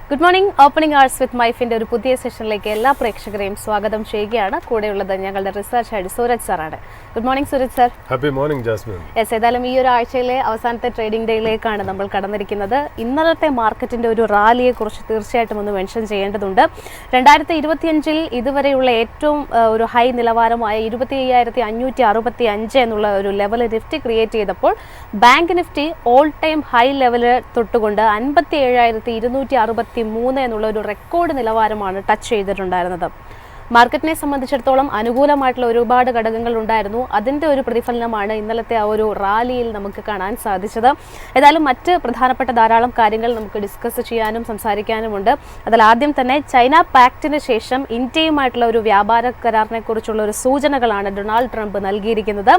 Good morning. Opening arts വിത്ത് മൈഫിൻ്റെ ഒരു പുതിയ സെഷനിലേക്ക് എല്ലാ പ്രേക്ഷകരെയും സ്വാഗതം ചെയ്യുകയാണ്. കൂടെയുള്ളത് ഞങ്ങളുടെ റിസർച്ച് ഹെഡ് സൂരജ് സാറാണ്. Good morning Sooraj sir. Happy morning Jasmine. Yes, ഏതായാലും ഈ ഒരു ആഴ്ചയിലെ അവസാനത്തെ ട്രേഡിംഗ് ഡേയിലേക്കാണ് നമ്മൾ കടന്നിരിക്കുന്നത്. ഇന്നലത്തെ മാർക്കറ്റിൻ്റെ ഒരു റാലിയെ കുറിച്ച് തീർച്ചയായിട്ടും ഒന്ന് മെൻഷൻ ചെയ്യേണ്ടതുണ്ട്. 2025 ഇതുവരെയുള്ള ഏറ്റവും ഒരു ഹൈ നിലവാരമായ 25,565 എന്നുള്ള ഒരു ലെവൽ നിഫ്റ്റി ക്രിയേറ്റ് ചെയ്തപ്പോൾ bank Nifty all time high level തൊട്ടുകൊണ്ട് 57,263 എന്നുള്ള ഒരു റെക്കോർഡ് നിലവാരമാണ് ടച്ച് ചെയ്തിട്ടുണ്ടായിരുന്നത്. മാർക്കറ്റിനെ സംബന്ധിച്ചിടത്തോളം അനുകൂലമായിട്ടുള്ള ഒരുപാട് ഘടകങ്ങൾ ഉണ്ടായിരുന്നു. അതിൻ്റെ ഒരു പ്രതിഫലനമാണ് ഇന്നലത്തെ ആ ഒരു റാലിയിൽ നമുക്ക് കാണാൻ സാധിച്ചത്. ഏതായാലും മറ്റ് പ്രധാനപ്പെട്ട ധാരാളം കാര്യങ്ങൾ നമുക്ക് ഡിസ്കസ് ചെയ്യാനും സംസാരിക്കാനുമുണ്ട്. അതിൽ ആദ്യം തന്നെ ചൈന പാക്റ്റിന് ശേഷം ഇന്ത്യയുമായിട്ടുള്ള ഒരു വ്യാപാര കരാറിനെ കുറിച്ചുള്ള ഒരു സൂചനകളാണ് ഡൊണാൾഡ് ട്രംപ് നൽകിയിരിക്കുന്നത്.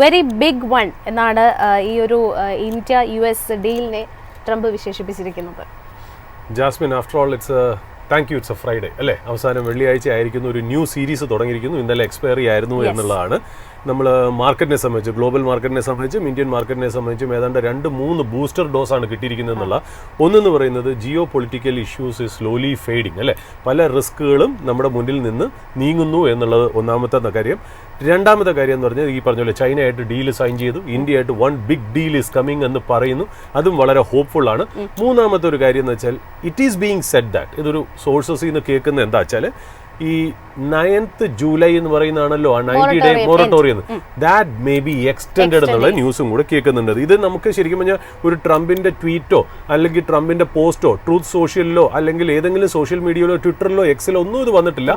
വെരി ബിഗ് വൺ എന്നാണ് ഈ ഒരു ഇന്ത്യ US ഡീലിനെ ട്രംപ് വിശേഷിപ്പിച്ചിരിക്കുന്നത്. Jasmine, after all thank you, it's a Friday അല്ലേ? അവസാനം വെള്ളിയാഴ്ച ആയിരിക്കുന്നു, ഒരു ന്യൂ സീരീസ് തുടങ്ങിയിരിക്കുന്നു. ഇന്നലെ എക്സ്പയറി ആയിരുന്നു എന്നുള്ളതാണ്. നമ്മൾ മാർക്കറ്റിനെ സംബന്ധിച്ച്, ഗ്ലോബൽ മാർക്കറ്റിനെ സംബന്ധിച്ചും ഇന്ത്യൻ മാർക്കറ്റിനെ സംബന്ധിച്ചും ഏതാണ്ട് 2-3 ബൂസ്റ്റർ ഡോസാണ് കിട്ടിയിരിക്കുന്നത് എന്നുള്ള. ഒന്നെന്ന് പറയുന്നത് geo political issues is slowly fading അല്ലേ? പല റിസ്കുകളും നമ്മുടെ മുന്നിൽ നിന്ന് നീങ്ങുന്നു എന്നുള്ളത് ഒന്നാമത്തെ കാര്യം. രണ്ടാമത്തെ കാര്യം എന്ന് പറഞ്ഞാൽ ഈ പറഞ്ഞ പോലെ ചൈനയായിട്ട് ഡീൽ സൈൻ ചെയ്തു, ഇന്ത്യയായിട്ട് one big deal is coming എന്ന് പറയുന്നു. അതും വളരെ ഹോപ്പ്ഫുൾ ആണ്. മൂന്നാമത്തെ ഒരു കാര്യം എന്ന് വെച്ചാൽ it is being said that, ഇതൊരു സോഴ്സസിൽ നിന്ന് കേൾക്കുന്നത് എന്താ വെച്ചാൽ ഈ 9th ജൂലൈ എന്ന് പറയുന്നതാണല്ലോ ആ 90-day moratorium, that may be extended എന്നുള്ള ന്യൂസും കൂടെ കേൾക്കുന്നുണ്ട്. ഇത് നമുക്ക് ശരിക്കും പറഞ്ഞാൽ ഒരു ട്രംപിന്റെ ട്വീറ്റോ അല്ലെങ്കിൽ ട്രംപിന്റെ പോസ്റ്റോ ട്രൂത്ത് സോഷ്യലിലോ അല്ലെങ്കിൽ ഏതെങ്കിലും സോഷ്യൽ മീഡിയയിലോ ട്വിറ്ററിലോ എക്സിലോ ഒന്നും ഇത് വന്നിട്ടില്ല.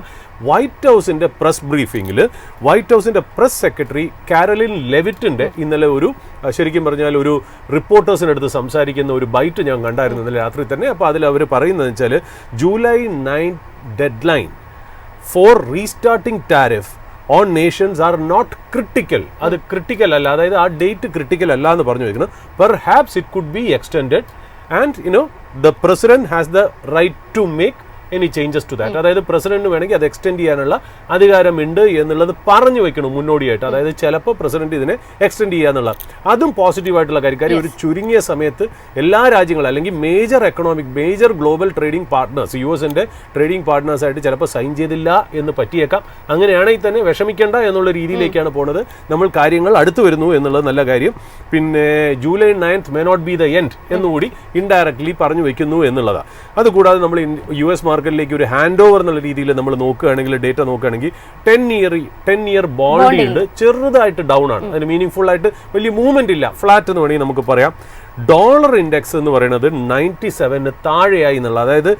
വൈറ്റ് ഹൗസിന്റെ പ്രസ് ബ്രീഫിംഗിൽ വൈറ്റ് ഹൗസിന്റെ പ്രസ് സെക്രട്ടറി കാരോലിൻ ലെവിറ്റിന്റെ ഇന്നലെ ഒരു ശരിക്കും പറഞ്ഞാൽ ഒരു റിപ്പോർട്ടേഴ്സിനടുത്ത് സംസാരിക്കുന്ന ഒരു ബൈറ്റ് ഞാൻ കണ്ടായിരുന്നു ഇന്നലെ രാത്രി തന്നെ. അപ്പോൾ അതിൽ അവർ പറയുന്നത് വെച്ചാൽ July 9 deadline for restarting tariff on nations are not critical. അത് ക്രിട്ടിക്കൽ അല്ല, അതായത് ആ ഡേറ്റ് ക്രിട്ടിക്കൽ അല്ല എന്ന് പറഞ്ഞു വെക്കുന്നത്. Perhaps it could be extended and the president has the right to make any changes to that. അതായത് പ്രസിഡന്റിന് വേണമെങ്കിൽ അത് എക്സ്റ്റെൻഡ് ചെയ്യാനുള്ള അധികാരമുണ്ട് എന്നുള്ളത് പറഞ്ഞു വെക്കണം മുന്നോടിയായിട്ട്. അതായത് ചിലപ്പോൾ പ്രസിഡന്റ് ഇതിനെ എക്സ്റ്റെൻഡ് ചെയ്യാന്നുള്ള അതും പോസിറ്റീവായിട്ടുള്ള കാര്യം. ഒരു ചുരുങ്ങിയ സമയത്ത് എല്ലാ രാജ്യങ്ങളും അല്ലെങ്കിൽ മേജർ ഗ്ലോബൽ ട്രേഡിംഗ് പാർട്ട്നേഴ്സ് US-ന്റെ ട്രേഡിംഗ് പാർട്ട്നേഴ്സായിട്ട് ചിലപ്പോൾ സൈൻ ചെയ്തില്ല എന്ന് പറ്റിയേക്കാം. അങ്ങനെയാണെങ്കിൽ തന്നെ വിഷമിക്കേണ്ട എന്നുള്ള രീതിയിലേക്കാണ് പോണത്. നമ്മൾ കാര്യങ്ങൾ അടുത്തു വരുന്നു എന്നുള്ളത് നല്ല കാര്യം. പിന്നെ July 9th may not be the end എന്നുകൂടി ഇൻഡയറക്ട്ലി പറഞ്ഞു വെക്കുന്നു എന്നുള്ളതാണ്. അതുകൂടാതെ നമ്മൾ US മാർക്കറ്റിലേക്ക് ഒരു ഹാൻഡ് ഓവർ എന്നുള്ള രീതിയിൽ നമ്മൾ നോക്കുകയാണെങ്കിൽ ഡേറ്റ നോക്കുകയാണെങ്കിൽ 10 year ബോണ്ട് ഈൽഡ് ചെറുതായിട്ട് ഡൗൺ ആണ്. അതിന് മീനിങ് ഫുൾ ആയിട്ട് വലിയ മൂവ്മെന്റ് ഇല്ല, ഫ്ലാറ്റ് എന്ന് വേണമെങ്കിൽ നമുക്ക് പറയാം. ഡോളർ ഇൻഡെക്സ് എന്ന് പറയുന്നത് 97 താഴെയായി എന്നുള്ള, അതായത്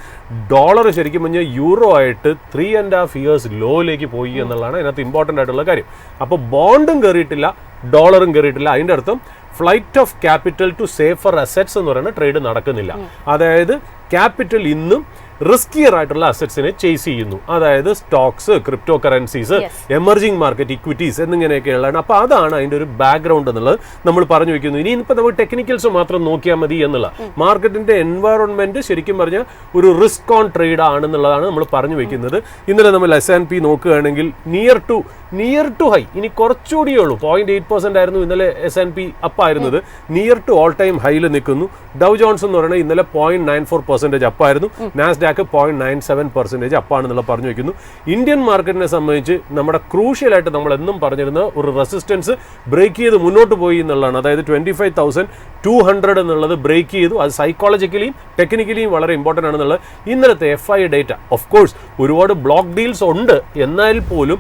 ഡോളർ ശരിക്കും പറഞ്ഞാൽ യൂറോ ആയിട്ട് 3.5 years ലോയിലേക്ക് പോയി എന്നുള്ളതാണ് അതിനകത്ത് ഇമ്പോർട്ടൻ്റ് ആയിട്ടുള്ള കാര്യം. അപ്പോൾ ബോണ്ടും കയറിയിട്ടില്ല, ഡോളറും കയറിയിട്ടില്ല. അതിൻ്റെ അർത്ഥം flight of capital to safer assets എന്ന് പറയുന്ന ട്രേഡ് നടക്കുന്നില്ല. അതായത് ക്യാപിറ്റൽ ഇന്നും റിസ്കിയർ ആയിട്ടുള്ള അസറ്റ്സിനെ ചേസ് ചെയ്യുന്നു. അതായത് stocks, crypto currencies, emerging market equities എന്നിങ്ങനെയൊക്കെയുള്ളതാണ്. അപ്പോൾ അതാണ് അതിൻ്റെ ഒരു ബാക്ക്ഗ്രൗണ്ട് എന്നുള്ളത് നമ്മൾ പറഞ്ഞു വെക്കുന്നു. ഇനി ഇപ്പോൾ നമ്മൾ ടെക്നിക്കൽസ് മാത്രം നോക്കിയാൽ മതി എന്നുള്ള മാർക്കറ്റിന്റെ എൻവയറോൺമെന്റ് ശരിക്കും പറഞ്ഞാൽ ഒരു റിസ്ക് ഓൺ ട്രേഡ് ആണെന്നുള്ളതാണ് നമ്മൾ പറഞ്ഞു വെക്കുന്നത്. ഇന്നലെ നമ്മൾ S&P നോക്കുകയാണെങ്കിൽ നിയർ ടു ഹൈ, ഇനി കുറച്ചുകൂടിയേ ഉള്ളൂ, 0.8% ആയിരുന്നു ഇന്നലെ S&P അപ്പായിരുന്നത്, നിയർ ടു ഓൾ ടൈം ഹൈയിൽ നിൽക്കുന്നു. ഡൗ ജോൺസ് എന്ന് പറയുന്നത് ഇന്നലെ 0.94% അപ്പായിരുന്നു. നാസ്ഡാക്ക് 0.97% അപ്പാണെന്നുള്ള പറഞ്ഞു വെക്കുന്നു. ഇന്ത്യൻ മാർക്കറ്റിനെ സംബന്ധിച്ച് നമ്മുടെ ക്രൂഷ്യലായിട്ട് നമ്മൾ എന്നും പറഞ്ഞിരുന്ന ഒരു റെസിസ്റ്റൻസ് ബ്രേക്ക് ചെയ്ത് മുന്നോട്ട് പോയി എന്നുള്ളതാണ്. അതായത് 25,200 എന്നുള്ളത് ബ്രേക്ക് ചെയ്തു. അത് സൈക്കോളജിക്കലിയും ടെക്നിക്കലിയും വളരെ ഇമ്പോർട്ടൻ്റ് ആണെന്നുള്ളത് ഇന്നലത്തെ FI ഡേറ്റ. ഓഫ് കോഴ്സ് ഒരുപാട് ബ്ലോക്ക് ഡീൽസ് ഉണ്ട്, എന്നാൽ പോലും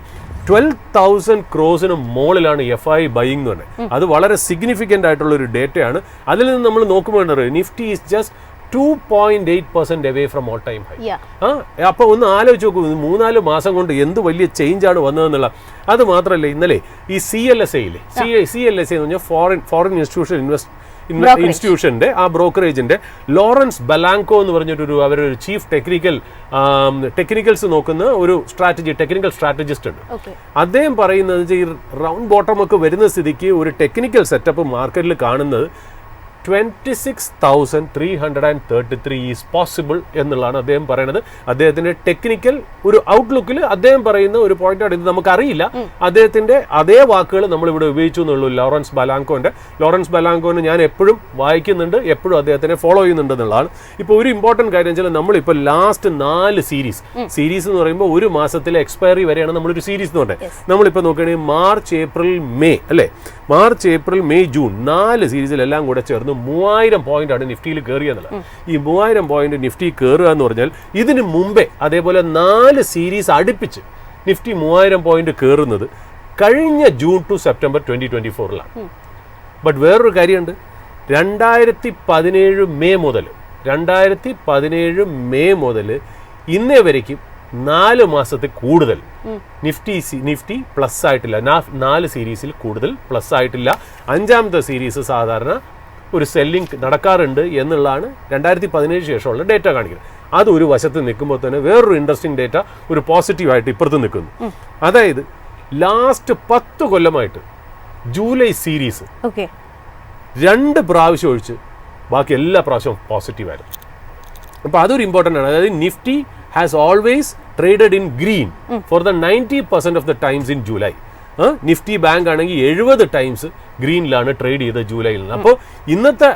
12,000 crores മുകളിലാണ് FI ബൈയിങ് എന്ന് പറഞ്ഞത്. അത് വളരെ സിഗ്നിഫിക്കൻ്റ് ആയിട്ടുള്ള ഒരു ഡേറ്റയാണ്. അതിൽ നിന്ന് നമ്മൾ നോക്കുമ്പോൾ Nifty is just 2.8% away from all time high. അപ്പോൾ ഒന്ന് ആലോചിച്ച് നോക്കൂ, 3-4 മാസം കൊണ്ട് എന്ത് വലിയ ചേഞ്ച് ആണ് വന്നതെന്നുള്ള. അത് മാത്രമല്ല ഇന്നലെ ഈ CLSA എന്ന് പറഞ്ഞാൽ ഫോറിൻ ഇൻസ്റ്റിറ്റ്യൂഷന്റെ ആ ബ്രോക്കറേജിന്റെ ലോറൻസ് ബലാങ്കോ എന്ന് പറഞ്ഞിട്ടൊരു അവരൊരു ചീഫ് ടെക്നിക്കൽസ് നോക്കുന്ന ഒരു ടെക്നിക്കൽ സ്ട്രാറ്റജിസ്റ്റ് ഉണ്ട്. അദ്ദേഹം പറയുന്നത് ഈ റൗണ്ട് ബോട്ടം ഒക്കെ വരുന്ന സ്ഥിതിക്ക് ഒരു ടെക്നിക്കൽ സെറ്റപ്പ് മാർക്കറ്റിൽ കാണുന്നത് 26,333 ഈസ് പോസിബിൾ എന്നുള്ളതാണ് അദ്ദേഹം പറയുന്നത്. അദ്ദേഹത്തിന്റെ ടെക്നിക്കൽ ഒരു ഔട്ട്ലുക്കിൽ അദ്ദേഹം പറയുന്ന ഒരു പോയിന്റാണ് ഇത്. നമുക്കറിയില്ല, അദ്ദേഹത്തിന്റെ അതേ വാക്കുകൾ നമ്മൾ ഇവിടെ ഉപയോഗിച്ചു എന്നുള്ളൂ. ലോറൻസ് ബലാങ്കോനെ ഞാൻ എപ്പോഴും വായിക്കുന്നുണ്ട്, എപ്പോഴും അദ്ദേഹത്തിനെ ഫോളോ ചെയ്യുന്നുണ്ട് എന്നുള്ളതാണ്. ഇപ്പോൾ ഒരു ഇമ്പോർട്ടൻറ്റ് കാര്യം വെച്ചാൽ നമ്മളിപ്പോൾ ലാസ്റ്റ് 4 സീരീസ് എന്ന് പറയുമ്പോൾ ഒരു മാസത്തിലെ എക്സ്പയറി വരെയാണ് നമ്മളൊരു സീരീസ് എന്ന് പറയുന്നത്. നമ്മളിപ്പോൾ നോക്കുകയാണെങ്കിൽ മാർച്ച് ഏപ്രിൽ മെയ് ജൂൺ 4 സീരീസിലെല്ലാം കൂടെ ചേർന്ന് 3000 പോയിന്റാണ് നിഫ്റ്റിയിൽ കയറിയെന്നുള്ളത്. ഈ 3000 പോയിന്റ് നിഫ്റ്റി കയറുക എന്ന് പറഞ്ഞാൽ ഇതിന് മുമ്പേ അതേപോലെ 4 സീരീസ് അടുപ്പിച്ച് നിഫ്റ്റി 3000 പോയിന്റ് കയറുന്നത് കഴിഞ്ഞ ജൂൺ ടു സെപ്റ്റംബർ 2024 ബട്ട് വേറൊരു കാര്യമുണ്ട്, 2017 മെയ് മുതൽ ഇന്നേ വരയ്ക്കും 4 മാസത്തിൽ കൂടുതൽ നിഫ്റ്റി പ്ലസ് ആയിട്ടില്ല. 4 സീരീസിൽ കൂടുതൽ പ്ലസ് ആയിട്ടില്ല. 5ാമത്തെ സീരീസ് സാധാരണ ഒരു സെല്ലിംഗ് നടക്കാറുണ്ട് എന്നുള്ളതാണ് 2017 ശേഷമുള്ള ഡേറ്റ കാണിക്കുന്നത്. അത് ഒരു വശത്ത് നിൽക്കുമ്പോൾ തന്നെ വേറൊരു ഇൻട്രസ്റ്റിംഗ് ഡേറ്റ ഒരു പോസിറ്റീവായിട്ട് ഇപ്പുറത്ത് നിൽക്കുന്നു. അതായത് ലാസ്റ്റ് 10 കൊല്ലമായിട്ട് ജൂലൈ സീരീസ് 2 പ്രാവശ്യം ഒഴിച്ച് ബാക്കി എല്ലാ പ്രാവശ്യവും പോസിറ്റീവായിരുന്നു. അപ്പോൾ അതൊരു ഇമ്പോർട്ടൻ്റ് ആണ്. അതായത് Nifty has always traded in green for the 90% of the times in July. Nifty bank ആണെങ്കിൽ 70 ടൈംസ് ഗ്രീനിലാണ് ട്രേഡ് ചെയ്തത് ജൂലൈയിൽ നിന്ന്. അപ്പോൾ ഇന്നത്തെ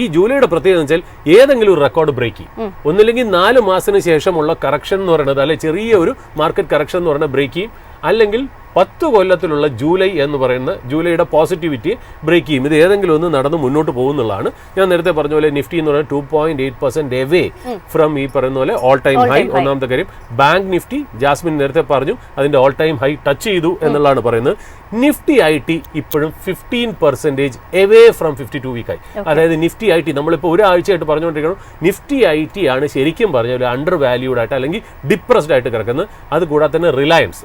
ഈ ജൂലൈയുടെ പ്രത്യേകത എന്ന് വെച്ചാൽ ഏതെങ്കിലും ഒരു റെക്കോർഡ് ബ്രേക്ക് ചെയ്യും. ഒന്നില്ലെങ്കിൽ 4 മാസത്തിന് ശേഷമുള്ള കറക്ഷൻ എന്ന് പറയുന്നത്, അല്ലെങ്കിൽ ചെറിയ ഒരു മാർക്കറ്റ് കറക്ഷൻ എന്ന് പറയുന്നത് ബ്രേക്ക് ചെയ്യും, അല്ലെങ്കിൽ 10 കൊല്ലത്തിലുള്ള ജൂലൈ എന്ന് പറയുന്ന ജൂലൈയുടെ പോസിറ്റിവിറ്റി ബ്രേക്ക് ചെയ്യും. ഇത് ഏതെങ്കിലും ഒന്ന് നടന്ന് മുന്നോട്ട് പോകുന്നുള്ളതാണ്. ഞാൻ നേരത്തെ പറഞ്ഞ പോലെ നിഫ്റ്റി എന്ന് പറയുന്നത് 2.8% എവേ ഫ്രം ഈ പറയുന്ന പോലെ ഓൾ ടൈം ഹൈ. ഒന്നാമത്തെ കാര്യം. ബാങ്ക് നിഫ്റ്റി ജാസ്മിൻ നേരത്തെ പറഞ്ഞു അതിന്റെ ഓൾ ടൈം ഹൈ ടച്ച് ചെയ്തു എന്നുള്ളതാണ് പറയുന്നത്. നിഫ്റ്റി IT ഇപ്പോഴും 15% എവേ ഫ്രം 52 വീക്ക് ഹൈ. അതായത് നിഫ്റ്റി IT നമ്മളിപ്പോൾ ഒരാഴ്ചയായിട്ട് പറഞ്ഞുകൊണ്ടിരിക്കണം, നിഫ്റ്റി IT ആണ് ശരിക്കും പറഞ്ഞ ഒരു അണ്ടർ വാല്യൂഡ് ആയിട്ട് അല്ലെങ്കിൽ ഡിപ്രസ്ഡ് ആയിട്ട് കിടക്കുന്നത്. അതുകൂടാതെ തന്നെ റിലയൻസ്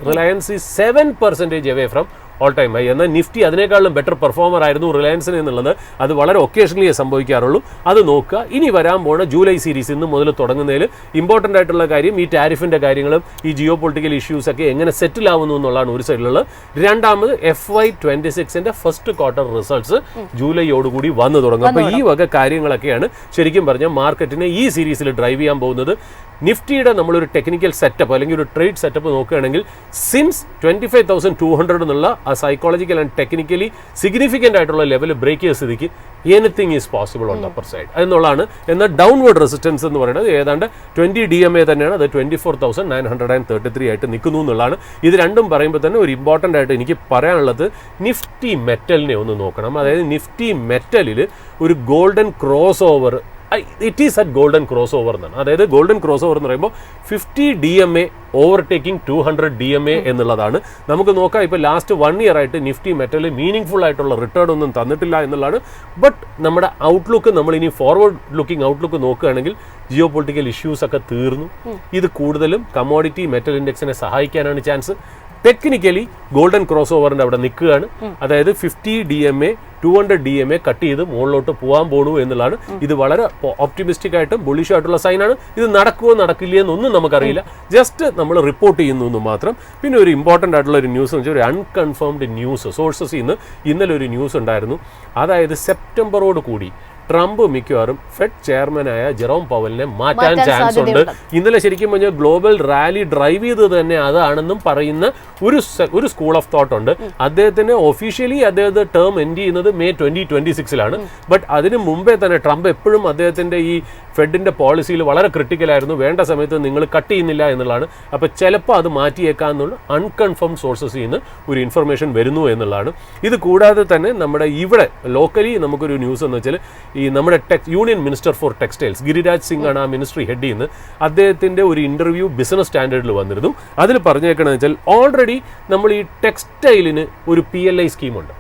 ഈ 7% away from all time high. എന്നാൽ നിഫ്റ്റി അതിനേക്കാളും ബെറ്റർ പെർഫോമർ ആയിരുന്നു റിലയൻസിന് എന്നുള്ളത് അത് വളരെ ഒക്കേഷണലിയേ സംഭവിക്കാറുള്ളൂ. അത് നോക്കുക. ഇനി വരാൻ പോണ ജൂലൈ സീരീസ് ഇന്ന് മുതൽ തുടങ്ങുന്നതിൽ ഇമ്പോർട്ടൻ്റ് ആയിട്ടുള്ള കാര്യം ഈ ടാരിഫിൻ്റെ കാര്യങ്ങളും ഈ ജിയോ പൊളിറ്റിക്കൽ ഇഷ്യൂസ് ഒക്കെ എങ്ങനെ സെറ്റിൽ ആവുന്നു എന്നുള്ളതാണ് ഒരു സൈഡിലുള്ളത്. രണ്ടാമത് FY26 ഫസ്റ്റ് ക്വാർട്ടർ റിസൾട്ട്സ് ജൂലൈയോടുകൂടി വന്നു തുടങ്ങും. അപ്പോൾ ഈ വക കാര്യങ്ങളൊക്കെയാണ് ശരിക്കും പറഞ്ഞാൽ മാർക്കറ്റിനെ ഈ സീരീസിൽ ഡ്രൈവ് ചെയ്യാൻ പോകുന്നത്. നിഫ്റ്റിയുടെ നമ്മളൊരു ടെക്നിക്കൽ സെറ്റപ്പ് അല്ലെങ്കിൽ ഒരു ട്രേഡ് സെറ്റപ്പ് നോക്കുകയാണെങ്കിൽ സിൻസ് 25,200 എന്നുള്ള ആ സൈക്കോളജിക്കൽ ആൻഡ് ടെക്നിക്കലി സിഗ്നിഫിക്കൻ്റ് ആയിട്ടുള്ള ലെവൽ ബ്രേക്ക് ചെയ്ത സ്ഥിതിക്ക് anything is possible on the upper side എന്നുള്ളതാണ്. എന്നാൽ ഡൗൺവേർഡ് റെസിസ്റ്റൻസ് എന്ന് പറയുന്നത് ഏതാണ്ട് 20 DMA തന്നെയാണ്. അത് 24,933 ആയിട്ട് നിൽക്കുന്നു എന്നുള്ളതാണ്. ഇത് രണ്ടും പറയുമ്പോൾ തന്നെ ഒരു ഇമ്പോർട്ടൻ്റ് ആയിട്ട് എനിക്ക് പറയാനുള്ളത് നിഫ്റ്റി മെറ്റലിനെ ഒന്ന് നോക്കണം. അതായത് നിഫ്റ്റി മെറ്റലിൽ ഒരു golden cross over, it is at golden cross over എന്നാണ്. അതായത് ഗോൾഡൻ ക്രോസ് ഓവർ എന്ന് പറയുമ്പോൾ 50 DMA ഓവർടേക്കിംഗ് 200 DMA എന്നുള്ളതാണ്. നമുക്ക് നോക്കാം, ഇപ്പോൾ ലാസ്റ്റ് 1 ഇയർ ആയിട്ട് നിഫ്റ്റി മെറ്റൽ മീനിങ് ഫുൾ ആയിട്ടുള്ള റിട്ടേൺ ഒന്നും തന്നിട്ടില്ല എന്നുള്ളതാണ്. ബട്ട് നമ്മുടെ ഔട്ട്ലുക്ക്, നമ്മൾ ഇനി ഫോർവേഡ് ലുക്കിംഗ് ഔട്ട്ലുക്ക് നോക്കുകയാണെങ്കിൽ ജിയോ പൊളിറ്റിക്കൽ ഇഷ്യൂസ് ഒക്കെ തീർന്നു. ഇത് കൂടുതലും കമോഡിറ്റി മെറ്റൽ ഇൻഡെക്സിനെ സഹായിക്കാനാണ് ചാൻസ്. ടെക്നിക്കലി ഗോൾഡൻ ക്രോസ് ഓവറിൻ്റെ അവിടെ നിൽക്കുകയാണ്. അതായത് 50 DMA 200 DMA കട്ട് ചെയ്ത് മുകളിലോട്ട് പോകാൻ പോകണു എന്നുള്ളതാണ്. ഇത് വളരെ ഓപ്റ്റിമിസ്റ്റിക് ആയിട്ടും ബുള്ളിഷ് ആയിട്ടുള്ള സൈനാണ്. ഇത് നടക്കുമോ നടക്കില്ല എന്നൊന്നും നമുക്കറിയില്ല, ജസ്റ്റ് നമ്മൾ റിപ്പോർട്ട് ചെയ്യുന്നു എന്ന് മാത്രം. പിന്നെ ഒരു ഇമ്പോർട്ടൻ്റ് ആയിട്ടുള്ള ഒരു ന്യൂസ് എന്ന് വെച്ചാൽ ഒരു അൺകൺഫേംഡ് ന്യൂസ് സോഴ്സസ് ഇന്ന് ഇന്നലെ ഒരു ന്യൂസ് ഉണ്ടായിരുന്നു. അതായത് സെപ്റ്റംബറോട് കൂടി ട്രംപ് മിക്കവാറും ഫെഡ് ചെയർമാനായ ജെറോം പവലിനെ മാറ്റാൻ ചാൻസ് ഉണ്ട്. ഇന്നലെ ശരിക്കും പറഞ്ഞാൽ ഗ്ലോബൽ റാലി ഡ്രൈവ് ചെയ്തത് തന്നെ അതാണെന്നും പറയുന്ന ഒരു സ്കൂൾ ഓഫ് തോട്ട് ഉണ്ട്. അദ്ദേഹത്തിന് ഒഫീഷ്യലി അദ്ദേഹത്തെ ടേം എൻഡ് ചെയ്യുന്നത് മെയ് 2026 ബട്ട് അതിന് മുമ്പേ തന്നെ ട്രംപ് എപ്പോഴും അദ്ദേഹത്തിൻ്റെ ഈ ഫെഡിൻ്റെ പോളിസിയിൽ വളരെ ക്രിട്ടിക്കലായിരുന്നു. വേണ്ട സമയത്ത് നിങ്ങൾ കട്ട് ചെയ്യുന്നില്ല എന്നുള്ളതാണ്. അപ്പോൾ ചിലപ്പോൾ അത് മാറ്റിയേക്കാന്നുള്ള അൺകൺഫേം സോഴ്സസിൽ നിന്ന് ഒരു ഇൻഫർമേഷൻ വരുന്നു എന്നുള്ളതാണ്. ഇത് കൂടാതെ തന്നെ നമ്മുടെ ഇവിടെ ലോക്കലി നമുക്കൊരു ന്യൂസ് എന്ന് വെച്ചാൽ ഈ നമ്മുടെ union minister for textiles Giriraj Singh ആണ് ആ മിനിസ്ട്രി ഹെഡ് ചെയ്യുന്നത്. അദ്ദേഹത്തിൻ്റെ ഒരു ഇൻ്റർവ്യൂ ബിസിനസ് സ്റ്റാൻഡേർഡിൽ വന്നിരുന്നു. അതിൽ പറഞ്ഞേക്കണമെന്ന് വെച്ചാൽ ഓൾറെഡി നമ്മൾ ഈ ടെക്സ്റ്റൈലിന് ഒരു PLI സ്കീമുണ്ട്,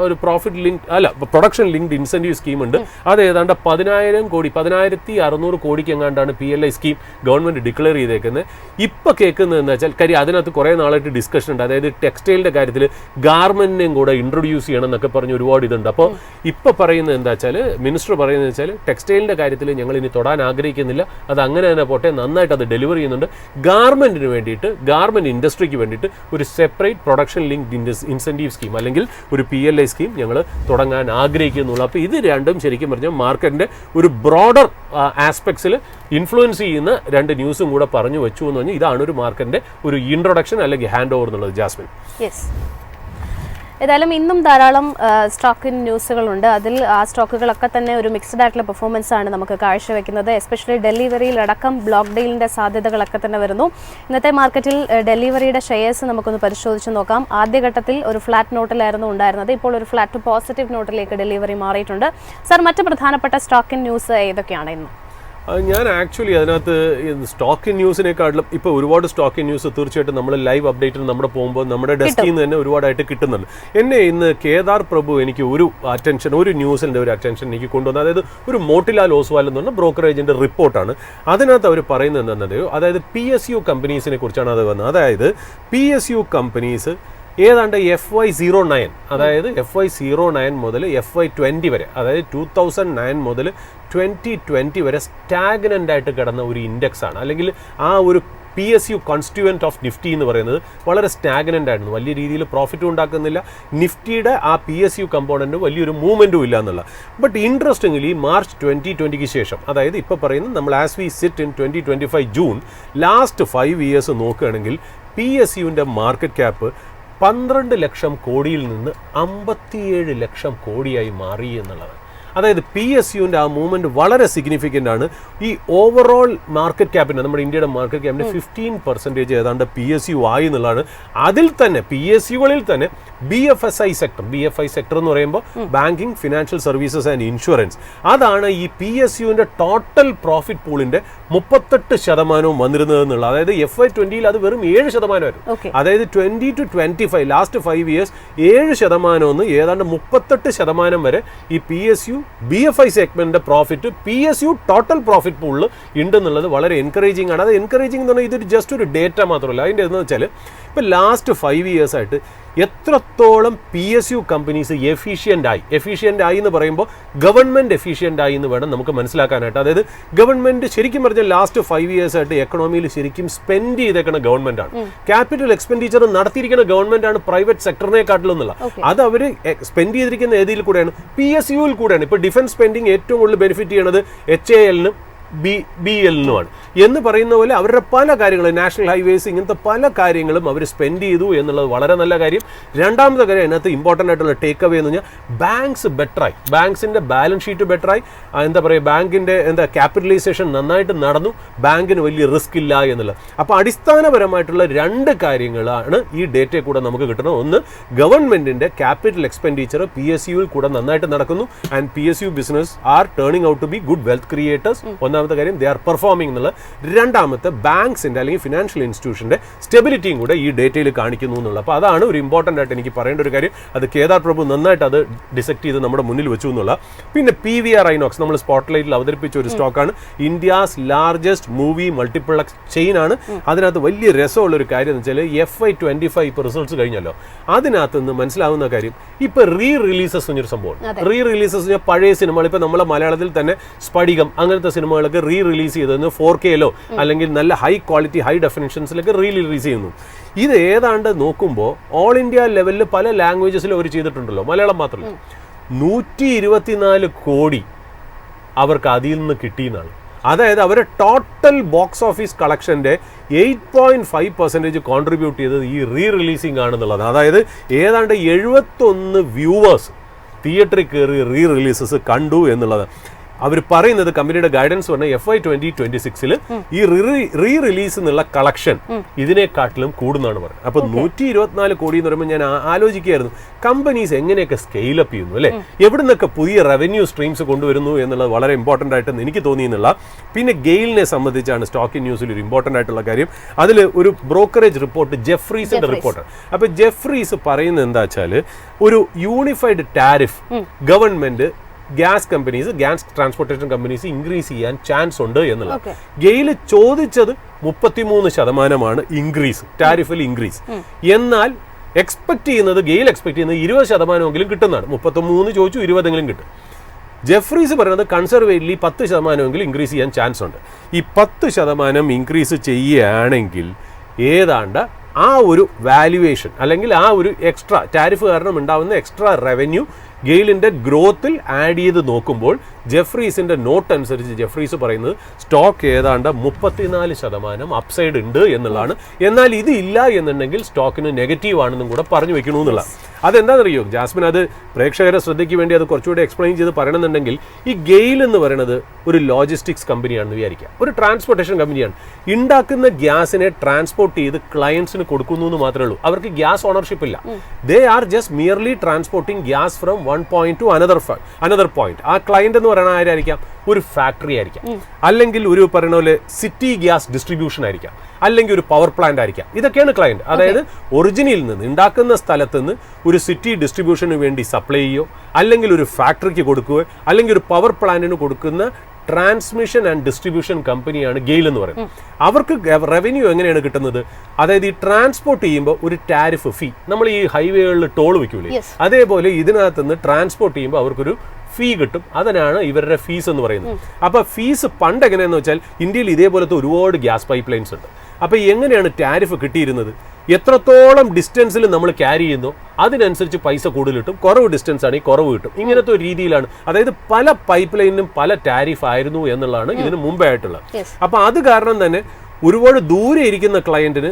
ഒരു പ്രോഫിറ്റ് ലിങ്ക് അല്ല പ്രൊഡക്ഷൻ ലിങ്ക്ഡ് ഇൻസെൻറ്റീവ് സ്കീം ഉണ്ട്. അത് ഏതാണ്ട് 11,600 കോടിക്ക് എങ്ങാണ്ടാണ് PLI സ്കീം ഗവൺമെൻറ് ഡിക്ലെയർ ചെയ്തേക്കുന്നത്. ഇപ്പോൾ കേൾക്കുന്നതെന്ന് വെച്ചാൽ കാര്യം അതിനകത്ത് കുറേ നാളായിട്ട് ഡിസ്കഷൻ ഉണ്ട്. അതായത് ടെക്സ്റ്റൈലിൻ്റെ കാര്യത്തിൽ ഗാർമെൻറ്റിനെയും കൂടെ ഇൻട്രൊഡ്യൂസ് ചെയ്യണം എന്നൊക്കെ പറഞ്ഞ് ഒരുപാട് ഇതുണ്ട്. അപ്പോൾ ഇപ്പോൾ പറയുന്നത് എന്താ വെച്ചാൽ മിനിസ്റ്റർ പറയുന്നത് വെച്ചാൽ ടെക്സ്റ്റൈലിൻ്റെ കാര്യത്തിൽ ഞങ്ങൾ ഇനി തൊടാൻ ആഗ്രഹിക്കുന്നില്ല, അത് അങ്ങനെ തന്നെ പോട്ടെ, നന്നായിട്ട് അത് ഡെലിവർ ചെയ്യുന്നുണ്ട്. ഗാർമെൻറ്റിന് വേണ്ടിയിട്ട്, ഗാർമെൻറ്റ് ഇൻഡസ്ട്രിക്ക് വേണ്ടിയിട്ട് ഒരു separate production linked incentive scheme അല്ലെങ്കിൽ ഒരു PLI സ്കീം ഞങ്ങൾ തുടങ്ങാൻ ആഗ്രഹിക്കുന്നുള്ളൂ. അപ്പോൾ ഇത് രണ്ടും ശരിക്കും പറഞ്ഞാൽ മാർക്കറ്റിൻ്റെ ഒരു ബ്രോഡർ ആസ്പെക്ട്സിൽ ഇൻഫ്ലുവൻസ് ചെയ്യുന്ന രണ്ട് ന്യൂസും കൂടെ പറഞ്ഞു വെച്ചു എന്ന് പറഞ്ഞാൽ ഇതാണ് ഒരു മാർക്കറ്റിൻ്റെ ഒരു ഇൻട്രൊഡക്ഷൻ അല്ലെങ്കിൽ ഹാൻഡ് ഓവർ എന്നുള്ളത്. ജാസ്മിൻ, ഏതായാലും ഇന്നും ധാരാളം സ്റ്റോക്ക് ന്യൂസുകളുണ്ട്. അതിൽ ആ സ്റ്റോക്കുകളൊക്കെ തന്നെ ഒരു മിക്സ്ഡ് ആയിട്ടുള്ള പെർഫോമൻസ് ആണ് നമുക്ക് കാഴ്ചവെക്കുന്നത്. എസ്പെഷ്യലി ഡെലിവറിയിലടക്കം ബ്ലോക്ക് ഡീലിൻ്റെ സാധ്യതകളൊക്കെ തന്നെ വരുന്നു. ഇന്നത്തെ മാർക്കറ്റിൽ ഡെലിവറിയുടെ ഷെയർസ് നമുക്കൊന്ന് പരിശോധിച്ച് നോക്കാം. ആദ്യഘട്ടത്തിൽ ഒരു ഫ്ലാറ്റ് നോട്ടിലായിരുന്നു ഉണ്ടായിരുന്നത്. ഇപ്പോൾ ഒരു ഫ്ലാറ്റ് ടു പോസിറ്റീവ് നോട്ടിലേക്ക് ഡെലിവറി മാറിയിട്ടുണ്ട്. സർ, മറ്റ് പ്രധാനപ്പെട്ട സ്റ്റോക്ക് ന്യൂസ് ഏതൊക്കെയാണ് ഇന്ന്? ഞാൻ ആക്ച്വലി അതിനകത്ത് സ്റ്റോക്ക് ന്യൂസിനെക്കാട്ടിലും ഇപ്പോൾ ഒരുപാട് സ്റ്റോക്ക് ന്യൂസ് തീർച്ചയായിട്ടും നമ്മൾ ലൈവ് അപ്ഡേറ്റിൽ നമ്മുടെ പോകുമ്പോൾ നമ്മുടെ ഡെസ്കിൽ നിന്ന് തന്നെ ഒരുപാടായിട്ട് കിട്ടുന്നുണ്ട്. എന്നെ ഇന്ന് കേദാർ പ്രഭു എനിക്ക് ഒരു ന്യൂസിൻ്റെ ഒരു അറ്റൻഷൻ എനിക്ക് കൊണ്ടുവന്നത്, അതായത് ഒരു മോട്ടിലാൽ ഓസ്വാൽ എന്ന് പറഞ്ഞ ബ്രോക്കറേജിൻ്റെ റിപ്പോർട്ടാണ്. അതിനകത്ത് അവർ പറയുന്നത് എന്താണെന്നറിയോ, അതായത് PSU കമ്പനീസിനെ കുറിച്ചാണ് അത് വന്നത്. അതായത് PSU കമ്പനീസ് ഏതാണ്ട് FY09, അതായത് FY09 മുതൽ FY20 വരെ, അതായത് 2009 മുതൽ 2020 വരെ സ്റ്റാഗ്നൻ്റ് ആയിട്ട് കിടന്ന ഒരു ഇൻഡെക്സ് ആണ്. അല്ലെങ്കിൽ ആ ഒരു PSU കോൺസ്റ്റിറ്റ്യൂവൻറ്റ് ഓഫ് നിഫ്റ്റി എന്ന് പറയുന്നത് വളരെ സ്റ്റാഗ്നൻ്റ് ആയിരുന്നു. വലിയ രീതിയിൽ പ്രോഫിറ്റും ഉണ്ടാക്കുന്നില്ല. നിഫ്റ്റിയുടെ ആ PSU കമ്പോണൻറ്റ് വലിയൊരു മൂവ്മെൻറ്റും ഇല്ല എന്നുള്ള. ബട്ട് ഇൻട്രസ്റ്റിംഗ്ലി മാർച്ച് 2020 ശേഷം, അതായത് ഇപ്പോൾ പറയുന്നത് നമ്മൾ as we sit in 2025 June, last 5 years നോക്കുകയാണെങ്കിൽ PSUവിൻ്റെ മാർക്കറ്റ് ക്യാപ്പ് 12 ലക്ഷം കോടിയിൽ നിന്ന് 57 ലക്ഷം കോടിയായി മാറി എന്നുള്ളതാണ്. അതായത് PSUവിൻ്റെ ആ മൂവ്മെൻറ്റ് വളരെ സിഗ്നിഫിക്കൻ്റ് ആണ്. ഈ ഓവറോൾ മാർക്കറ്റ് ക്യാപ്പിൻ്റെ, നമ്മുടെ ഇന്ത്യയുടെ മാർക്കറ്റ് ക്യാപ്പിൻ്റെ 15% ഏതാണ്ട് PSU ആയി എന്നുള്ളതാണ്. അതിൽ തന്നെ PSUകളിൽ തന്നെ BFSI സെക്ടർ എന്ന് പറയുമ്പോൾ banking, financial services and insurance, അതാണ് ഈ PSUവിൻ്റെ ടോട്ടൽ പ്രോഫിറ്റ് പൂളിൻ്റെ 38% വന്നിരുന്നത് എന്നുള്ളത്. അതായത് FY20 അത് വെറും 7%. അതായത് 20 to 25 ലാസ്റ്റ് 5 ഇയേഴ്സ് 7% ഏതാണ്ട് 38% വരെ ഈ PSU BFI സെഗ്മെന്റിന്റെ പ്രോഫിറ്റ് PSU ടോട്ടൽ പ്രോഫിറ്റ് പൂളിൽ ഉണ്ടെന്നുള്ളത് വളരെ എൻകറേജിംഗ് ആണ്. അത് എൻകറേജിംഗ് എന്ന് പറഞ്ഞാൽ ഇതൊരു ജസ്റ്റ് ഒരു ഡേറ്റ മാത്രമല്ല. അതിൻ്റെ എന്ന് വെച്ചാൽ ഇപ്പോൾ ലാസ്റ്റ് 5 ഇയേഴ്സായിട്ട് എത്രത്തോളം PSU കമ്പനീസ് എഫിഷ്യൻ്റ് ആയി എന്ന് പറയുമ്പോൾ ഗവൺമെൻറ് എഫിഷ്യൻ്റ് ആയി എന്ന് വേണം നമുക്ക് മനസ്സിലാക്കാനായിട്ട്. അതായത് ഗവൺമെൻറ് ശരിക്കും പറഞ്ഞാൽ ലാസ്റ്റ് 5 ഇയേഴ്സായിട്ട് എക്കണോമിയിൽ ശരിക്കും സ്പെൻഡ് ചെയ്തേക്കുന്ന ഗവൺമെൻറ്റാണ്. ക്യാപിറ്റൽ എക്സ്പെൻഡിച്ചർ നടത്തിയിരിക്കുന്ന ഗവൺമെൻറ്റാണ് പ്രൈവറ്റ് സെക്ടറിനെക്കാട്ടിലും എന്നുള്ള. അത് അവർ സ്പെൻഡ് ചെയ്തിരിക്കുന്ന ഏതിൽ കൂടെയാണ്? PSUവിൽ കൂടെയാണ്. ഇപ്പോൾ ഡിഫൻസ് സ്പെൻഡിങ് ഏറ്റവും കൂടുതൽ ബെനിഫിറ്റ് ചെയ്യണത് HALനും BLനുമാണ് എന്ന് പറയുന്ന പോലെ അവരുടെ പല കാര്യങ്ങളും, നാഷണൽ ഹൈവേസ്, ഇങ്ങനത്തെ പല കാര്യങ്ങളും അവർ സ്പെൻഡ് ചെയ്തു എന്നുള്ളത് വളരെ നല്ല കാര്യം. രണ്ടാമത്തെ കാര്യം അതിനകത്ത് ഇമ്പോർട്ടൻ്റ് ആയിട്ടുള്ള ടേക്ക് അവേ എന്ന് പറഞ്ഞാൽ ബാങ്ക്സ് ബെറ്ററായി, ബാങ്ക്സിൻ്റെ ബാലൻസ് ഷീറ്റ് ബെറ്ററായി, എന്താ പറയുക, ബാങ്കിൻ്റെ ക്യാപിറ്റലൈസേഷൻ നന്നായിട്ട് നടന്നു, ബാങ്കിന് വലിയ റിസ്ക് ഇല്ല എന്നുള്ളത്. അപ്പോൾ അടിസ്ഥാനപരമായിട്ടുള്ള രണ്ട് കാര്യങ്ങളാണ് ഈ ഡേറ്റയിൽ കൂടെ നമുക്ക് കിട്ടുന്നത്. ഒന്ന്, ഗവൺമെൻറ്റിൻ്റെ ക്യാപിറ്റൽ എക്സ്പെൻഡിച്ചർ PSUവിൽ കൂടെ നന്നായിട്ട് നടക്കുന്നു and PSU business are turning out to be good wealth creators. ഒന്നാമത്തെ കാര്യം ദേ ആർ പെർഫോമിംഗ് എന്നുള്ള. രണ്ടാമത്തെ, ബാങ്ക്സിൻ്റെ അല്ലെങ്കിൽ ഫിനാൻഷ്യൽ ഇൻസ്റ്റിറ്റ്യൂഷൻ്റെ സ്റ്റെബിലിറ്റിയും കൂടെ ഈ ഡേറ്റയിൽ കാണിക്കുന്നു എന്നുള്ള. അപ്പോൾ അതാണ് ഒരു ഇമ്പോർട്ടൻ്റ് ആയിട്ട് എനിക്ക് പറയേണ്ട ഒരു കാര്യം. അത് കേദാർ പ്രഭു നന്നായിട്ട് അത് ഡിസെക്ട് ചെയ്ത് നമ്മുടെ മുന്നിൽ വെച്ചു എന്നുള്ള. പിന്നെ PVR ഐനോക്സ് നമ്മൾ സ്പോട്ട്ലൈറ്റിൽ അവതരിപ്പിച്ച ഒരു സ്റ്റോക്കാണ്. India's largest movie multiplex chain ആണ്. അതിനകത്ത് വലിയ രസമുള്ളൊരു കാര്യം എന്ന് വെച്ചാൽ FY25 ഇപ്പോൾ റിസൾട്ട്സ് കഴിഞ്ഞല്ലോ, അതിനകത്ത് നിന്ന് മനസ്സിലാവുന്ന കാര്യം ഇപ്പോൾ റിലീസസ് എന്നൊരു സംഭവമാണ്. റിലീസസ് പഴയ സിനിമകൾ, ഇപ്പോൾ നമ്മളെ മലയാളത്തിൽ തന്നെ സ്ഫടികം അങ്ങനത്തെ സിനിമകളൊക്കെ റിലീസ് ചെയ്തതെന്ന് 4Kയിലോ അല്ലെങ്കിൽ നല്ല ഹൈ ക്വാളിറ്റി ഹൈ ഡെഫിനിഷൻസിലൊക്കെ റിലീസ് ചെയ്യുന്നു. ഇത് ഏതാണ്ട് നോക്കുമ്പോൾ ഓൾ ഇന്ത്യ ലെവലിൽ പല ലാംഗ്വേജസിലും അവർ ചെയ്തിട്ടുണ്ടല്ലോ, മലയാളം മാത്രമല്ല. 124 കോടി അവർക്ക് അതിൽ നിന്ന് കിട്ടിയെന്നാണ്. അതായത് അവരെ ടോട്ടൽ ബോക്സ് ഓഫീസ് കളക്ഷൻ്റെ 8.5% കോൺട്രിബ്യൂട്ട് ചെയ്തത് ഈ റിലീസിംഗ് ആണെന്നുള്ളത്. അതായത് ഏതാണ്ട് 71 വ്യൂവേഴ്സ് തിയേറ്ററിൽ കയറി റിലീസസ് കണ്ടു എന്നുള്ളത്. അവർ പറയുന്നത്, കമ്പനിയുടെ ഗൈഡൻസ് പറഞ്ഞ FY2026 ഈ റിലീസ് എന്നുള്ള കളക്ഷൻ ഇതിനെക്കാട്ടിലും കൂടുന്നാണ് പറയുന്നത്. അപ്പോൾ 124 കോടി എന്ന് പറയുമ്പോൾ ഞാൻ ആലോചിക്കുകയായിരുന്നു, കമ്പനീസ് എങ്ങനെയൊക്കെ സ്കെയിലപ്പ് ചെയ്യുന്നു അല്ലേ, എവിടെ നിന്നൊക്കെ പുതിയ റവന്യൂ സ്ട്രീംസ് കൊണ്ടുവരുന്നു എന്നുള്ളത് വളരെ ഇമ്പോർട്ടൻ്റ് ആയിട്ട് എനിക്ക് തോന്നിയെന്നുള്ള. പിന്നെ ഗെയിലിനെ സംബന്ധിച്ചാണ് സ്റ്റോക്ക് ന്യൂസിൽ ഒരു ഇമ്പോർട്ടൻ്റ് ആയിട്ടുള്ള കാര്യം. അതിൽ ഒരു ബ്രോക്കറേജ് റിപ്പോർട്ട്, ജെഫ്രീസിന്റെ റിപ്പോർട്ടാണ്. അപ്പോൾ ജെഫ്രീസ് പറയുന്നത് എന്താ വെച്ചാൽ, ഒരു unified tariff government gas companies, gas transportation companies increase ചെയ്യാൻ ചാൻസ് ഉണ്ട് എന്നുള്ളത്. ഗെയിൽ ചോദിച്ചത് 33% ഇൻക്രീസ്, ടാരിഫിൽ ഇൻക്രീസ്. എന്നാൽ ഗെയിൽ എക്സ്പെക്ട് ചെയ്യുന്നത് 20% കിട്ടുന്നതാണ്. 33 ചോദിച്ചു, 20 കിട്ടും. ജെഫ്രീസ് പറയുന്നത് കൺസർവേറ്റീവ്ലി 10% ഇൻക്രീസ് ചെയ്യാൻ ചാൻസ് ഉണ്ട്. ഈ 10% ഇൻക്രീസ് ചെയ്യുകയാണെങ്കിൽ ഏതാണ്ട് ആ ഒരു വാല്യുവേഷൻ അല്ലെങ്കിൽ ആ ഒരു എക്സ്ട്രാ ടാരിഫ് കാരണം ഉണ്ടാവുന്ന എക്സ്ട്രാ റവന്യൂ ഗെയിലിൻ്റെ ഗ്രോത്തിൽ ആഡ് ചെയ്ത് നോക്കുമ്പോൾ ജെഫ്രീസിൻ്റെ നോട്ട് അനുസരിച്ച് ജെഫ്രീസ് പറയുന്നത് സ്റ്റോക്ക് ഏതാണ്ട് 34% അപ്സൈഡ് ഉണ്ട് എന്നുള്ളതാണ്. എന്നാൽ ഇത് ഇല്ല എന്നുണ്ടെങ്കിൽ സ്റ്റോക്കിന് നെഗറ്റീവ് ആണെന്നും കൂടെ പറഞ്ഞു വെക്കണമെന്നുള്ള. അതെന്താണെന്നറിയോ ജാസ്മിൻ, അത് പ്രേക്ഷകരെ ശ്രദ്ധയ്ക്ക് വേണ്ടി അത് കുറച്ചുകൂടി എക്സ്പ്ലെയിൻ ചെയ്ത് പറയണമെന്നുണ്ടെങ്കിൽ ഈ ഗെയിൽ എന്ന് പറയുന്നത് ഒരു ലോജിസ്റ്റിക്സ് കമ്പനിയാണെന്ന് വിചാരിക്കുക, ഒരു ട്രാൻസ്പോർട്ടേഷൻ കമ്പനിയാണ്. ഉണ്ടാക്കുന്ന ഗ്യാസിനെ ട്രാൻസ്പോർട്ട് ചെയ്ത് ക്ലയൻസിന് കൊടുക്കുന്നു എന്ന് മാത്രമേ ഉള്ളൂ. അവർക്ക് ഗ്യാസ് ഓണർഷിപ്പ് ഇല്ല. They are just merely transporting gas from one point two another point. ആ ക്ലയന്റ് എന്ന് പറയുന്നത് ആരായിരിക്കാം? ഒരു ഫാക്ടറി ആയിരിക്കാം, അല്ലെങ്കിൽ ഒരു പറയുന്ന പോലെ സിറ്റി ഗ്യാസ് ഡിസ്ട്രിബ്യൂഷൻ ആയിരിക്കാം, അല്ലെങ്കിൽ ഒരു പവർ പ്ലാന്റ് ആയിരിക്കാം. ഇതൊക്കെയാണ് ക്ലയന്റ്. അതായത് ഒറിജിനിൽ നിന്ന് ഉണ്ടാക്കുന്ന സ്ഥലത്ത് നിന്ന് ഒരു സിറ്റി ഡിസ്ട്രിബ്യൂഷന് വേണ്ടി സപ്ലൈ ചെയ്യോ, അല്ലെങ്കിൽ ഒരു ഫാക്ടറിക്ക് കൊടുക്കുകയോ, അല്ലെങ്കിൽ ഒരു പവർ പ്ലാന്റിന് കൊടുക്കുന്ന ട്രാൻസ്മിഷൻ ആൻഡ് ഡിസ്ട്രിബ്യൂഷൻ കമ്പനിയാണ് ഗെയിൽ എന്ന് പറയുന്നത്. അവർക്ക് റവന്യൂ എങ്ങനെയാണ് കിട്ടുന്നത്? അതായത് ഈ ട്രാൻസ്പോർട്ട് ചെയ്യുമ്പോൾ ഒരു ടാരിഫ് ഫീ, നമ്മൾ ഈ ഹൈവേകളിൽ ടോൾ വയ്ക്കൂലേ, അതേപോലെ ഇതിനകത്ത് നിന്ന് ട്രാൻസ്പോർട്ട് ചെയ്യുമ്പോൾ അവർക്കൊരു ഫീ കിട്ടും. അതിനാണ് ഇവരുടെ ഫീസ് എന്ന് പറയുന്നത്. അപ്പോൾ ഫീസ് പണ്ട് എങ്ങനെയാണെന്ന് വെച്ചാൽ ഇന്ത്യയിൽ ഇതേപോലത്തെ ഒരുപാട് ഗ്യാസ് പൈപ്പ് ലൈൻസ് ഉണ്ട്. അപ്പോൾ എങ്ങനെയാണ് ടാരിഫ് കിട്ടിയിരുന്നത്? എത്രത്തോളം ഡിസ്റ്റൻസിൽ നമ്മൾ ക്യാരി ചെയ്യുന്നോ അതിനനുസരിച്ച് പൈസ കൂടുതൽ കിട്ടും, കുറവ് ഡിസ്റ്റൻസ് ആണെങ്കിൽ കുറവ് കിട്ടും. ഇങ്ങനത്തെ ഒരു രീതിയിലാണ്. അതായത് പല പൈപ്പ് ലൈനിനും പല ടാരിഫ് ആയിരുന്നു എന്നുള്ളതാണ് ഇതിന് മുമ്പേ ആയിട്ടുള്ളത്. അപ്പോൾ അത് കാരണം തന്നെ ഒരുപാട് ദൂരെ ഇരിക്കുന്ന ക്ലയന്റിന്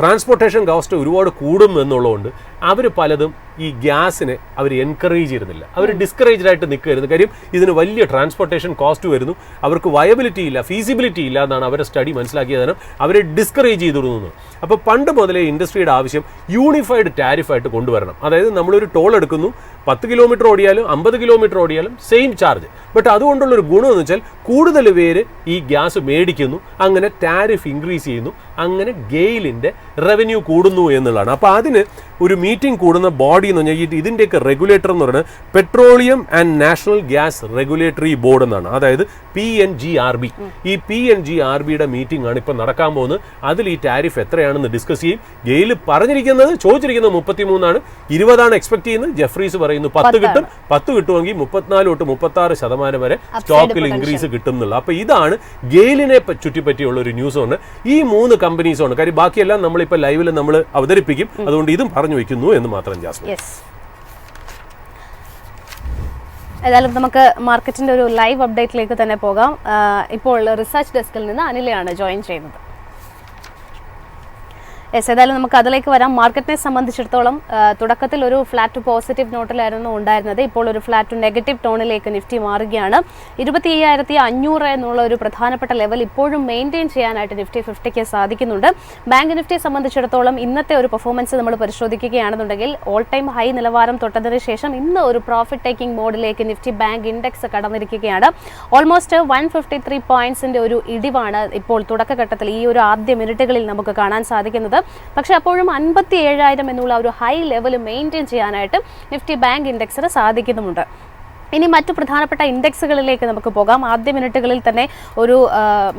ട്രാൻസ്പോർട്ടേഷൻ കോസ്റ്റ് ഒരുപാട് കൂടും എന്നുള്ളതുകൊണ്ട് അവർ പലതും ഈ ഗ്യാസിനെ അവർ എൻകറേജ് ചെയ്യുന്നില്ല, അവർ ഡിസ്കറേജ്ഡ് ആയിട്ട് നിൽക്കുകയായിരുന്നു. കാര്യം ഇതിന് വലിയ ട്രാൻസ്പോർട്ടേഷൻ കോസ്റ്റ് വരുന്നു, അവർക്ക് വയബിലിറ്റി ഇല്ല, ഫീസിബിലിറ്റി ഇല്ല എന്നാണ് അവരുടെ സ്റ്റഡി മനസ്സിലാക്കിയത്. അവരെ ഡിസ്കറേജ് ചെയ്തിരുന്നു. അപ്പോൾ പണ്ട് മുതലേ ഇൻഡസ്ട്രിയുടെ ആവശ്യം യൂണിഫൈഡ് ടാരിഫായിട്ട് കൊണ്ടുവരണം. അതായത് നമ്മളൊരു ടോൾ എടുക്കുന്നു, 10 കിലോമീറ്റർ ഓടിയാലും 50 കിലോമീറ്റർ ഓടിയാലും സെയിം ചാർജ്. ബട്ട് അതുകൊണ്ടുള്ളൊരു ഗുണമെന്ന് വെച്ചാൽ കൂടുതൽ പേര് ഈ ഗ്യാസ് മേടിക്കുന്നു, അങ്ങനെ ടാരിഫ് ഇൻക്രീസ് ചെയ്യുന്നു, അങ്ങനെ ഗെയിലിൻ്റെ റവന്യൂ കൂടുന്നു എന്നുള്ളതാണ്. അപ്പോൾ അതിന് ഒരു മീറ്റിംഗ് കൂടുന്ന ബോഡി എന്ന് പറഞ്ഞാൽ ഇതിൻ്റെയൊക്കെ റെഗുലേറ്റർ എന്ന് പറയുന്നത് petroleum and national gas regulatory board എന്നാണ്. അതായത് PNGRB. ഈ PNGRBയുടെ മീറ്റിംഗ് ആണ് ഇപ്പോൾ നടക്കാൻ പോകുന്നത്. അതിൽ ഈ ടാരിഫ് എത്രയാണെന്ന് ഡിസ്കസ് ചെയ്യും. ഗെയിൽ ചോദിച്ചിരിക്കുന്നത് 33 20 എക്സ്പെക്ട് ചെയ്യുന്നത്. ജെഫ്രീസ് പറയുന്നു 10 കിട്ടും. 10 കിട്ടുമെങ്കിൽ 34 തൊട്ട് 36% വരെ സ്റ്റോക്കിൽ ഇൻക്രീസ് കിട്ടും എന്നുള്ള. അപ്പോൾ ഇതാണ് ഗെയിലിനെ ചുറ്റിപ്പറ്റിയുള്ള ഒരു ന്യൂസ് ആണ്. ഈ 3 കമ്പനീസാണ്. കാര്യം ബാക്കിയെല്ലാം നമ്മളിപ്പോൾ ലൈവിൽ നമ്മൾ അവതരിപ്പിക്കും. അതുകൊണ്ട് ഇതും പറഞ്ഞു വയ്ക്കുന്നു എന്ന് മാത്രം ജാസ്മിൻ. ഏതായാലും നമുക്ക് മാർക്കറ്റിന്റെ ഒരു ലൈവ് അപ്ഡേറ്റിലേക്ക് തന്നെ പോകാം. ഇപ്പോൾ റിസർച്ച് ഡെസ്കിൽ നിന്ന് അനിലയാണ് ജോയിൻ ചെയ്യുന്നത്. ഏതായാലും നമുക്ക് അതിലേക്ക് വരാം. മാർക്കറ്റിനെ സംബന്ധിച്ചിടത്തോളം തുടക്കത്തിൽ ഒരു ഫ്ലാറ്റ് ടു പോസിറ്റീവ് നോട്ടിലായിരുന്നു ഉണ്ടായിരുന്നത്. ഇപ്പോൾ ഒരു ഫ്ലാറ്റ് ടു നെഗറ്റീവ് ടോണിലേക്ക് നിഫ്റ്റി മാറുകയാണ്. 25,500 എന്നുള്ള ഒരു പ്രധാനപ്പെട്ട ലെവൽ ഇപ്പോഴും മെയിൻറ്റെയിൻ ചെയ്യാനായിട്ട് നിഫ്റ്റി 50ക്ക് സാധിക്കുന്നുണ്ട്. ബാങ്ക് നിഫ്റ്റിയെ സംബന്ധിച്ചിടത്തോളം ഇന്നത്തെ ഒരു പെർഫോമൻസ് നമ്മൾ പരിശോധിക്കുകയാണെന്നുണ്ടെങ്കിൽ ഓൾ ടൈം ഹൈ നിലവാരം തൊട്ടതിന് ശേഷം ഇന്ന് ഒരു പ്രോഫിറ്റ് ടേക്കിംഗ് മോഡിലേക്ക് നിഫ്റ്റി ബാങ്ക് ഇൻഡെക്സ് കടന്നിരിക്കുകയാണ്. ഓൾമോസ്റ്റ് 153 പോയിന്റ്സിന്റെ ഒരു ഇടിവാണ് ഇപ്പോൾ തുടക്കഘട്ടത്തിൽ ഈ ഒരു ആദ്യ മിനിറ്റുകളിൽ നമുക്ക് കാണാൻ സാധിക്കുന്നത്. പക്ഷേ അപ്പോഴും 57,000 എന്നുള്ള ഒരു ഹൈ ലെവൽ മെയിൻറ്റെയിൻ ചെയ്യാനായിട്ട് നിഫ്റ്റി ബാങ്ക് ഇൻഡെക്സിന് സാധിക്കുന്നുമുണ്ട്. ഇനി മറ്റു പ്രധാനപ്പെട്ട ഇൻഡെക്സുകളിലേക്ക് നമുക്ക് പോകാം. ആദ്യ മിനിറ്റുകളിൽ തന്നെ ഒരു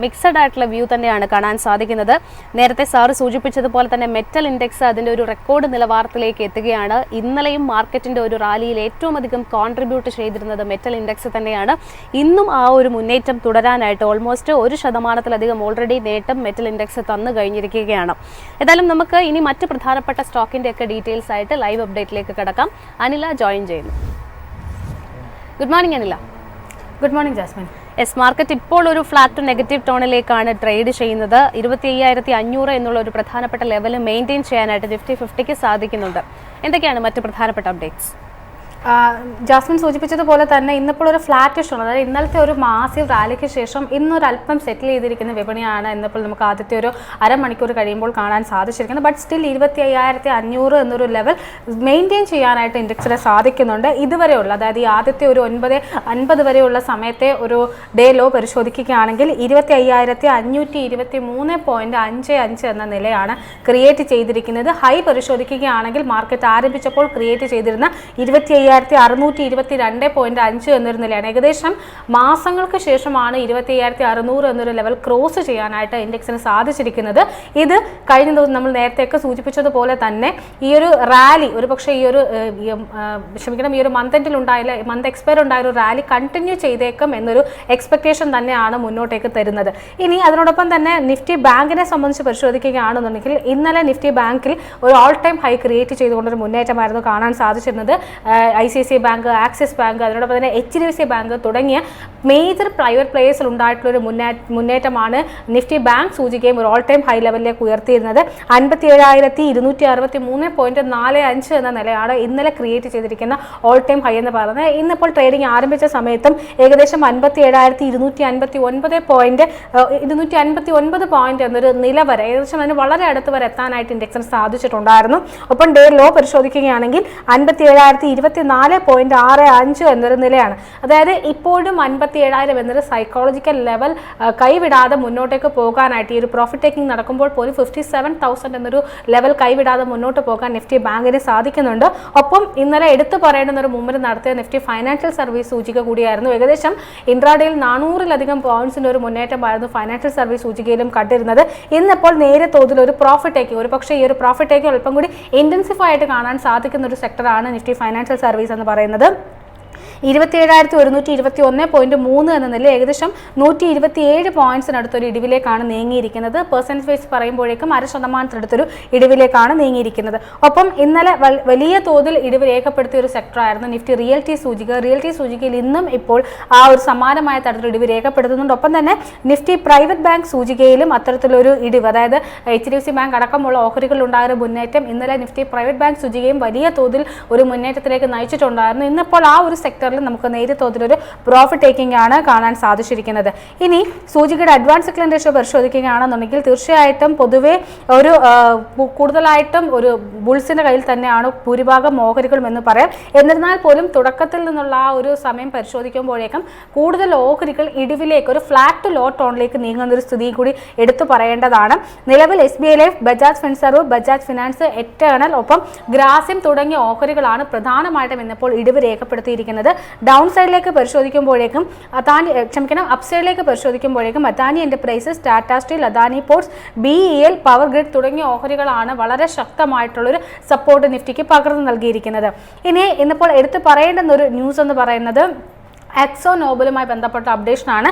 മിക്സഡ് ആയിട്ടുള്ള വ്യൂ തന്നെയാണ് കാണാൻ സാധിക്കുന്നത്. നേരത്തെ സാറ് സൂചിപ്പിച്ചതുപോലെ തന്നെ മെറ്റൽ ഇൻഡെക്സ് അതിൻ്റെ ഒരു റെക്കോർഡ് നിലവാരത്തിലേക്ക് എത്തുകയാണ്. ഇന്നലെയും മാർക്കറ്റിൻ്റെ ഒരു റാലിയിൽ ഏറ്റവും അധികം കോൺട്രിബ്യൂട്ട് ചെയ്തിരുന്നത് മെറ്റൽ ഇൻഡെക്സ് തന്നെയാണ്. ഇന്നും ആ ഒരു മുന്നേറ്റം തുടരാനായിട്ട് ഓൾമോസ്റ്റ് 1% ഓൾറെഡി നേട്ടം മെറ്റൽ ഇൻഡെക്സ് തന്നു കഴിഞ്ഞിരിക്കുകയാണ്. ഏതായാലും നമുക്ക് ഇനി മറ്റ് പ്രധാനപ്പെട്ട സ്റ്റോക്കിൻ്റെ ഒക്കെ ഡീറ്റെയിൽസ് ആയിട്ട് ലൈവ് അപ്ഡേറ്റിലേക്ക് കടക്കാം. അനില ജോയിൻ ചെയ്യുന്നു. Good morning Anila. Good morning Jasmine. Market ഇപ്പോൾ ഒരു ഫ്ലാറ്റ് ടു നെഗറ്റീവ് ടോണിലേക്കാണ് ട്രേഡ് ചെയ്യുന്നത്. 25,500 എന്നുള്ള ഒരു പ്രധാനപ്പെട്ട ലെവൽ മെയിൻറ്റെയിൻ ചെയ്യാനായിട്ട് നിഫ്റ്റി 50ക്ക് സാധിക്കുന്നുണ്ട്. എന്തൊക്കെയാണ് മറ്റ് പ്രധാനപ്പെട്ട അപ്ഡേറ്റ്സ്? ജാസ്മിൻ സൂചിപ്പിച്ചതുപോലെ തന്നെ ഇന്നിപ്പോൾ ഒരു ഫ്ലാറ്റിഷ് ആണ്. അതായത് ഇന്നലത്തെ ഒരു മാസീവ് റാലിക്ക് ശേഷം ഇന്നൊരല്പം സെറ്റിൽ ചെയ്തിരിക്കുന്ന വിപണിയാണ് ഇന്നിപ്പോൾ നമുക്ക് ആദ്യത്തെ ഒരു അരമണിക്കൂർ കഴിയുമ്പോൾ കാണാൻ സാധിച്ചിരിക്കുന്നത്. ബട്ട് സ്റ്റിൽ 25,500 എന്നൊരു ലെവൽ മെയിൻറ്റെയിൻ ചെയ്യാനായിട്ട് ഇൻഡെക്സിന് സാധിക്കുന്നുണ്ട്. ഇതുവരെയുള്ള അതായത് ഈ ആദ്യത്തെ ഒരു 9:50 വരെയുള്ള സമയത്തെ ഒരു ഡേ ലോ പരിശോധിക്കുകയാണെങ്കിൽ 25,523.55 എന്ന നിലയാണ് ക്രിയേറ്റ് ചെയ്തിരിക്കുന്നത്. ഹൈ പരിശോധിക്കുകയാണെങ്കിൽ മാർക്കറ്റ് ആരംഭിച്ചപ്പോൾ ക്രിയേറ്റ് ചെയ്തിരുന്ന 25,000 25,622.5 എന്നൊരു നിലയാണ്. ഏകദേശം മാസങ്ങൾക്ക് ശേഷമാണ് 25,600 എന്നൊരു ലെവൽ ക്രോസ് ചെയ്യാനായിട്ട് ഇൻഡെക്സിന് സാധിച്ചിരിക്കുന്നത്. ഇത് കഴിഞ്ഞ ദിവസം നമ്മൾ നേരത്തെയൊക്കെ സൂചിപ്പിച്ചതുപോലെ തന്നെ ഈ ഒരു റാലി ഒരുപക്ഷെ ഈ ഒരു മന്ത് എക്സ്പയർ ഉണ്ടായ ഒരു റാലി കണ്ടിന്യൂ ചെയ്തേക്കും എന്നൊരു എക്സ്പെക്ടേഷൻ തന്നെയാണ് മുന്നോട്ടേക്ക് തരുന്നത്. ഇനി അതിനോടൊപ്പം തന്നെ നിഫ്റ്റി ബാങ്കിനെ സംബന്ധിച്ച് പരിശോധിക്കുകയാണെന്നുണ്ടെങ്കിൽ ഇന്നലെ നിഫ്റ്റി ബാങ്കിൽ ഒരു ഓൾ ടൈം ഹൈ ക്രിയേറ്റ് ചെയ്തുകൊണ്ടൊരു മുന്നേറ്റമായിരുന്നു കാണാൻ സാധിച്ചിരുന്നത്. ICICI ബാങ്ക്, ആക്സിസ് ബാങ്ക്, അതിനോടൊപ്പം തന്നെ HDFC ബാങ്ക് തുടങ്ങിയ മേജർ പ്രൈവറ്റ് പ്ലേയേഴ്സിൽ ഉണ്ടായിട്ടുള്ളൊരു മുന്നേറ്റമാണ് നിഫ്റ്റി ബാങ്ക് സൂചികയും ഒരു ഓൾ ടൈം ഹൈ ലെവലിലേക്ക് ഉയർത്തിയിരുന്നത്. 57,263.45 എന്ന നിലയാണ് ഇന്നലെ ക്രിയേറ്റ് ചെയ്തിരിക്കുന്ന ഓൾ ടൈം ഹൈ എന്ന് പറയുന്നത്. ഇന്നിപ്പോൾ ട്രേഡിംഗ് ആരംഭിച്ച സമയത്തും ഏകദേശം 57,259 പോയിന്റ് എന്നൊരു നില വരെ ഏകദേശം അതിന് വളരെ അടുത്ത് വരെ എത്താനായിട്ട് ഇൻഡെക്സിന് സാധിച്ചിട്ടുണ്ടായിരുന്നു. ഒപ്പം ഡേ ലോ പരിശോധിക്കുകയാണെങ്കിൽ 57,024.65 എന്നൊരു നിലയാണ്. അതായത് ഇപ്പോഴും 57,000 എന്നൊരു സൈക്കോളജിക്കൽ ലെവൽ കൈവിടാതെ മുന്നോട്ടേക്ക് പോകാനായിട്ട് ഈ ഒരു പ്രോഫിറ്റ് ടേക്കിംഗ് നടക്കുമ്പോൾ പോലും 57,000 എന്നൊരു ലെവൽ കൈവിടാതെ മുന്നോട്ട് പോകാൻ നിഫ്റ്റി ബാങ്കിന് സാധിക്കുന്നുണ്ട്. ഒപ്പം ഇന്നലെ എടുത്തു പറയേണ്ടുന്ന ഒരു മൂവ്മെന്റ് നടത്തിയ നിഫ്റ്റി ഫൈനാൻഷ്യൽ സർവീസ് സൂചിക കൂടിയായിരുന്നു. ഏകദേശം ഇൻട്രാഡേയിൽ 400-ലധികം പോയിന്റ്സിന്റെ ഒരു മുന്നേറ്റമായിരുന്നു ഫൈനാൻഷ്യൽ സർവീസ് സൂചികയിലും കണ്ടിരുന്നത്. ഇന്നിപ്പോൾ നേരെ തോതിൽ ഒരു പ്രോഫിറ്റ് ടേക്കിംഗ് ഒരുപക്ഷെ ഈ ഒരു പ്രോഫിറ്റ് ടേക്കിംഗ് അല്പം കൂടി ഇന്റൻസിഫൈ ആയിട്ട് കാണാൻ സാധിക്കുന്ന ഒരു സെക്ടറാണ് നിഫ്റ്റി ഫൈനാൻഷ്യൽ സർവീസ് എന്ന് പറയുന്നത്. 27,121.3 എന്ന നില ഏകദേശം 127 പോയിന്റ്സിനടുത്തൊരു ഇടിവിലേക്കാണ് നീങ്ങിയിരിക്കുന്നത്. പെർസെൻറ്റേജ് വൈസ് പറയുമ്പോഴേക്കും 0.5%-അടുത്തൊരു ഇടിവിലേക്കാണ് നീങ്ങിയിരിക്കുന്നത്. ഒപ്പം ഇന്നലെ വലിയ തോതിൽ ഇടിവ് രേഖപ്പെടുത്തിയ ഒരു സെക്ടറായിരുന്നു നിഫ്റ്റി റിയൽറ്റി സൂചിക. റിയൽറ്റി സൂചികയിൽ ഇന്നും ഇപ്പോൾ ആ ഒരു സമാനമായ തരത്തിലുള്ള ഇടിവ് രേഖപ്പെടുത്തുന്നുണ്ട്. ഒപ്പം തന്നെ നിഫ്റ്റി പ്രൈവറ്റ് ബാങ്ക് സൂചികയിലും അത്തരത്തിലൊരു ഇടിവ്, അതായത് HDFC ബാങ്ക് അടക്കമുള്ള ഓഹരികളിലുണ്ടായ ഒരു മുന്നേറ്റം ഇന്നലെ നിഫ്റ്റി പ്രൈവറ്റ് ബാങ്ക് സൂചികയും വലിയ തോതിൽ ഒരു മുന്നേറ്റത്തിലേക്ക് നയിച്ചിട്ടുണ്ടായിരുന്നു. ഇന്നിപ്പോൾ ആ ഒരു സെക്ടറിൽ നമുക്ക് നേരിയ തോതിലൊരു പ്രോഫിറ്റ് ടേക്കിംഗ് ആണ് കാണാൻ സാധിച്ചിരിക്കുന്നത്. ഇനി സൂചികയുടെ അഡ്വാൻസ് ഡിക്ലൈൻ റേഷ്യോ പരിശോധിക്കുകയാണെന്നുണ്ടെങ്കിൽ തീർച്ചയായിട്ടും പൊതുവെ ഒരു കൂടുതലായിട്ടും ഒരു ബുൾസിന്റെ കയ്യിൽ തന്നെയാണ് ഭൂരിഭാഗം ഓഹരികളും എന്ന് പറയാം. എന്നിരുന്നാൽ പോലും തുടക്കത്തിൽ നിന്നുള്ള ആ ഒരു സമയം പരിശോധിക്കുമ്പോഴേക്കും കൂടുതൽ ഓഹരികൾ ഇടിവിലേക്ക് ഒരു ഫ്ലാറ്റ് ടു ലോ ടോണിലേക്ക് നീങ്ങുന്ന ഒരു സ്ഥിതി കൂടി എടുത്തു പറയേണ്ടതാണ്. നിലവിൽ SBI life, Bajaj Finserv, Bajaj finance, eternal ഒപ്പം ഗ്രാസിം തുടങ്ങിയ ഓഹരികളാണ് പ്രധാനമായിട്ടും ഇന്നിപ്പോൾ ഇടിവ് രേഖപ്പെടുത്തിയിരിക്കുന്നത്. ഡൗൺ സൈഡിലേക്ക് പരിശോധിക്കുമ്പോഴേക്കും അപ്സൈഡിലേക്ക് പരിശോധിക്കുമ്പോഴേക്കും Adani Enterprises, Tata Steel, Adani Ports, BEL, Power Grid തുടങ്ങിയ ഓഹരികളാണ് വളരെ ശക്തമായിട്ടുള്ളൊരു സപ്പോർട്ട് നിഫ്റ്റിക്ക് പകർന്നു നൽകിയിരിക്കുന്നത്. ഇന്നിപ്പോൾ എടുത്തു പറയേണ്ടുന്ന ഒരു ന്യൂസ് എന്ന് പറയുന്നത് എക്സോ നോബലുമായി ബന്ധപ്പെട്ട അപ്ഡേഷനാണ്.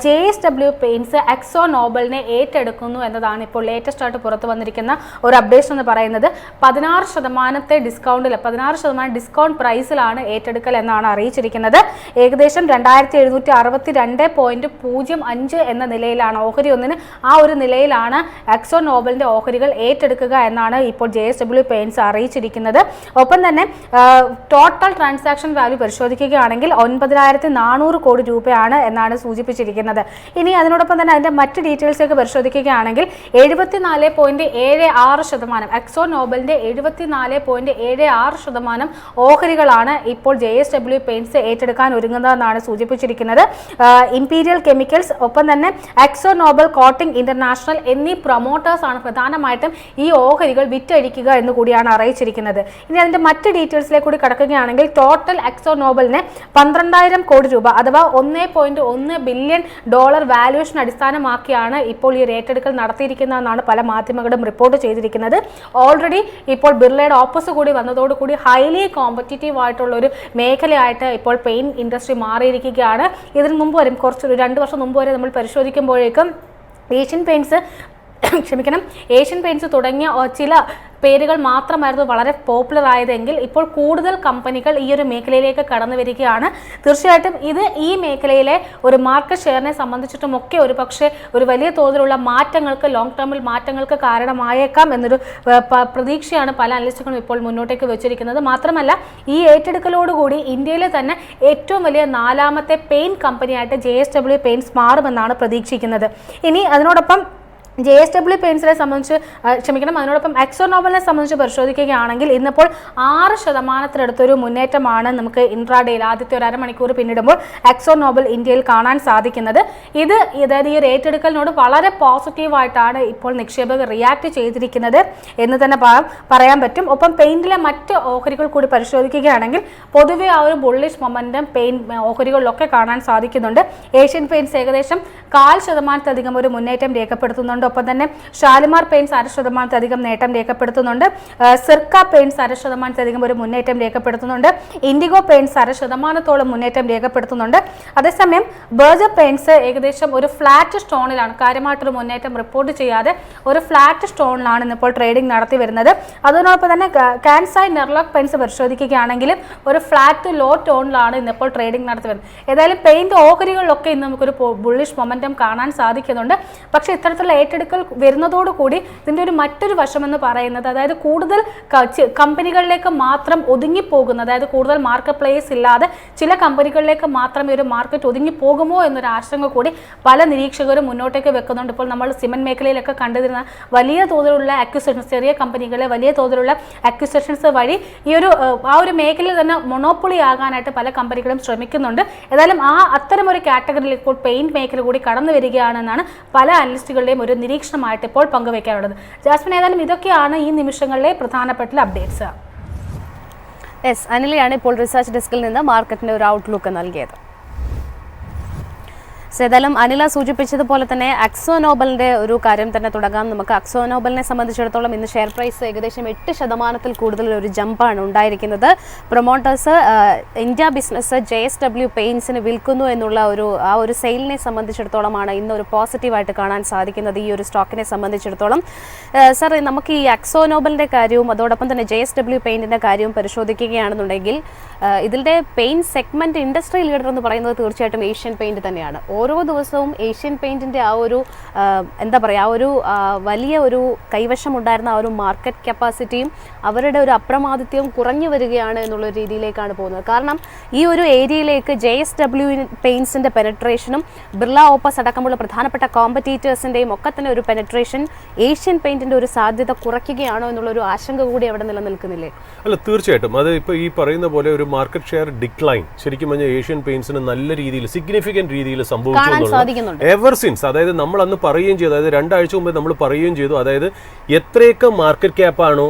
JSW പെയിൻസ് എക്സോ നോബലിനെ ഏറ്റെടുക്കുന്നു എന്നതാണ് ഇപ്പോൾ ലേറ്റസ്റ്റ് ആയിട്ട് പുറത്തു വന്നിരിക്കുന്ന ഒരു അപ്ഡേഷൻ എന്ന് പറയുന്നത്. 16% ഡിസ്കൗണ്ട് പ്രൈസിലാണ് ഏറ്റെടുക്കൽ എന്നാണ് അറിയിച്ചിരിക്കുന്നത്. ഏകദേശം 2,762.05 എന്ന നിലയിലാണ് ഓഹരി ഒന്നിന് ആ ഒരു നിലയിലാണ് എക്സോ നോബലിന്റെ ഓഹരികൾ ഏറ്റെടുക്കുക എന്നാണ് ഇപ്പോൾ JSW പെയിൻസ് അറിയിച്ചിരിക്കുന്നത്. ഒപ്പം തന്നെ ടോട്ടൽ ട്രാൻസാക്ഷൻ വാല്യൂ പരിശോധിക്കുകയാണെങ്കിൽ 9,400 കോടി രൂപയാണ് എന്നാണ് സൂചിപ്പിച്ചിരിക്കുന്നത്. ഇനി അതിനോടൊപ്പം തന്നെ അതിന്റെ മറ്റ് ഡീറ്റെയിൽസിലേക്ക് പരിശോധിക്കുകയാണെങ്കിൽ 74.76% എക്സോ നോബലിന്റെ 74.76% ഓഹരികളാണ് ഇപ്പോൾ JSW പെയിൻസ് ഏറ്റെടുക്കാൻ ഒരുങ്ങുന്നതെന്നാണ് സൂചിപ്പിച്ചിരിക്കുന്നത്. ഇംപീരിയൽ കെമിക്കൽസ് ഒപ്പം തന്നെ എക്സോ നോബൽ കോട്ടിംഗ് ഇന്റർനാഷണൽ എന്നീ പ്രൊമോട്ടേഴ്സ് ആണ് പ്രധാനമായിട്ടും ഈ ഓഹരികൾ വിറ്റഴിക്കുക എന്ന് കൂടിയാണ് അറിയിച്ചിരിക്കുന്നത്. ഇനി അതിന്റെ മറ്റ് ഡീറ്റെയിൽസിലേക്ക് കൂടി കടക്കുകയാണെങ്കിൽ ടോട്ടൽ എക്സോ നോബലിനെ 12,000 കോടി രൂപ അഥവാ $1.1 ബില്യൺ വാല്യൂഷൻ അടിസ്ഥാനമാക്കിയാണ് ഇപ്പോൾ ഈ ഏറ്റെടുക്കൽ നടത്തിയിരിക്കുന്നതെന്നാണ് പല മാധ്യമങ്ങളും റിപ്പോർട്ട് ചെയ്തിരിക്കുന്നത്. ഓൾറെഡി ഇപ്പോൾ ബിർളയുടെ ഓപ്പസ് കൂടി വന്നതോടുകൂടി ഹൈലി കോമ്പറ്റീറ്റീവ് ആയിട്ടുള്ള ഒരു മേഖലയായിട്ട് ഇപ്പോൾ പെയിന്റ് ഇൻഡസ്ട്രി മാറിയിരിക്കുകയാണ്. ഇതിന് മുമ്പ് വരെ 2 വർഷം മുമ്പ് വരെ നമ്മൾ പരിശോധിക്കുമ്പോഴേക്കും ഏഷ്യൻ പെയിന്റ്സ് തുടങ്ങിയ ചില പേരുകൾ മാത്രമായിരുന്നു വളരെ പോപ്പുലർ ആയതെങ്കിൽ ഇപ്പോൾ കൂടുതൽ കമ്പനികൾ ഈ ഒരു മേഖലയിലേക്ക് കടന്നു വരികയാണ്. തീർച്ചയായിട്ടും ഇത് ഈ മേഖലയിലെ ഒരു മാർക്കറ്റ് ഷെയറിനെ സംബന്ധിച്ചിട്ടുമൊക്കെ ഒരു പക്ഷേ ഒരു വലിയ തോതിലുള്ള മാറ്റങ്ങൾക്ക് ലോങ് ടേമിൽ മാറ്റങ്ങൾക്ക് കാരണമായേക്കാം എന്നൊരു പ്രതീക്ഷയാണ് പല അനലിസ്റ്റുകളും ഇപ്പോൾ മുന്നോട്ടേക്ക് വെച്ചിരിക്കുന്നത്. മാത്രമല്ല ഈ ഏറ്റെടുക്കലോടുകൂടി ഇന്ത്യയിലെ തന്നെ ഏറ്റവും വലിയ 4ാമത്തെ പെയിന്റ് കമ്പനിയായിട്ട് JSW പെയിന്റ്സ് മാറുമെന്നാണ് പ്രതീക്ഷിക്കുന്നത്. ഇനി അതിനോടൊപ്പം JSW പെയിൻസിനെ സംബന്ധിച്ച് ക്ഷമിക്കണം, അതിനോടൊപ്പം അക്സോ നോബലിനെ സംബന്ധിച്ച് പരിശോധിക്കുകയാണെങ്കിൽ ഇന്നിപ്പോൾ 6% മുന്നേറ്റമാണ് നമുക്ക് ഇൻട്രാഡേയിൽ ആദ്യത്തെ ഒരു അരമണിക്കൂർ പിന്നിടുമ്പോൾ അക്സോ നോബൽ ഇന്ത്യയിൽ കാണാൻ സാധിക്കുന്നത്. അതായത് ഈ ഒരു ഏറ്റെടുക്കലിനോട് വളരെ പോസിറ്റീവായിട്ടാണ് ഇപ്പോൾ നിക്ഷേപകർ റിയാക്ട് ചെയ്തിരിക്കുന്നത് എന്ന് തന്നെ പറയാൻ പറ്റും. ഒപ്പം പെയിന്റിലെ മറ്റ് ഓഹരികൾ കൂടി പരിശോധിക്കുകയാണെങ്കിൽ പൊതുവെ ആ ഒരു ബുള്ളിഷ് മൊമെന്റം ഓഹരികളിലൊക്കെ കാണാൻ സാധിക്കുന്നുണ്ട്. ഏഷ്യൻ പെയിന്റ്സ് ഏകദേശം 0.5% ഒരു മുന്നേറ്റം രേഖപ്പെടുത്തുന്നുണ്ട്. ഒപ്പം തന്നെ ഷാലിമാർ പെയിന്റ്സ് 0.5% നേട്ടം രേഖപ്പെടുത്തുന്നുണ്ട്. സിർക്ക പെയിന്റ്സ് 0.5% ഒരു മുന്നേറ്റം രേഖപ്പെടുത്തുന്നുണ്ട്. ഇൻഡിഗോ പെയിന്റ്സ് 0.5% മുന്നേറ്റം രേഖപ്പെടുത്തുന്നുണ്ട്. അതേസമയം ബർജർ പെയിന്റ്സ് ഏകദേശം ഒരു ഫ്ലാറ്റ് സ്റ്റോണിലാണ്, കാര്യമായിട്ടൊരു മുന്നേറ്റം റിപ്പോർട്ട് ചെയ്യാതെ ഒരു ഫ്ലാറ്റ് സ്റ്റോണിലാണ് ഇന്നിപ്പോൾ ട്രേഡിംഗ് നടത്തി വരുന്നത്. അതോടൊപ്പം തന്നെ കാൻസായ് നെർലോക്ക് പെയിന്റ്സ് പരിശോധിക്കുകയാണെങ്കിൽ ഒരു ഫ്ലാറ്റ് ലോ ടോണിലാണ് ഇന്നിപ്പോൾ ട്രേഡിംഗ് നടത്തി വരുന്നത്. ഏതായാലും പെയിന്റ് ഓഹരികളിലൊക്കെ ഇന്ന് നമുക്കൊരു ബുള്ളിഷ് മൊമെന്റം കാണാൻ സാധിക്കുന്നുണ്ട്. പക്ഷേ ഇത്തരത്തിലുള്ള ഏറ്റെടുക്കൽ വരുന്നതോടുകൂടി ഇതിൻ്റെ മറ്റൊരു വശം എന്ന് പറയുന്നത്, അതായത് കൂടുതൽ കമ്പനികളിലേക്ക് മാത്രം ഒതുങ്ങിപ്പോകുന്ന, അതായത് കൂടുതൽ മാർക്കറ്റ് പ്ലേസ് ഇല്ലാതെ ചില കമ്പനികളിലേക്ക് മാത്രം ഈ ഒരു മാർക്കറ്റ് ഒതുങ്ങിപ്പോകുമോ എന്നൊരു ആശങ്ക കൂടി പല നിരീക്ഷകരും മുന്നോട്ടേക്ക് വെക്കുന്നുണ്ട്. ഇപ്പോൾ നമ്മൾ സിമന്റ് മേഖലയിലൊക്കെ കണ്ടുവരുന്ന വലിയ തോതിലുള്ള അക്വിസിഷൻസ്, ചെറിയ കമ്പനികളെ വലിയ തോതിലുള്ള അക്വിസിഷൻസ് വഴി ഈ ആ ഒരു മേഖലയിൽ തന്നെ മൊണോപ്പൊളി ആകാനായിട്ട് പല കമ്പനികളും ശ്രമിക്കുന്നുണ്ട്. ഏതായാലും അത്തരം ഒരു കാറ്റഗറിയിൽ ഇപ്പോൾ പെയിന്റ് മേഖല കൂടി കടന്നു വരികയാണെന്നാണ് പല അനലിസ്റ്റുകളുടെയും ഒരു നിരീക്ഷണമായിട്ട് ഇപ്പോൾ പങ്കുവയ്ക്കാനുള്ളത്. ജാസ്മിൻ, ഏതായാലും ഇതൊക്കെയാണ് ഈ നിമിഷങ്ങളിലെ പ്രധാനപ്പെട്ട അപ്ഡേറ്റ്സ്. അനിലയാണ് ഇപ്പോൾ റിസർച്ച് ഡെസ്കിൽ നിന്ന് മാർക്കറ്റിന്റെ ഒരു ഔട്ട്ലുക്ക് നൽകിയത്. ഏതായാലും അനില സൂചിപ്പിച്ചതുപോലെ തന്നെ അക്സോ നോബലിന്റെ ഒരു കാര്യം തന്നെ തുടങ്ങാം. നമുക്ക് അക്സോ നോബലിനെ സംബന്ധിച്ചിടത്തോളം ഇന്ന് ഷെയർ പ്രൈസ് ഏകദേശം 8% കൂടുതൽ ഒരു ജമ്പാണ് ഉണ്ടായിരിക്കുന്നത്. പ്രൊമോട്ടേഴ്സ് ഇന്ത്യ ബിസിനസ് JSW പെയിന്റ്സിന് വിൽക്കുന്നു എന്നുള്ള ആ ഒരു സെയിലിനെ സംബന്ധിച്ചിടത്തോളമാണ് ഇന്ന് ഒരു പോസിറ്റീവായിട്ട് കാണാൻ സാധിക്കുന്നത് ഈ ഒരു സ്റ്റോക്കിനെ സംബന്ധിച്ചിടത്തോളം. സർ, നമുക്ക് ഈ അക്സോ നോബലിന്റെ കാര്യവും അതോടൊപ്പം തന്നെ JSW പെയിന്റിന്റെ കാര്യവും പരിശോധിക്കുകയാണെന്നുണ്ടെങ്കിൽ ഇതിന്റെ പെയിന്റ് സെഗ്മെന്റ് ഇൻഡസ്ട്രി ലീഡർ എന്ന് പറയുന്നത് തീർച്ചയായിട്ടും ഏഷ്യൻ പെയിന്റ് തന്നെയാണ്. ഓരോ ദിവസവും ഏഷ്യൻ പെയിന്റിന്റെ ആ ഒരു വലിയ ഒരു കൈവശമുണ്ടായിരുന്ന ആ ഒരു മാർക്കറ്റ് കപ്പാസിറ്റിയും അവരുടെ ഒരു അപ്രമാദിത്യവും കുറഞ്ഞു വരികയാണ് എന്നുള്ള രീതിയിലേക്കാണ് പോകുന്നത്. കാരണം ഈ ഒരു ഏരിയയിലേക്ക് JSW പെയിന്റ്സിന്റെ പെനട്രേഷനും ബിർള ഓപ്പസ് അടക്കമുള്ള പ്രധാനപ്പെട്ട കോമ്പറ്റീറ്റേഴ്സിന്റെയും ഒക്കെ തന്നെ ഒരു പെനട്രേഷൻ ഏഷ്യൻ പെയിന്റിന്റെ ഒരു സാധ്യത കുറയ്ക്കുകയാണോ എന്നുള്ളൊരു ആശങ്ക കൂടി അവിടെ നിലനിൽക്കുന്നില്ലേ? അല്ല, തീർച്ചയായിട്ടും. അത് ഇപ്പോൾ ഈ പറയുന്ന പോലെ ഒരു മാർക്കറ്റ് ഷെയർ ഡിക്ലൈൻ ശരിക്കും പറഞ്ഞാൽ ഏഷ്യൻ പെയിന്റ്സിന് നല്ല രീതിയിൽ സിഗ്നിഫിക്കന്റ് രീതിയിൽ സംഭവിച്ചു എവർ സിൻസ്. അതായത് നമ്മൾ അന്ന് പറയുകയും ചെയ്തു, അതായത് 2 ആഴ്ച മുമ്പ് നമ്മൾ പറയുകയും ചെയ്തു, അതായത് എത്രയൊക്കെ മാർക്കറ്റ് ക്യാപ്പാണോ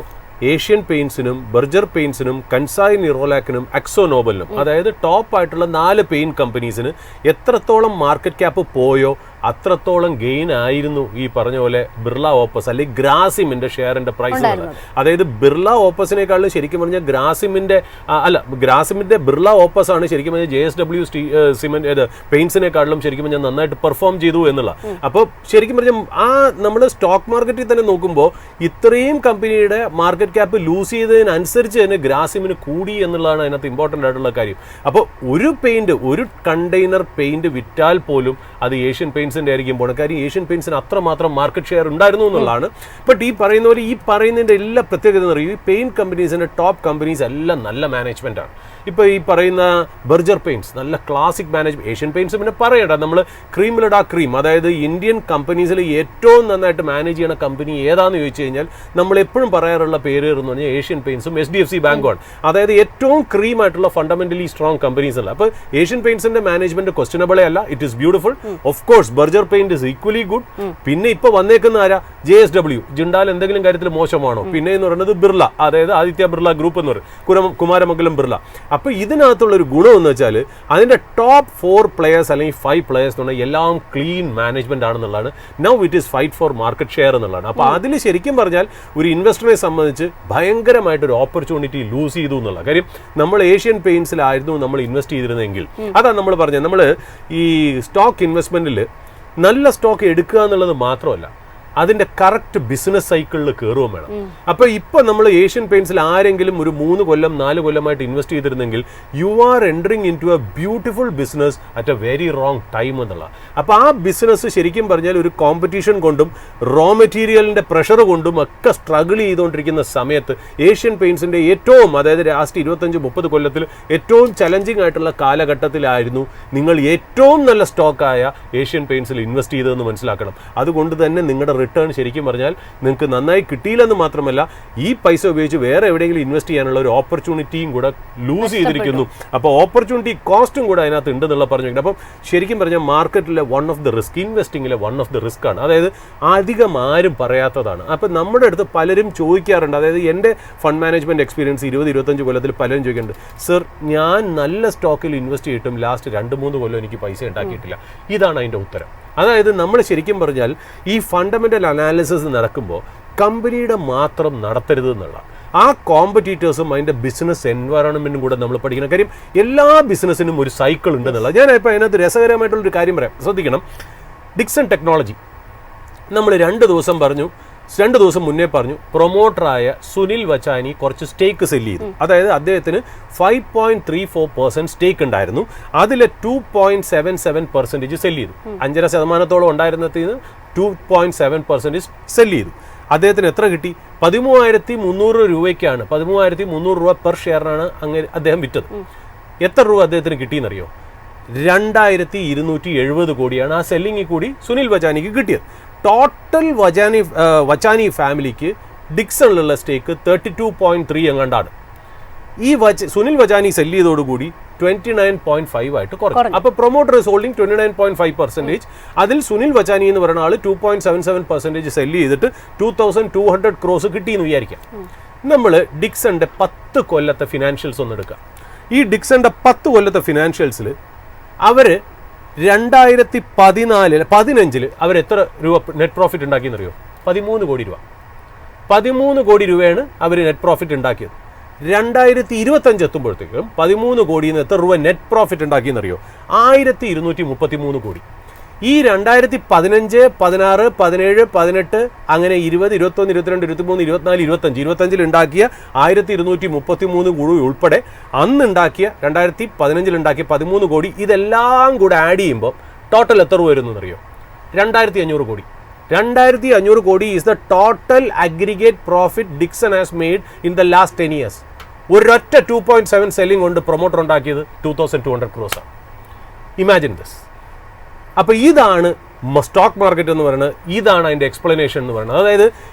ഏഷ്യൻ പെയിന്റ്സിനും ബർജർ പെയിന്റ്സിനും കൻസായ് നെർലോക്കിനും അക്സോ നോബലിനും, അതായത് ടോപ്പ് ആയിട്ടുള്ള 4 പെയിന്റ് കമ്പനീസിന് എത്രത്തോളം മാർക്കറ്റ് ക്യാപ്പ് പോയോ അത്രത്തോളം ഗെയിൻ ആയിരുന്നു ഈ പറഞ്ഞ പോലെ ബിർള ഓപ്പസ് അല്ലെങ്കിൽ ഗ്രാസിമിന്റെ ഷെയറിന്റെ പ്രൈസ്. അതായത് ബിർള ഓപ്പസിനേക്കാളും ശരിക്കും പറഞ്ഞാൽ ഗ്രാസിമിന്റെ ബിർള ഓപ്പസ് ആണ് ശരിക്കും പറഞ്ഞാൽ JSW സിമന്റ് പെയിന്റ്സിനെക്കാളും ശരിക്കും പറഞ്ഞാൽ നന്നായിട്ട് പെർഫോം ചെയ്തു എന്നുള്ള. അപ്പോൾ ശരിക്കും പറഞ്ഞാൽ നമ്മുടെ സ്റ്റോക്ക് മാർക്കറ്റിൽ തന്നെ നോക്കുമ്പോൾ ഇത്രയും കമ്പനിയുടെ മാർക്കറ്റ് ക്യാപ്പ് ലൂസ് ചെയ്തതിനനുസരിച്ച് തന്നെ ഗ്രാസിമിന് കൂടി എന്നുള്ളതാണ് അതിനകത്ത് ഇമ്പോർട്ടൻ്റ് ആയിട്ടുള്ള കാര്യം. അപ്പോൾ ഒരു കണ്ടെയ്നർ പെയിന്റ് വിറ്റാൽ പോലും അത് ഏഷ്യൻ പെയിന്റ്സിന്റെ ആയിരിക്കും പോകണം. കാര്യം ഏഷ്യൻ പെയിന്റ്സിന് അത്രമാത്രം മാർക്കറ്റ് ഷെയർ ഉണ്ടായിരുന്നു എന്നുള്ളതാണ്. ബട്ട് ഈ പറയുന്ന പോലെ ഈ പറയുന്നതിന്റെ എല്ലാ പ്രത്യേകത എന്ന് പറയും, ഈ പെയിന്റ് കമ്പനീസിന്റെ ടോപ്പ് കമ്പനീസ് എല്ലാം നല്ല മാനേജ്മെന്റ് ആണ്. ഇപ്പോൾ ഈ പറയുന്ന ബർജർ പെയിന്റ്സ് നല്ല ക്ലാസിക് മാനേജ്മെന്റ്. ഏഷ്യൻ പെയിന്റ്സ് പിന്നെ പറയണ്ട, നമ്മൾ ക്രീമിലഡ ക്രീം, അതായത് ഇന്ത്യൻ കമ്പനീസിൽ ഏറ്റവും നന്നായിട്ട് മാനേജ് ചെയ്യുന്ന കമ്പനി ഏതാണെന്ന് ചോദിച്ചു കഴിഞ്ഞാൽ നമ്മൾ എപ്പോഴും പറയാറുള്ള പേര് എന്ന് പറഞ്ഞാൽ ഏഷ്യൻ പെയിന്റ്സും HDFC ബാങ്കുമാണ്. അതായത് ഏറ്റവും ക്രീം ആയിട്ടുള്ള ഫണ്ടമെന്റലി സ്ട്രോങ് കമ്പനീസ് അല്ല. അപ്പോൾ ഏഷ്യൻ പെയിന്റ്സിന്റെ മാനേജ്മെന്റ് ക്വസ്റ്റ്യനബിളേ അല്ല, it is beautiful. Of course Berger paint is equally good. പിന്നെ ഇപ്പൊ വന്നേക്കുന്ന ആരാ? JSW. ജിണ്ടാൽ എന്തെങ്കിലും കാര്യത്തിൽ മോശമാണോ? പിന്നെ എന്ന് പറയുന്നത് ബിർള, അതായത് ആദിത്യ ബിർള ഗ്രൂപ്പ് എന്ന് പറയും, കുമാരമംഗലം ബിർള. അപ്പോൾ ഇതിനകത്തുള്ള ഒരു ഗുണം എന്ന് വെച്ചാൽ അതിന്റെ ടോപ്പ് 4 പ്ലെയേഴ്സ് അല്ലെങ്കിൽ 5 പ്ലെയേഴ്സ് എന്ന് പറഞ്ഞാൽ എല്ലാം ക്ലീൻ മാനേജ്മെന്റ് ആണെന്നുള്ളതാണ്. Now it is fight for market share എന്നുള്ളതാണ്. അപ്പോൾ അതിൽ ശരിക്കും പറഞ്ഞാൽ ഒരു ഇൻവെസ്റ്ററിനെ സംബന്ധിച്ച് ഭയങ്കരമായിട്ടൊരു ഓപ്പർച്യൂണിറ്റി ലൂസ് ചെയ്തു എന്നുള്ള കാര്യം. നമ്മൾ ഏഷ്യൻ പെയിന്റ്സിലായിരുന്നു നമ്മൾ ഇൻവെസ്റ്റ് ചെയ്തിരുന്നെങ്കിൽ, അതാണ് നമ്മൾ പറഞ്ഞത്, നമ്മൾ ഈ സ്റ്റോക്ക് ഇൻവെസ്റ്റ്മെന്റിൽ നല്ല സ്റ്റോക്ക് എടുക്കുക എന്നുള്ളത് മാത്രമല്ല, അതിന്റെ കറക്റ്റ് ബിസിനസ് സൈക്കിളിൽ കയറുകയും വേണം. അപ്പൊ ഇപ്പൊ നമ്മൾ ഏഷ്യൻ പെയിന്റ്സിൽ ആരെങ്കിലും ഒരു 3 കൊല്ലം 4 കൊല്ലമായിട്ട് ഇൻവെസ്റ്റ് ചെയ്തിരുന്നെങ്കിൽ you are entering into a beautiful business at a very wrong time എന്നുള്ള. അപ്പൊ ആ ബിസിനസ് ശരിക്കും പറഞ്ഞാൽ ഒരു കോമ്പറ്റീഷൻ കൊണ്ടും റോ മെറ്റീരിയലിന്റെ പ്രഷർ കൊണ്ടും ഒക്കെ സ്ട്രഗിൾ ചെയ്തുകൊണ്ടിരിക്കുന്ന സമയത്ത് ഏഷ്യൻ പെയിന്റ്സിന്റെ ഏറ്റവും, അതായത് ലാസ്റ്റ് 25-30 കൊല്ലത്തിൽ ഏറ്റവും ചലഞ്ചിങ് ആയിട്ടുള്ള കാലഘട്ടത്തിലായിരുന്നു നിങ്ങൾ ഏറ്റവും നല്ല സ്റ്റോക്കായ ഏഷ്യൻ പെയിന്റ്സിൽ ഇൻവെസ്റ്റ് ചെയ്തതെന്ന് മനസ്സിലാക്കണം. അതുകൊണ്ട് തന്നെ നിങ്ങളുടെ റിട്ടേൺ ശരിക്കും പറഞ്ഞാൽ നിങ്ങൾക്ക് നന്നായി കിട്ടിയില്ലെന്ന് മാത്രമല്ല ഈ പൈസ ഉപയോഗിച്ച് വേറെ എവിടെയെങ്കിലും ഇൻവെസ്റ്റ് ചെയ്യാനുള്ള ഒരു ഓപ്പർച്യൂണിറ്റിയും കൂടെ ലൂസ് ചെയ്തിരിക്കുന്നു. അപ്പോൾ ഓപ്പർച്യൂണിറ്റി കോസ്റ്റും കൂടെ അതിനകത്ത് ഉണ്ടെന്നുള്ള പറഞ്ഞു. അപ്പം ശരിക്കും പറഞ്ഞാൽ മാർക്കറ്റിലെ വൺ ഓഫ് ദ റിസ്ക്, ഇൻവെസ്റ്റിങ്ങിലെ വൺ ഓഫ് ദ റിസ്ക് ആണ്. അതായത് അധികം ആരും പറയാത്തതാണ്. അപ്പം നമ്മുടെ അടുത്ത് പലരും ചോദിക്കാറുണ്ട്, അതായത് എൻ്റെ ഫണ്ട് മാനേജ്മെൻറ്റ് എക്സ്പീരിയൻസ് 20-25 കൊല്ലത്തിൽ പലരും ചോദിക്കുന്നുണ്ട്, സർ ഞാൻ നല്ല സ്റ്റോക്കിൽ ഇൻവെസ്റ്റ് ചെയ്തിട്ടും ലാസ്റ്റ് 2-3 കൊല്ലം എനിക്ക് പൈസ ഉണ്ടാക്കിയിട്ടില്ല. ഇതാണ് അതിൻ്റെ ഉത്തരം. അതായത് നമ്മൾ ശരിക്കും പറഞ്ഞാൽ ഈ ഫണ്ടമെൻ്റൽ അനാലിസിസ് നടക്കുമ്പോൾ കമ്പനിയുടെ മാത്രം നടത്തരുത് എന്നുള്ള ആ കോമ്പറ്റീറ്റേഴ്സും അതിൻ്റെ ബിസിനസ് എൻവയറോൺമെൻറ്റും കൂടെ നമ്മൾ പഠിക്കണം. കാര്യം എല്ലാ ബിസിനസ്സിനും ഒരു സൈക്കിൾ ഉണ്ടെന്നുള്ളത്. ഞാൻ ഇപ്പോൾ അതിനകത്ത് രസകരമായിട്ടുള്ളൊരു കാര്യം പറയാം, ശ്രദ്ധിക്കണം. ഡിക്സൺ ടെക്നോളജി നമ്മൾ 2 ദിവസം മുന്നേ പറഞ്ഞു പ്രൊമോട്ടറായ സുനിൽ വച്ചാനി കുറച്ച് സ്റ്റേക്ക് സെല്ല് ചെയ്തു. അതായത് അദ്ദേഹത്തിന് 5.34% സ്റ്റേക്ക് ഉണ്ടായിരുന്നു. അതിൽ 2.77% സെല്ല് ചെയ്തു. 5.5% ഉണ്ടായിരുന്നതിൽ 2.7% സെല്ല് ചെയ്തു. അദ്ദേഹത്തിന് എത്ര കിട്ടി? 13,300 രൂപയ്ക്കാണ്, 13,300 രൂപ പെർ ഷെയറിനാണ് അങ്ങനെ അദ്ദേഹം വിറ്റത്. എത്ര രൂപ അദ്ദേഹത്തിന് കിട്ടിയെന്നറിയോ? 2,270 കോടിയാണ് ആ സെല്ലിങ്ങിൽ കൂടി സുനിൽ വച്ചാനിക്ക് കിട്ടിയത്. ടോട്ടൽ വച്ചാനി ഫാമിലിക്ക് ഡിക്സണിലുള്ള സ്റ്റേക്ക് 32.3 എങ്ങാണ്ടാണ്. ഈ സുനിൽ വച്ചാനി സെല്ല് ചെയ്തോടുകൂടി 29.5 ആയിട്ട് കുറഞ്ഞു. അപ്പോൾ പ്രൊമോട്ടർ ഇസ് ഹോൾഡിംഗ് 29.5%. അതിൽ സുനിൽ വച്ചാനി എന്ന് പറയുന്ന ആൾ 2.77% സെല്ല് ചെയ്തിട്ട് 2,200 crores കിട്ടിയെന്ന് വിചാരിക്കാം. നമ്മൾ ഡിക്സന്റെ 10 കൊല്ലത്തെ ഫിനാൻഷ്യൽസ് ഒന്ന് എടുക്കാം. ഈ ഡിക്സന്റെ 10 കൊല്ലത്തെ ഫിനാൻഷ്യൽസിൽ അവർ 2015 അവർ എത്ര രൂപ നെറ്റ് പ്രോഫിറ്റ് ഉണ്ടാക്കിയെന്നറിയോ? 13 കോടി രൂപ. 13 കോടി രൂപയാണ് അവർ നെറ്റ് പ്രോഫിറ്റ് ഉണ്ടാക്കിയത്. 2025 എത്തുമ്പോഴത്തേക്കും 13 കോടിയിൽ നിന്ന് എത്ര രൂപ നെറ്റ് പ്രോഫിറ്റ് ഉണ്ടാക്കിയെന്നറിയോ? 1,233 കോടി. ഈ 2015, 16, 17, 18 അങ്ങനെ 20, 21, 22, 23, 24, 25 ഉണ്ടാക്കിയ 1,233 കോടി ഉൾപ്പെടെ അന്നുണ്ടാക്കിയ 2015 ഉണ്ടാക്കിയ 13 കോടി ഇതെല്ലാം കൂടെ ആഡ് ചെയ്യുമ്പോൾ ടോട്ടൽ എത്ര രൂപ വരുന്നു എന്നറിയോ? 2,500 കോടി. 2,500 കോടി is the total aggregate profit Dixon has made in the last 10 years. ഒരൊറ്റ 2.7 സെല്ലിംഗ് കൊണ്ട് പ്രൊമോട്ടർ ഉണ്ടാക്കിയത് 2,200 crores ആണ്. Imagine this. അപ്പോൾ ഇതാണ് സ്റ്റോക്ക് മാർക്കറ്റ് എന്ന് പറയുന്നത്, ഇതാണ് അതിൻ്റെ എക്സ്പ്ലനേഷൻ എന്ന് പറയുന്നത്. അതായത്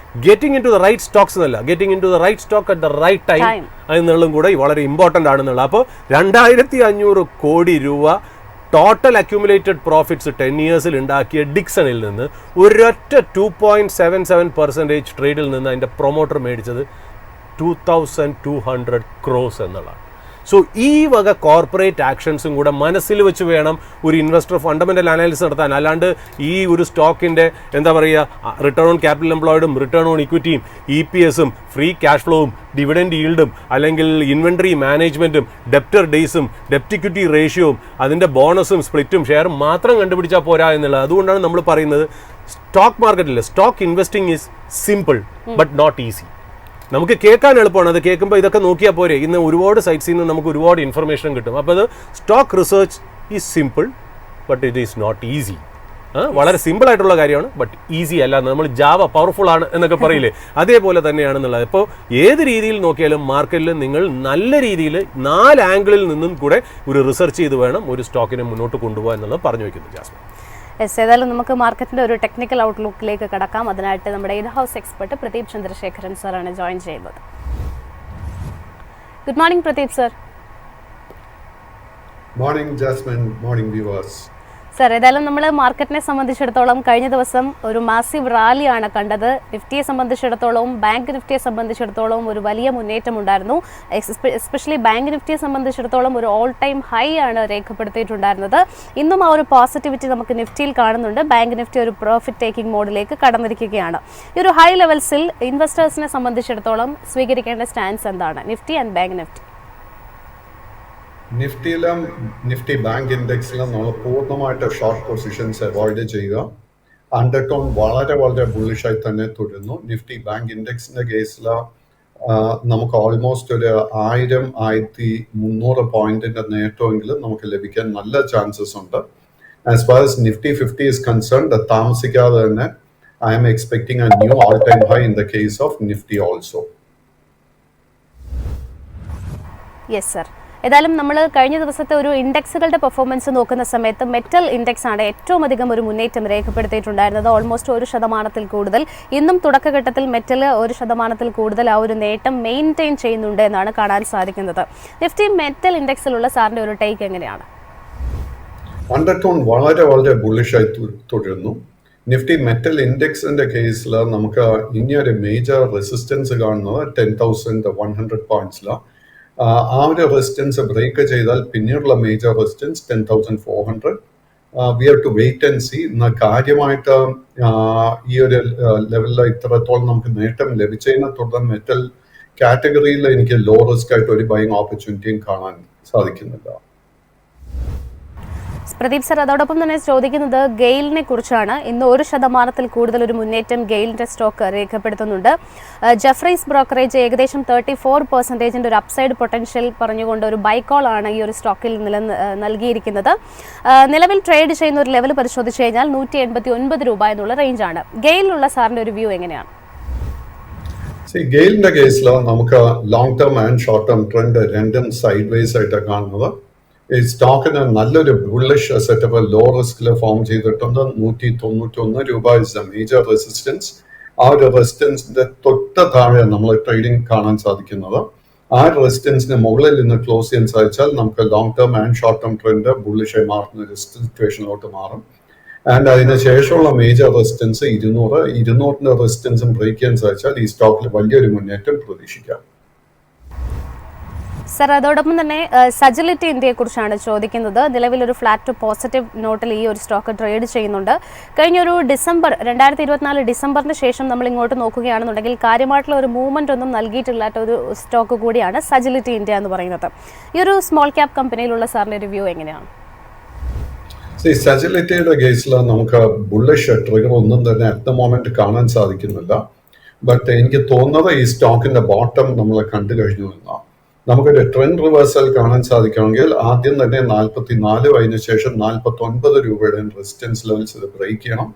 getting into the right stocks എന്നല്ല, getting into the right stock at the right time എന്നുള്ളതും കൂടെ വളരെ ഇമ്പോർട്ടൻ്റ് ആണെന്നുള്ള. അപ്പോൾ 2,500 കോടി രൂപ ടോട്ടൽ അക്യുമുലേറ്റഡ് പ്രോഫിറ്റ്സ് 10 years ഉണ്ടാക്കിയ ഡിക്സണിൽ നിന്ന് ഒരൊറ്റ 2.77% ട്രേഡിൽ നിന്ന് അതിൻ്റെ പ്രൊമോട്ടർ മേടിച്ചത് 2,200 crores എന്നുള്ളതാണ്. സോ ഈ വക കോർപ്പറേറ്റ് ആക്ഷൻസും കൂടെ മനസ്സിൽ വെച്ച് വേണം ഒരു ഇൻവെസ്റ്റർ ഫണ്ടമെൻ്റൽ അനാലിസിസ് നടത്താൻ. അല്ലാണ്ട് ഈ ഒരു സ്റ്റോക്കിൻ്റെ എന്താ പറയുക റിട്ടേൺ ഓൺ ക്യാപിറ്റൽ എംപ്ലോയിഡും റിട്ടേൺ ഓൺ ഇക്വിറ്റിയും EPSും ഫ്രീ ക്യാഷ് ഫ്ലോവും ഡിവിഡൻഡ് ഈൽഡും അല്ലെങ്കിൽ ഇൻവെൻട്രി മാനേജ്മെൻറ്റും ഡെപ്റ്റർ ഡേയ്സും ഡെപ്റ്റ് ഇക്വിറ്റി റേഷ്യോവും അതിൻ്റെ ബോണസും സ്പ്ലിറ്റും ഷെയറും മാത്രം കണ്ടുപിടിച്ചാൽ പോരാ എന്നുള്ളത്. അതുകൊണ്ടാണ് നമ്മൾ പറയുന്നത് സ്റ്റോക്ക് മാർക്കറ്റിൽ stock investing is simple but not easy. നമുക്ക് കേൾക്കാൻ എളുപ്പമാണ്. അത് കേൾക്കുമ്പോൾ ഇതൊക്കെ നോക്കിയാൽ പോരെ. ഇന്ന് ഒരുപാട് സൈറ്റ്സിൽ നിന്ന് നമുക്ക് ഒരുപാട് ഇൻഫർമേഷൻ കിട്ടും. അപ്പോൾ അത് stock research is simple but it is not easy. വളരെ സിമ്പിൾ ആയിട്ടുള്ള കാര്യമാണ്, ബട്ട് ഈസി അല്ല. നമ്മൾ ജാവ പവർഫുൾ ആണ് എന്നൊക്കെ പറയില്ലേ, അതേപോലെ തന്നെയാണെന്നുള്ളത്. ഇപ്പോൾ ഏത് രീതിയിൽ നോക്കിയാലും മാർക്കറ്റിൽ നിങ്ങൾ നല്ല രീതിയിൽ 4 ആംഗിളിൽ നിന്നും കൂടെ ഒരു റിസർച്ച് ചെയ്ത് വേണം ഒരു സ്റ്റോക്കിനെ മുന്നോട്ട് കൊണ്ടുപോകാൻ എന്നുള്ളത് പറഞ്ഞു വയ്ക്കുന്നു ജാസ്മിൻ. ഏതായാലും നമുക്ക് മാർക്കറ്റിൻ്റെ ഒരു ടെക്നിക്കൽ ഔട്ട്ലുക്കിലേക്ക് കടക്കാം. അതിനായിട്ട് നമ്മുടെ in house expert Pradeep Chandrasekharan സാറാണ് ജോയിൻ ചെയ്യുന്നത്. Good morning Pradeep sir. Morning Jasmine, morning viewers. Sir, ഏതായാലും നമ്മൾ മാർക്കറ്റിനെ സംബന്ധിച്ചിടത്തോളം കഴിഞ്ഞ ദിവസം ഒരു മാസീവ് റാലിയാണ് കണ്ടത്. നിഫ്റ്റിയെ സംബന്ധിച്ചിടത്തോളവും ബാങ്ക് നിഫ്റ്റിയെ സംബന്ധിച്ചിടത്തോളവും ഒരു വലിയ മുന്നേറ്റം ഉണ്ടായിരുന്നു. എസ്പെഷ്യലി ബാങ്ക് നിഫ്റ്റിയെ സംബന്ധിച്ചിടത്തോളം ഒരു ഓൾ ടൈം ഹൈ ആണ് രേഖപ്പെടുത്തിയിട്ടുണ്ടായിരുന്നത്. ഇന്നും ആ ഒരു പോസിറ്റിവിറ്റി നമുക്ക് നിഫ്റ്റിയിൽ കാണുന്നുണ്ട്. ബാങ്ക് നിഫ്റ്റി ഒരു പ്രോഫിറ്റ് ടേക്കിംഗ് മോഡിലേക്ക് കടന്നിരിക്കുകയാണ്. ഈ ഒരു ഹൈ ലെവൽസിൽ ഇൻവെസ്റ്റേഴ്സിനെ സംബന്ധിച്ചിടത്തോളം സ്വീകരിക്കേണ്ട സ്റ്റാൻസ് എന്താണ് നിഫ്റ്റി ആൻഡ് ബാങ്ക് നിഫ്റ്റി? നിഫ്റ്റിയിലും നിഫ്റ്റി ബാങ്ക് ഇൻഡെക്സിലും നമ്മൾ പൂർണ്ണമായിട്ട് ഷോർട്ട് പൊസിഷൻസ് അവോയ്ഡ് ചെയ്യുക. അണ്ടർടോൺ വളരെ വളരെ ബുള്ളിഷായി തന്നെ തുടരുന്നു. നിഫ്റ്റി ബാങ്ക് ഇൻഡെക്സിന്റെ കേസിൽ നമുക്ക് ഓൾമോസ്റ്റ് ഒരു 1,000-1,300 പോയിന്റിന്റെ നേട്ടമെങ്കിലും നമുക്ക് ലഭിക്കാൻ നല്ല ചാൻസസ് ഉണ്ട്. As far as Nifty 50 is concerned, താമസിക്കാതെ തന്നെ I am expecting a new all-time high in the case of Nifty also. Yes, sir. ഏതായാലും നമ്മൾ കഴിഞ്ഞ ദിവസത്തെ ഒരു ഇൻഡെക്സുകളുടെ പെർഫോമൻസ് നോക്കുന്ന സമയത്ത് മെറ്റൽ ഇൻഡെക്സ് ആണ് ഏറ്റവും അധികം ഒരു മുന്നേറ്റം രേഖപ്പെടുത്തിയിട്ടുണ്ടായിരുന്നത്. ഓൾമോസ്റ്റ് 1% കൂടുതൽ. ഇന്നും തുടക്കഘട്ടത്തിൽ മെറ്റൽ 1% കൂടുതൽ ആ ഒരു നേട്ടം മെയിൻറ്റെയിൻ ചെയ്യുന്നുണ്ട് എന്നാണ് കാണാൻ സാധിക്കുന്നത്. നിഫ്റ്റി മെറ്റൽ ഇൻഡെക്സിലുള്ള സാറിന്റെ ഒരു ടേക്ക് എങ്ങനെയാണ്? അണ്ടർടോൺ വളരെ വളരെ ബുള്ളിഷായി തുടരുന്നു. നിഫ്റ്റി മെറ്റൽ ഇൻഡെക്സിന്റെ കേസിൽ നമുക്ക് ഇനി ഒരു മേജർ റെസിസ്റ്റൻസ് കാണുന്നത് 10,100 പോയിന്റ്സിലാണ്. ആ ഒരു റെസിസ്റ്റൻസ് ബ്രേക്ക് ചെയ്താൽ പിന്നീടുള്ള major resistance 10,400. We have to wait and see. കാര്യമായിട്ട് ഈ ഒരു ലെവലിൽ ഇത്രത്തോളം നമുക്ക് നേട്ടം ലഭിച്ചതിനെ തുടർന്ന് മെറ്റൽ കാറ്റഗറിയിൽ എനിക്ക് ലോ റിസ്ക് ആയിട്ട് ഒരു ബൈങ് ഓപ്പർച്യൂണിറ്റിയും കാണാൻ സാധിക്കുന്നില്ല. പ്രദീപ് സർ, അതോടൊപ്പം തന്നെ ചോദിക്കുന്നത് ഗെയിലിനെ കുറിച്ചാണ്. ഇന്ന് 1% കൂടുതൽ ഒരു മുന്നേറ്റം ഗെയിലിന്റെ സ്റ്റോക്ക് രേഖപ്പെടുത്തുന്നുണ്ട്. ജെഫ്രീസ് ബ്രോക്കറേജ് ഏകദേശം 34% ഒരു അപ്സൈഡ് പൊട്ടൻഷ്യൽ പറഞ്ഞുകൊണ്ട് ഒരു ബൈ കോൾ ആണ് ഈ ഒരു സ്റ്റോക്കിൽ നൽകിയിരിക്കുന്നത്. നിലവിൽ ട്രേഡ് ചെയ്യുന്ന ഒരു ലെവൽ പരിശോധിച്ച് കഴിഞ്ഞാൽ 189 രൂപ എന്നുള്ള റേഞ്ചാണ്. ഗെയിലുള്ള സാറിന്റെ ഒരു വ്യൂ എങ്ങനെയാണ്? ഗെയിലിന്റെ കേസിൽ നമുക്ക് long term and short term trend രണ്ടും സൈഡ് വേസ് ആയിട്ടാണ് കാണുന്നത്. ഈ സ്റ്റോക്കിന് നല്ലൊരു ബുള്ളിഷ് സെറ്റപ്പ് ലോ റിസ്കിൽ ഫോം ചെയ്തിട്ടുണ്ട്. 191 രൂപ ഇസ് എ മേജർ റെസിസ്റ്റൻസ്. ആ ഒരു റെസിസ്റ്റൻസിന്റെ തൊട്ട് താഴെ നമ്മൾ ട്രേഡിംഗ് കാണാൻ സാധിക്കുന്നത്. ആ റെസിസ്റ്റൻസിന് മുകളിൽ നിന്ന് ക്ലോസ് ചെയ്യാൻ സാധിച്ചാൽ നമുക്ക് long term and short term trend ബുള്ളിഷായി മാറുന്ന ഒരു സിറ്റുവേഷനിലോട്ട് മാറും. ആൻഡ് അതിന് ശേഷമുള്ള മേജർ റെസിസ്റ്റൻസ് 200 റെസിസ്റ്റൻസും ബ്രേക്ക് ചെയ്യാൻ സാധിച്ചാൽ ഈ സ്റ്റോക്കിൽ വലിയൊരു മുന്നേറ്റം പ്രതീക്ഷിക്കാം. സർ, അതോടൊപ്പം തന്നെ സജിലിറ്റി ഇന്ത്യയെ കുറിച്ചാണ് ചോദിക്കുന്നത്. നിലവിലൊരു ഫ്ലാറ്റ് ടു പോസിറ്റീവ് നോട്ടിൽ ഈ ഒരു സ്റ്റോക്ക് ട്രേഡ് ചെയ്യുന്നുണ്ട്. കഴിഞ്ഞൊരു 2024 ഡിസംബറിന് ശേഷം നമ്മൾ ഇങ്ങോട്ട് നോക്കുകയാണെന്നുണ്ടെങ്കിൽ കാര്യമായിട്ടുള്ള ഒരു മൂവ്മെന്റ് ഒന്നും നൽകിയിട്ടില്ലാത്ത ഒരു സ്റ്റോക്ക് കൂടിയാണ് സജിലിറ്റി ഇന്ത്യ എന്ന് പറയുന്നത്. ഈ ഒരു സ്മോൾ ക്യാപ് കമ്പനിയിലുള്ള സാറിന്റെ ഒരു വ്യൂ എങ്ങനെയാണ്? സജിലിറ്റിയുടെ കേസിൽ നമുക്ക് ബുള്ളിഷ് ട്രിഗർ ഒന്നും തന്നെ അറ്റ് ദ മൊമെന്റ് കാണാൻ സാധിക്കുന്നില്ല. ബട്ട് എനിക്ക് തോന്നുന്നത് ഈ സ്റ്റോക്കിന്റെ ബോട്ടം നമ്മൾ കണ്ടു കഴിഞ്ഞു എന്നാണ്. നമുക്കൊരു ട്രെൻഡ് റിവേഴ്സൽ കാണാൻ സാധിക്കണമെങ്കിൽ ആദ്യം തന്നെ 44 അതിനു ശേഷം 49 രൂപയുടെ റെസിസ്റ്റൻസ് ലെവൽസ് ഇത് ബ്രേക്ക് ചെയ്യണം.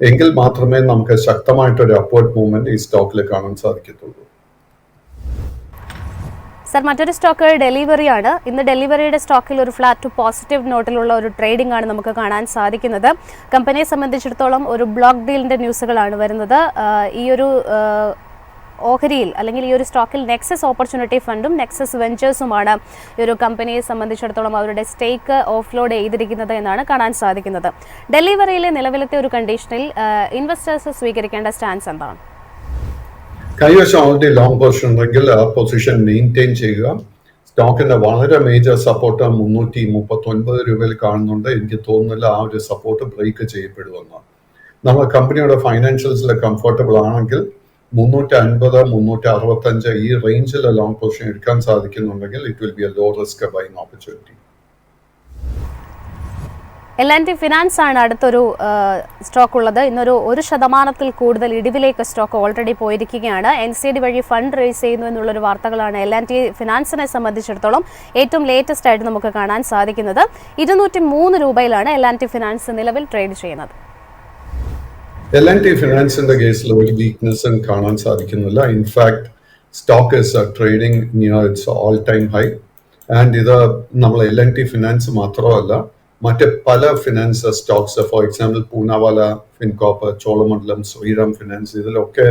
എങ്കിൽ മാത്രമേ നമുക്ക് ശക്തമായിട്ടൊരു അപ്വേർഡ് മൂവ്മെന്റ് ഈ സ്റ്റോക്കിൽ കാണാൻ സാധിക്കത്തുള്ളൂ. സർ, മറ്റൊരു സ്റ്റോക്ക് ഡെലിവറി ആണ്. ഇന്ന് ഡെലിവറിയുടെ സ്റ്റോക്കിൽ ഒരു ഫ്ലാറ്റ് ടു പോസിറ്റീവ് നോട്ടിലുള്ള ഒരു ട്രേഡിംഗ് ആണ് നമുക്ക് കാണാൻ സാധിക്കുന്നത്. കമ്പനിയെ സംബന്ധിച്ചിടത്തോളം ഒരു ബ്ലോക്ക് ഡീലിന്റെ ന്യൂസുകളാണ് വരുന്നത്. ഈ ഒരു ഓഹരിയിൽ അല്ലെങ്കിൽ ഈ ഒരു സ്റ്റോക്കിൽ നെക്സസ് ഓപ്പർച്യൂണിറ്റി ഫണ്ടും നെക്സസ് വെഞ്ചേഴ്സുമാണ് ഈ ഒരു കമ്പനിയെ സംബന്ധിച്ചിടത്തോളം അവരുടെ സ്റ്റേക്ക് ഓഫ്ലോഡ് ചെയ്തിരിക്കുന്നത് എന്നാണ് കാണാൻ സാധിക്കുന്നത്. ഡെലിവറിയിലെ നിലവിലത്തെ ഒരു കണ്ടീഷനിൽ ഇൻവെസ്റ്റേഴ്സ് സ്വീകരിക്കേണ്ട സ്റ്റാൻസ് എന്താണ്? കൈവശം ഓൾറെഡി ലോങ് പൊസിഷൻ ഉണ്ടെങ്കിൽ ആ പൊസിഷൻ മെയിൻറ്റെയിൻ ചെയ്യുക. സ്റ്റോക്കിന്റെ വളരെ മേജർ സപ്പോർട്ട് 339 രൂപയിൽ കാണുന്നുണ്ട്. എനിക്ക് തോന്നുന്നില്ല ആ ഒരു സപ്പോർട്ട് ബ്രേക്ക് ചെയ്യപ്പെടുമെന്ന്. നമ്മൾ കമ്പനിയുടെ ഫൈനാൻഷ്യൽസിൽ കംഫർട്ടബിൾ ആണെങ്കിൽ 350, 365 ഈ റേഞ്ചിൽ ലോങ് പൊസിഷൻ എടുക്കാൻ സാധിക്കുന്നുണ്ടെങ്കിൽ it will be a low risk buying opportunity. L&T finance ആണ് അടുത്തൊരു സ്റ്റോക്ക് ഉള്ളത്. ഇന്നൊരു 1% കൂടുതൽ ഇടിവിലേക്ക് സ്റ്റോക്ക് ഓൾറെഡി പോയിരിക്കുകയാണ്. NCD വഴി ഫണ്ട് റേസ് ചെയ്യുന്നു എന്നുള്ളൊരു വാർത്തകളാണ് L&T ഫിനാൻസിനെ സംബന്ധിച്ചിടത്തോളം ഏറ്റവും ലേറ്റസ്റ്റ് ആയിട്ട് നമുക്ക് കാണാൻ സാധിക്കുന്നത്. 203 രൂപയിലാണ് L&T ഫിനാൻസ് നിലവിൽ ട്രേഡ് ചെയ്യുന്നത്. L&T ഫിനാൻസിന്റെ കേസിൽ ഒരു വീക്ക്നെസ്സും കാണാൻ സാധിക്കുന്നില്ല. In fact stock is trading near its all time high. And ഇത് നമ്മൾ L&T ഫിനാൻസ് മാത്രമല്ല മറ്റ് പല finance stocks, for example Poonawalla Fincorp, Cholamandalam, Shriram finance, ഇതിലൊക്കെ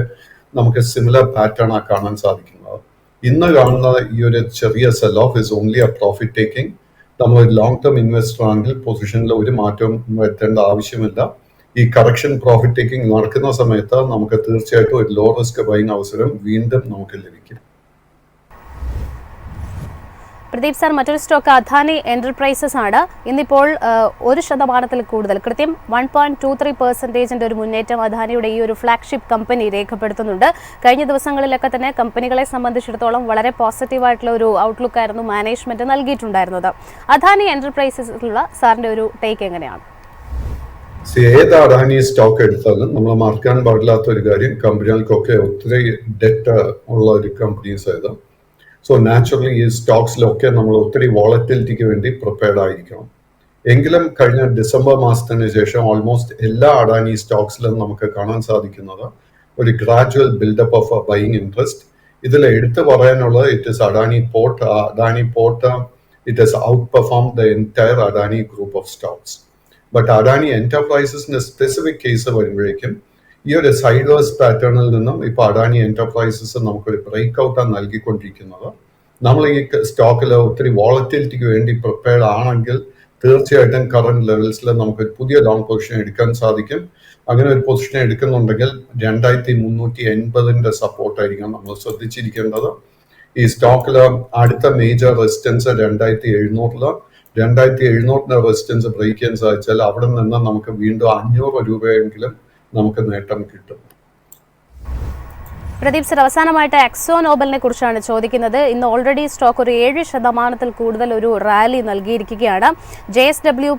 നമുക്ക് സിമിലർ പാറ്റേൺ കാണാൻ സാധിക്കുന്നത്. ഇന്ന് കാണുന്ന ഈ ഒരു ചെറിയ cell of is only A profit taking. നമ്മൾ ഒരു ലോങ് ടേം ഇൻവെസ്റ്റർ ആണെങ്കിൽ പൊസിഷനിൽ ഒരു മാറ്റവും വരുത്തേണ്ട ആവശ്യമില്ല. ഈ കറക്ഷൻ പ്രോഫിറ്റ് ടേക്കിംഗ് നടക്കുന്ന സമയത്ത് നമുക്ക് തീർച്ചയായിട്ടും ഒരു ലോ റിസ്ക് ബൈങ് അവസരം വീണ്ടും നമുക്ക് ലഭിക്കും. പ്രദീപ് സാർ, മറ്റൊരു സ്റ്റോക്ക് അദാനി എന്റർപ്രൈസസ് ആണ്. ഇന്നിപ്പോൾ 1% കൂടുതൽ, കൃത്യം 1.23% ഒരു മുന്നേറ്റം അദാനിയുടെ ഈ ഒരു ഫ്ലാഗ്ഷിപ്പ് കമ്പനി രേഖപ്പെടുത്തുന്നുണ്ട്. കഴിഞ്ഞ ദിവസങ്ങളിലൊക്കെ തന്നെ കമ്പനികളെ സംബന്ധിച്ചിടത്തോളം വളരെ പോസിറ്റീവായിട്ടുള്ള ഒരു ഔട്ട്ലുക്ക് ആയിരുന്നു മാനേജ്മെന്റ് നൽകിയിട്ടുണ്ടായിരുന്നത്. അദാനി എന്റർപ്രൈസസിലുള്ള സാറിന്റെ ഒരു ടേക്ക് എങ്ങനെയാണ്? ഏത് അദാനി സ്റ്റോക്ക് എടുത്താലും നമ്മൾ മറക്കാൻ പാടില്ലാത്ത ഒരു കാര്യം, കമ്പനികൾക്കൊക്കെ ഒത്തിരി ഡെറ്റ് ഉള്ള ഒരു കമ്പനീസ് ആയത്. സോ നാച്ചുറലി ഈ സ്റ്റോക്സിലൊക്കെ നമ്മൾ ഒത്തിരി വോളറ്റിലിറ്റിക്ക് വേണ്ടി പ്രിപ്പയർഡ് ആയിരിക്കണം. എങ്കിലും കഴിഞ്ഞ ഡിസംബർ മാസത്തിന് ശേഷം ഓൾമോസ്റ്റ് എല്ലാ അദാനി സ്റ്റോക്സിലും നമുക്ക് കാണാൻ സാധിക്കുന്നത് ഒരു gradual buildup of buying interest. ഇതിൽ എടുത്തു പറയാനുള്ളത് it is Adani port. Adani port it has outperformed the entire Adani group of stocks. But Adani Enterprises in a specific case വരുമ്പോഴേക്കും ഈ ഒരു സൈഡ്വേഴ്സ് പാറ്റേണിൽ നിന്നും ഇപ്പോൾ അഡാനി എന്റർപ്രൈസസ് നമുക്കൊരു ബ്രേക്ക് ഔട്ടാണ് നൽകിക്കൊണ്ടിരിക്കുന്നത്. നമ്മൾ ഈ സ്റ്റോക്കിൽ ഒത്തിരി വോളറ്റിലിറ്റിക്ക് വേണ്ടി പ്രിപ്പയർഡ് ആണെങ്കിൽ തീർച്ചയായിട്ടും കറന്റ് ലെവൽസിൽ നമുക്കൊരു പുതിയ ലോങ് പൊസിഷൻ എടുക്കാൻ സാധിക്കും. അങ്ങനെ ഒരു പൊസിഷൻ എടുക്കുന്നുണ്ടെങ്കിൽ 2380 സപ്പോർട്ടായിരിക്കും നമ്മൾ ശ്രദ്ധിച്ചിരിക്കേണ്ടത്. ഈ സ്റ്റോക്കിൽ അടുത്ത മേജർ റെസിസ്റ്റൻസ് 2700 2700 റെസിസ്റ്റൻസ് ബ്രേക്ക് ചെയ്യാൻ സാധിച്ചാൽ അവിടെ നിന്ന് നമുക്ക് വീണ്ടും 500 രൂപയെങ്കിലും നമുക്ക് നേട്ടം കിട്ടും. പ്രദീപ് സർ, അവസാനമായിട്ട് എക്സോ നോബലിനെ കുറിച്ചാണ് ചോദിക്കുന്നത്. ഇന്ന് ഓൾറെഡി സ്റ്റോക്ക് ഒരു 7% കൂടുതൽ ഒരു റാലി നൽകിയിരിക്കുകയാണ്. JSW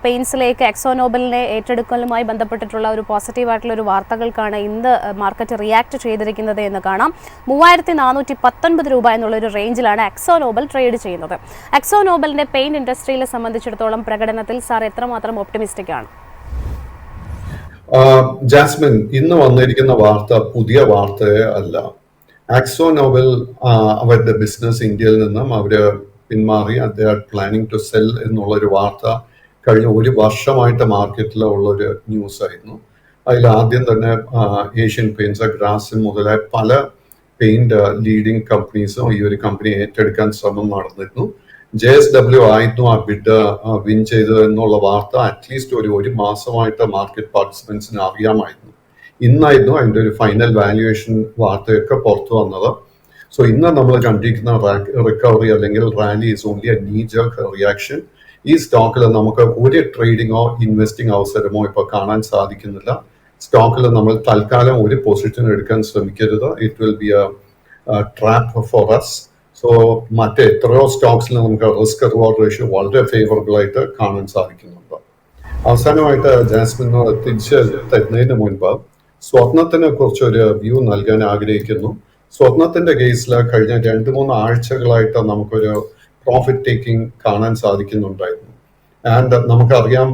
പെയിൻസിലേക്ക് എക്സോ നോബലിനെ ഏറ്റെടുക്കലുമായി ബന്ധപ്പെട്ടിട്ടുള്ള ഒരു പോസിറ്റീവായിട്ടുള്ള ഒരു വാർത്തകൾക്കാണ് ഇന്ന് മാർക്കറ്റ് റിയാക്ട് ചെയ്തിരിക്കുന്നത് എന്ന് കാണാം. 3419 രൂപ എന്നുള്ളൊരു റേഞ്ചിലാണ് എക്സോ നോബൽ ട്രേഡ് ചെയ്യുന്നത്. എക്സോ നോബലിന്റെ പെയിന്റ് ഇൻഡസ്ട്രിയെ സംബന്ധിച്ചിടത്തോളം പ്രകടനത്തിൽ സാർ എത്രമാത്രം ഒപ്റ്റിമിസ്റ്റിക് ആണ്? ജാസ്മിൻ, ഇന്ന് വന്നിരിക്കുന്ന വാർത്ത പുതിയ വാർത്തയെ അല്ല. ആക്സോ നോബൽ അവരുടെ ബിസിനസ് ഇന്ത്യയിൽ നിന്നും അവര് പിന്മാറി they are planning to sell എന്നുള്ളൊരു വാർത്ത കഴിഞ്ഞ ഒരു വർഷമായിട്ട് മാർക്കറ്റിൽ ഉള്ളൊരു ന്യൂസ് ആയിരുന്നു. അതിൽ ആദ്യം തന്നെ ഏഷ്യൻ പെയിന്റ്സ്, ഗ്രാസിം മുതലായ പല പെയിന്റ് ലീഡിംഗ് കമ്പനീസും ഈ ഒരു കമ്പനി ഏറ്റെടുക്കാൻ ശ്രമം നടന്നിരുന്നു. JSW ആയിരുന്നു ആ ബിഡ് വിൻ ചെയ്തത് എന്നുള്ള വാർത്ത അറ്റ്ലീസ്റ്റ് ഒരു മാസമായിട്ട് മാർക്കറ്റ് പാർട്ടിസിപ്പൻസിന് അറിയാമായിരുന്നു. ഇന്നായിരുന്നു അതിൻ്റെ ഒരു ഫൈനൽ വാല്യുവേഷൻ വാർത്തയൊക്കെ പുറത്തു വന്നത്. സോ ഇന്ന് നമ്മൾ കണ്ടിരിക്കുന്ന റിക്കവറി അല്ലെങ്കിൽ റാലി ഈസ് ഓൺലി എ നീ ജർക്ക് റിയാക്ഷൻ. ഈ സ്റ്റോക്കിൽ നമുക്ക് ഒരു ട്രേഡിങ്ങോ ഇൻവെസ്റ്റിംഗ് അവസരമോ ഇപ്പോൾ കാണാൻ സാധിക്കുന്നില്ല. സ്റ്റോക്കിൽ നമ്മൾ തൽക്കാലം ഒരു പൊസിഷൻ എടുക്കാൻ ശ്രമിക്കരുത്. It will be a trap for us. So മറ്റേ എത്രയോ സ്റ്റോക്സിൽ നമുക്ക് റിസ്ക് റിവാർഡ് റേഷ്യോ വളരെ ഫേവറബിൾ ആയിട്ട് കാണാൻ സാധിക്കുന്നുണ്ട്. അവസാനമായിട്ട് ജാസ്മിൻ തിരിച്ച് തരുന്നതിന് മുൻപ് സ്വർണത്തിനെ കുറിച്ച് ഒരു വ്യൂ നൽകാൻ ആഗ്രഹിക്കുന്നു. സ്വർണത്തിന്റെ കേസിൽ കഴിഞ്ഞ 2-3 ആഴ്ചകളായിട്ട് നമുക്കൊരു പ്രോഫിറ്റ് ടേക്കിംഗ് കാണാൻ സാധിക്കുന്നുണ്ടായിരുന്നു. ആൻഡ് നമുക്കറിയാം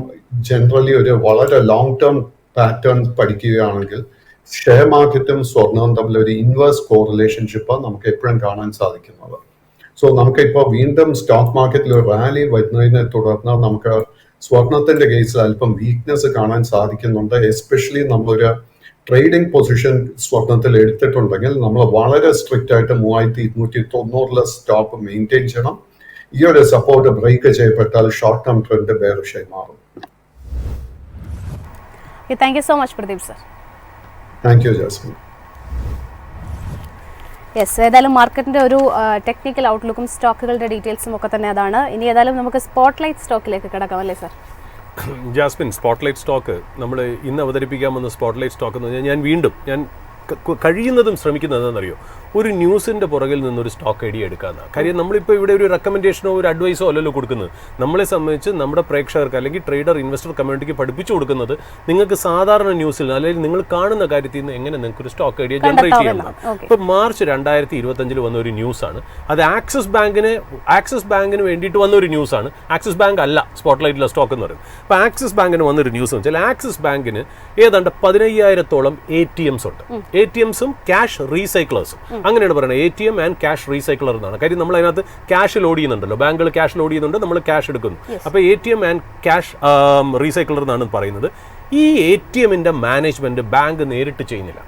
ജനറലി ഒരു വളരെ ലോങ് ടേം പാറ്റേൺ പഠിക്കുകയാണെങ്കിൽ ഷെയർ മാർക്കറ്റും സ്വർണവും തമ്മിൽ ഒരു ഇൻവേഴ്സ് കോറിലേഷൻഷിപ്പ് നമുക്ക് എപ്പോഴും കാണാൻ സാധിക്കുന്നത്. സോ നമുക്ക് ഇപ്പോൾ വീണ്ടും സ്റ്റോക്ക് മാർക്കറ്റിൽ ഒരു റാലി വരുന്നതിനെ തുടർന്ന് നമുക്ക് സ്വർണത്തിന്റെ കേസിൽ അല്പം വീക്ക്നെസ് കാണാൻ സാധിക്കുന്നുണ്ട്. എസ്പെഷ്യലി നമ്മളൊരു ട്രേഡിംഗ് പൊസിഷൻ സ്വർണത്തിൽ എടുത്തിട്ടുണ്ടെങ്കിൽ നമ്മൾ വളരെ സ്ട്രിക്റ്റ് ആയിട്ട് 3290 സ്റ്റോപ്പ് മെയിൻറ്റെയിൻ ചെയ്യണം. ഈ ഒരു സപ്പോർട്ട് ബ്രേക്ക് ചെയ്യപ്പെട്ടാൽ ഷോർട്ട് ടേം ട്രെൻഡ് ബെയറിഷായി മാറും. Thank you so much Pradeep sir. Thank you Jasmine. Yes, ഏതായാലും മാർക്കറ്റിന്റെ ഒരു ടെക്നിക്കൽ ഔട്ട്ലുക്കും സ്റ്റോക്കുകളുടെ ഡീറ്റെയിൽസും ഒക്കെ തന്നെ അതാണ്. ഇനി ഏതായാലും നമുക്ക് സ്പോട്ട്ലൈറ്റ് സ്റ്റോക്കിലേക്ക് കിടക്കാം അല്ലേ സർ? ജാസ്മിൻ, സ്പോട്ട്ലൈറ്റ് സ്റ്റോക്ക് നമ്മൾ ഇന്ന് അവതരിപ്പിക്കാൻ വന്ന സ്പോട്ട്ലൈറ്റ് സ്റ്റോക്ക് എന്ന് പറഞ്ഞാൽ ഞാൻ കഴിയുന്നതും ശ്രമിക്കുന്നത് എന്താണെന്നറിയോ, ഒരു ന്യൂസിൻ്റെ പുറകിൽ നിന്നൊരു സ്റ്റോക്ക് ഐഡിയ എടുക്കാമെന്നാണ്. കാര്യം നമ്മളിപ്പോൾ ഇവിടെ ഒരു റെക്കമെൻഡേഷനോ ഒരു അഡ്വൈസോ അല്ലല്ലോ കൊടുക്കുന്നത്. നമ്മളെ സംബന്ധിച്ച് നമ്മുടെ പ്രേക്ഷകർക്ക് അല്ലെങ്കിൽ ട്രേഡർ ഇൻവെസ്റ്റർ കമ്മ്യൂണിറ്റിക്ക് പഠിപ്പിച്ചു കൊടുക്കുന്നത് നിങ്ങൾക്ക് സാധാരണ ന്യൂസിൽ അല്ലെങ്കിൽ നിങ്ങൾ കാണുന്ന കാര്യത്തിൽ നിന്ന് എങ്ങനെ നിങ്ങൾക്ക് ഒരു സ്റ്റോക്ക് ഐഡിയ ജനറേറ്റ് ചെയ്യണം. ഇപ്പോൾ മാർച്ച് 2025 വന്ന ഒരു ന്യൂസാണ്. അത് ആക്സിസ് ബാങ്കിന് വേണ്ടിയിട്ട് വന്ന ഒരു ന്യൂസാണ്. ആക്സിസ് ബാങ്ക് അല്ല സ്പോട്ട്ലൈറ്റിലെ സ്റ്റോക്ക് എന്ന് പറയുന്നത്. അപ്പോൾ ആക്സിസ് ബാങ്കിന് വന്നൊരു ന്യൂസ് എന്ന് വെച്ചാൽ ആക്സിസ് ബാങ്കിന് ഏതാണ്ട് 15,000-ഓളം ATMs ഉണ്ട്. ATMസും ക്യാഷ് റീസൈക്ലേഴ്സും അങ്ങനെയാണ് പറയുന്നത്. ATM ആൻഡ് ക്യാഷ് റീസൈക്ലർ എന്നാണ്. കാര്യം നമ്മൾ അതിനകത്ത് ക്യാഷ് ലോഡ് ചെയ്യുന്നുണ്ടല്ലോ, ബാങ്കുകൾ ക്യാഷ് ലോഡ് ചെയ്യുന്നുണ്ട്, നമ്മൾ ക്യാഷ് എടുക്കുന്നു. അപ്പോൾ ATM ആൻഡ് ക്യാഷ് റീസൈക്ലർ എന്നാണ് പറയുന്നത്. ഈ ATMിൻ്റെ മാനേജ്മെന്റ് ബാങ്ക് നേരിട്ട് ചെയ്യുന്നില്ല,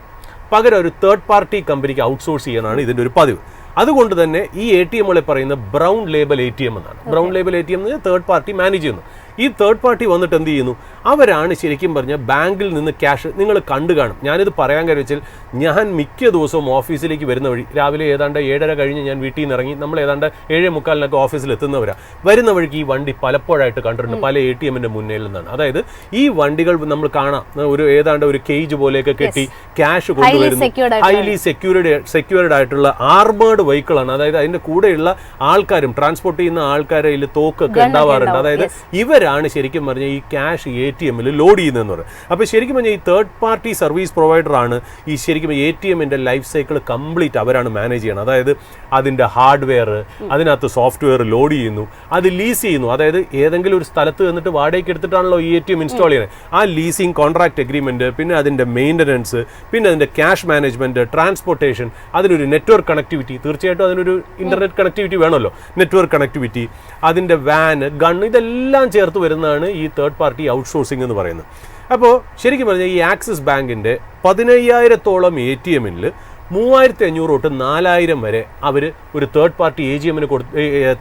പകരം ഒരു തേർഡ് പാർട്ടി കമ്പനിക്ക് ഔട്ട്സോഴ്സ് ചെയ്യാനാണ് ഇതിൻ്റെ ഒരു പതിവ്. അതുകൊണ്ട് തന്നെ ഈ ATMകളെ പറയുന്ന ബ്രൗൺ ലേബൽ ATM എന്നാണ്. ബ്രൗൺ ലേബൽ ATM എന്ന് തേർഡ് പാർട്ടി മാനേജ് ചെയ്യുന്നു. ഈ തേർഡ് പാർട്ടി വന്നിട്ട് എന്ത് ചെയ്യുന്നു, അവരാണ് ശരിക്കും പറഞ്ഞാൽ ബാങ്കിൽ നിന്ന് ക്യാഷ് നിങ്ങൾ കണ്ടു കാണും. ഞാനിത് പറയാൻ കാര്യം വെച്ചാൽ ഞാൻ മിക്ക ദിവസവും ഓഫീസിലേക്ക് വരുന്ന വഴി രാവിലെ ഏതാണ്ട് 7:30 കഴിഞ്ഞ് ഞാൻ വീട്ടിൽ നിന്ന് ഇറങ്ങി നമ്മൾ ഏതാണ്ട് 7:45 ഓഫീസിൽ എത്തുന്നവരാണ്. വരുന്ന വഴിക്ക് ഈ വണ്ടി പലപ്പോഴായിട്ട് കണ്ടിട്ടുണ്ട് പല ATMിൻ്റെ മുന്നിൽ നിന്നാണ്. അതായത് ഈ വണ്ടികൾ നമ്മൾ കാണാം ഒരു ഏതാണ്ട് ഒരു കേജ് പോലെയൊക്കെ കെട്ടി ക്യാഷ് കൊണ്ടുവരുന്നു. ഹൈലി സെക്യൂർഡ് ആയിട്ടുള്ള ആർമേഡ് വെഹിക്കിളാണ്. അതായത് അതിൻ്റെ കൂടെയുള്ള ആൾക്കാരും ട്രാൻസ്പോർട്ട് ചെയ്യുന്ന ആൾക്കാരെ തോക്കൊക്കെ ഉണ്ടാവാറുണ്ട്. അതായത് ഇവരാണ് അവരാണ് ശരിക്കും പറഞ്ഞാൽ ഈ ക്യാഷ് ATM-ൽ ലോഡ് ചെയ്യുന്നതെന്ന് പറയും. അപ്പോൾ ശരിക്കും പറഞ്ഞാൽ ഈ തേർഡ് പാർട്ടി സർവീസ് പ്രൊവൈഡറാണ് ഈ ശരിക്കും ATM-ന്റെ ലൈഫ് സൈക്കിൾ കംപ്ലീറ്റ് അവരാണ് മാനേജ് ചെയ്യണം. അതായത് അതിൻ്റെ ഹാർഡ്വെയർ, അതിനകത്ത് സോഫ്റ്റ്വെയർ ലോഡ് ചെയ്യുന്നു, അത് ലീസ് ചെയ്യുന്നു. അതായത് ഏതെങ്കിലും ഒരു സ്ഥലത്ത് നിന്നിട്ട് വാടകയ്ക്ക് എടുത്തിട്ടാണല്ലോ ഈ ATM ഇൻസ്റ്റാൾ ചെയ്യുന്നത്. ആ ലീസിങ് കോൺട്രാക്ട് എഗ്രിമെൻറ്റ്, പിന്നെ അതിൻ്റെ മെയിൻ്റനൻസ്, പിന്നെ അതിൻ്റെ ക്യാഷ് മാനേജ്മെൻറ്റ്, ട്രാൻസ്പോർട്ടേഷൻ, അതിനൊരു നെറ്റ്വർക്ക് കണക്ടിവിറ്റി, തീർച്ചയായിട്ടും അതിനൊരു ഇൻ്റർനെറ്റ് കണക്ടിവിറ്റി വേണമല്ലോ, നെറ്റ്വർക്ക് കണക്ടിവിറ്റി, അതിൻ്റെ വാൻ, ഗൺ, ഇതെല്ലാം ചേർത്ത് വരുന്നതാണ് ഈ തേർഡ് പാർട്ടി ഔട്ട്സോഴ്സിംഗ് എന്ന് പറയുന്നത്. അപ്പോൾ ശരിക്കും പറഞ്ഞാൽ ഈ ആക്സിസ് ബാങ്കിൻ്റെ 15,000-ഓളം ATM-ൽ 3,500 തൊട്ട് 4,000 വരെ അവർ ഒരു തേർഡ് പാർട്ടി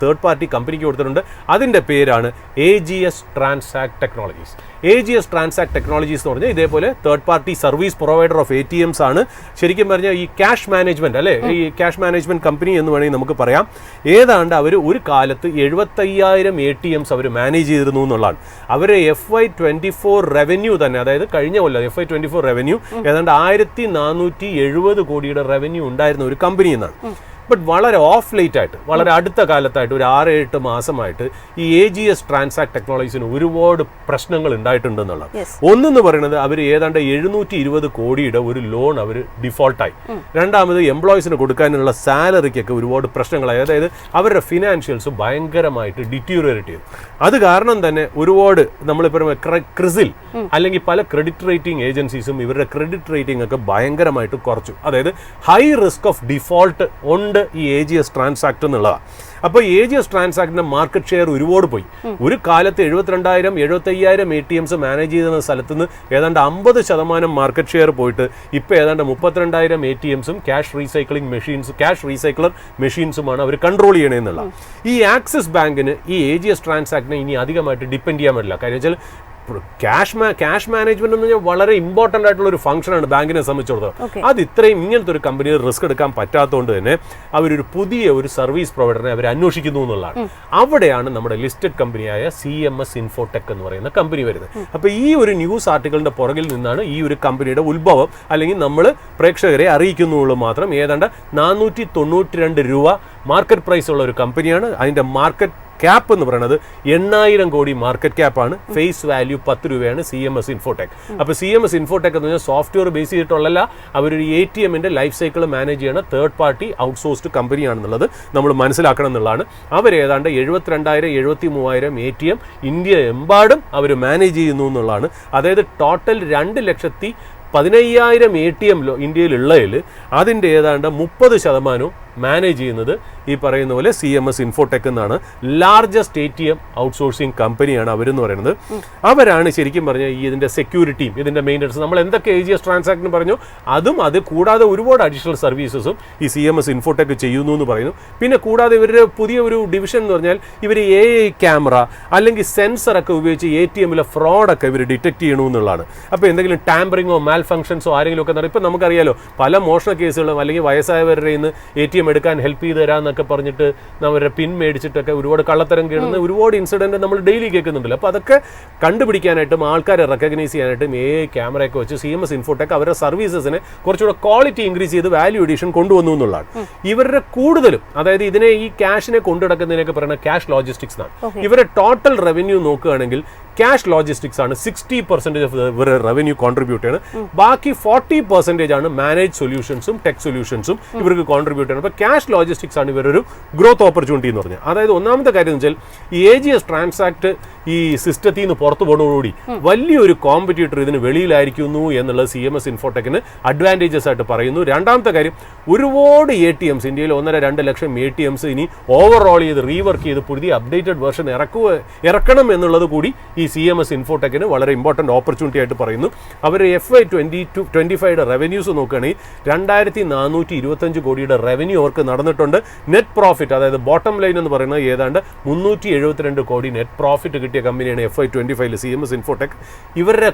തേർഡ് പാർട്ടി കമ്പനിക്ക് കൊടുത്തിട്ടുണ്ട്. അതിൻ്റെ പേരാണ് AGS transact technologies. AGS transact technologies എന്ന് പറഞ്ഞാൽ ഇതേപോലെ third party service provider of ATMs ആണ്. ശരിക്കും പറഞ്ഞാൽ ഈ ക്യാഷ് മാനേജ്മെൻറ്റ് അല്ലേ, ഈ ക്യാഷ് മാനേജ്മെൻറ്റ് കമ്പനി എന്ന് വേണമെങ്കിൽ നമുക്ക് പറയാം. ഏതാണ്ട് അവർ ഒരു കാലത്ത് 75,000 ATMs അവർ മാനേജ് ചെയ്തിരുന്നു എന്നുള്ളതാണ്. അവരെ FY24 റവന്യൂ തന്നെ, അതായത് കഴിഞ്ഞ കൊല്ലം FY24 റവന്യൂ ഏതാണ്ട് 1,470 കോടിയുടെ റവന്യൂ ഉണ്ടായിരുന്ന ഒരു കമ്പനി എന്നാണ്. ബട്ട് വളരെ ഓഫ് ലേറ്റ് ആയിട്ട്, വളരെ അടുത്ത കാലത്തായിട്ട്, ഒരു 6-8 മാസമായിട്ട് ഈ AGS ട്രാൻസാക്ട് ടെക്നോളജീസിന് ഒരുപാട് പ്രശ്നങ്ങൾ ഉണ്ടായിട്ടുണ്ടെന്നുള്ളത്. ഒന്നെന്ന് പറയുന്നത് അവർ ഏതാണ്ട് 720 കോടിയുടെ ഒരു ലോൺ അവർ ഡിഫോൾട്ടായി. രണ്ടാമത് എംപ്ലോയീസിന് കൊടുക്കാനുള്ള സാലറിക്കൊക്കെ ഒരുപാട് പ്രശ്നങ്ങളായി. അതായത് അവരുടെ ഫിനാൻഷ്യൽസ് ഭയങ്കരമായിട്ട് ഡിറ്റീരിയറേറ്റ് ചെയ്തു. അത് കാരണം തന്നെ ഒരുപാട് നമ്മളിപ്പോൾ ക്രിസിൽ അല്ലെങ്കിൽ പല ക്രെഡിറ്റ് റേറ്റിംഗ് ഏജൻസീസും ഇവരുടെ ക്രെഡിറ്റ് റേറ്റിംഗ് ഒക്കെ ഭയങ്കരമായിട്ട് കുറച്ചു. അതായത് ഹൈ റിസ്ക് ഓഫ് ഡിഫോൾട്ട് ഉണ്ട് ഈ AGS ട്രാൻസാക്ട് എന്നുള്ളതാണ്. അപ്പോൾ AGS ട്രാൻസാക്ടിന്റെ മാർക്കറ്റ് ഷെയർ ഒരുപാട് പോയി. ഒരു കാലത്ത് 72,000-75,000 ATMs മാനേജ് ചെയ്യുന്ന സ്ഥലത്ത് നിന്ന് ഏതാണ്ട് 50% മാർക്കറ്റ് ഷെയർ പോയിട്ട് ഇപ്പോൾ ഏതാണ്ട് 32,000 ATMസും ക്യാഷ് റീസൈക്ലർ മെഷീൻസുമാണ് അവർ കൺട്രോൾ ചെയ്യണമെന്നുള്ള. ഈ ആക്സിസ് ബാങ്കിന് ഈ AGS ട്രാൻസാക്ടിനെ ഇനി അധികമായിട്ട് ഡിപ്പെൻഡ് ചെയ്യാൻ പറ്റില്ല. കാര്യം വെച്ചാൽ ക്യാഷ് മാനേജ്മെന്റ് എന്ന് പറഞ്ഞാൽ വളരെ ഇമ്പോർട്ടൻ്റ് ആയിട്ടുള്ള ഒരു ഫംഗ്ഷനാണ് ബാങ്കിനെ സംബന്ധിച്ചിടത്തോളം. അത് ഇത്രയും ഇങ്ങനത്തെ ഒരു കമ്പനിയിൽ റിസ്ക് എടുക്കാൻ പറ്റാത്തതുകൊണ്ട് തന്നെ അവരൊരു പുതിയ ഒരു സർവീസ് പ്രൊവൈഡറിനെ അവർ അന്വേഷിക്കുന്നു എന്നുള്ളതാണ്. അവിടെയാണ് നമ്മുടെ ലിസ്റ്റഡ് കമ്പനിയായ CMS Infotech എന്ന് പറയുന്ന കമ്പനി വരുന്നത്. അപ്പോൾ ഈ ഒരു ന്യൂസ് ആർട്ടിക്കിളിന്റെ പുറകിൽ നിന്നാണ് ഈ ഒരു കമ്പനിയുടെ ഉത്ഭവം, അല്ലെങ്കിൽ നമ്മൾ പ്രേക്ഷകരെ അറിയിക്കുന്നുള്ളൂ മാത്രം. ഏതാണ്ട് 492 രൂപ മാർക്കറ്റ് പ്രൈസ് ഉള്ള ഒരു കമ്പനിയാണ്. അതിൻ്റെ മാർക്കറ്റ് ക്യാപ്പ് എന്ന് പറയുന്നത് 8,000 കോടി മാർക്കറ്റ് ക്യാപ്പാണ്. ഫേസ് വാല്യൂ 10 രൂപയാണ് CMS Infotech. അപ്പോൾ CMS Infotech എന്ന് പറഞ്ഞാൽ സോഫ്റ്റ്വെയർ ബേസ് ചെയ്തിട്ടുള്ള അവരൊരു ATM-ന്റെ ലൈഫ് സൈക്കിൾ മാനേജ് ചെയ്യുന്ന തേർഡ് പാർട്ടി ഔട്ട്സോഴ്സ്ഡ് കമ്പനിയാണെന്നുള്ളത് നമ്മൾ മനസ്സിലാക്കണം എന്നുള്ളതാണ്. അവർ ഏതാണ്ട് 72,000-73,000 ATM ഇന്ത്യ എമ്പാടും അവർ മാനേജ് ചെയ്യുന്നു എന്നുള്ളതാണ്. അതായത് ടോട്ടൽ 2,15,000 ATM ഇന്ത്യയിലുള്ളതിൽ അതിൻ്റെ ഏതാണ്ട് 30% മാനേജ് ചെയ്യുന്നത് ഈ പറയുന്ന പോലെ CMS Infotech എന്നാണ്. ലാർജസ്റ്റ് ATM ഔട്ട്സോഴ്സിംഗ് കമ്പനിയാണ് അവരെന്ന് പറയുന്നത്. അവരാണ് ശരിക്കും പറഞ്ഞാൽ ഈ ഇതിൻ്റെ സെക്യൂരിറ്റിയും ഇതിൻ്റെ മെയിൻ്റനൻസ് നമ്മൾ എന്തൊക്കെ AGS ട്രാൻസാക്ടിന് പറഞ്ഞു അത് കൂടാതെ ഒരുപാട് അഡീഷണൽ സർവീസസും ഈ CMS Infotech ചെയ്യുന്നു എന്ന് പറയുന്നു. പിന്നെ കൂടാതെ ഇവരുടെ പുതിയ ഒരു ഡിവിഷൻ എന്ന് പറഞ്ഞാൽ ഇവർ AI ക്യാമറ അല്ലെങ്കിൽ സെൻസറൊക്കെ ഉപയോഗിച്ച് ATM-ലെ ഫ്രോഡൊക്കെ ഇവർ ഡിറ്റക്ട് ചെയ്യണമെന്നുള്ളതാണ്. അപ്പോൾ എന്തെങ്കിലും ടാമ്പറിങ്ങോ മാൽ ഫംഗ്ഷൻസോ ആരെങ്കിലും ഒക്കെ ഇപ്പം നമുക്കറിയാലോ പല മോഷണ കേസുകളും അല്ലെങ്കിൽ വയസ്സായവരുടെ നിന്ന് ATM എടുക്കാൻ ഹെൽപ്പ് ചെയ്ത് തരാമെന്നൊക്കെ പറഞ്ഞിട്ട് അവരുടെ പിൻ മേടിച്ചിട്ടൊക്കെ ഒരുപാട് കള്ളത്തരം കേടുന്ന ഒരുപാട് ഇൻസിഡൻറ്റ് നമ്മൾ ഡെയിലി കേൾക്കുന്നുണ്ടല്ലോ. അപ്പോൾ അതൊക്കെ കണ്ടുപിടിക്കാനായിട്ടും ആൾക്കാരെ റെക്കഗ്നൈസ് ചെയ്യാനായിട്ടും AI ക്യാമറയൊക്കെ വെച്ച് CMS Infotech അവരുടെ സർവീസസിനെ കുറച്ചുകൂടെ ക്വാളിറ്റി ഇൻക്രീസ് ചെയ്ത് വാല്യൂ എഡീഷൻ കൊണ്ടുവന്നു എന്നുള്ളതാണ്. ഇവരുടെ കൂടുതലും അതായത് ഇതിനെ ഈ ക്യാഷിനെ കൊണ്ടുനടക്കുന്നതിനൊക്കെ പറയുന്നത് ക്യാഷ് ലോജിസ്റ്റിക്സ് ആണ്. ഇവരുടെ ടോട്ടൽ റവന്യൂ നോക്കുകയാണെങ്കിൽ ക്യാഷ് ലോജിസ്റ്റിക്സ് ആണ് 60% ഓഫ് ഇവരുടെ റവന്യൂ കോൺട്രിബ്യൂട്ട് ചെയ്യുന്നത്. ബാക്കി 40% ആണ് മാനേജ് സൊല്യൂഷൻസും ടെക് സൊല്യൂഷൻസും ഇവർക്ക് കോൺട്രിബ്യൂട്ട് ചെയ്യുന്നത്. അപ്പോൾ ക്യാഷ് ലോജിസ്റ്റിക്സ് ആണ് ഇവരൊരു ഗ്രോത്ത് ഓപ്പർച്യൂണിറ്റി എന്ന് പറഞ്ഞാൽ. അതായത് ഒന്നാമത്തെ കാര്യം എന്ന് വെച്ചാൽ ഈ AGS ട്രാൻസാക്ട് ഈ സിസ്റ്റത്തിൽ നിന്ന് പുറത്തു പോകുന്നതോടുകൂടി വലിയൊരു കോമ്പറ്റീറ്റർ ഇതിന് വെളിയിലായിരിക്കുന്നു എന്നുള്ളത് CMS Infotechന് അഡ്വാൻറ്റേജസ് ആയിട്ട് പറയുന്നു. രണ്ടാമത്തെ കാര്യം ഒരുപാട് ATMs ഇന്ത്യയിൽ 1.5-2 ലക്ഷം ATMs ഇനി ഓവറോൾ ചെയ്ത് റീവർക്ക് ചെയ്ത് പുതിയ അപ്ഡേറ്റഡ് വേർഷൻ ഇറക്കണം എന്നുള്ളത് കൂടി ഈ CMS Infotechന് വളരെ ഇമ്പോർട്ടൻറ്റ് ഓപ്പർച്യൂണിറ്റി ആയിട്ട് പറയുന്നു. അവർ FY25 റവന്യൂസ് നോക്കുകയാണെങ്കിൽ 2,425 കോടിയുടെ റവന്യൂ അവർക്ക് നടന്നിട്ടുണ്ട്. നെറ്റ് പ്രോഫിറ്റ് അതായത് ബോട്ടം ലൈൻ എന്ന് പറയുന്നത് ഏതാണ്ട് 372 കോടി നെറ്റ് പ്രോഫിറ്റ് കിട്ടിയ കമ്പനിയാണ് FY25 CMS Infotech. ഇവരുടെ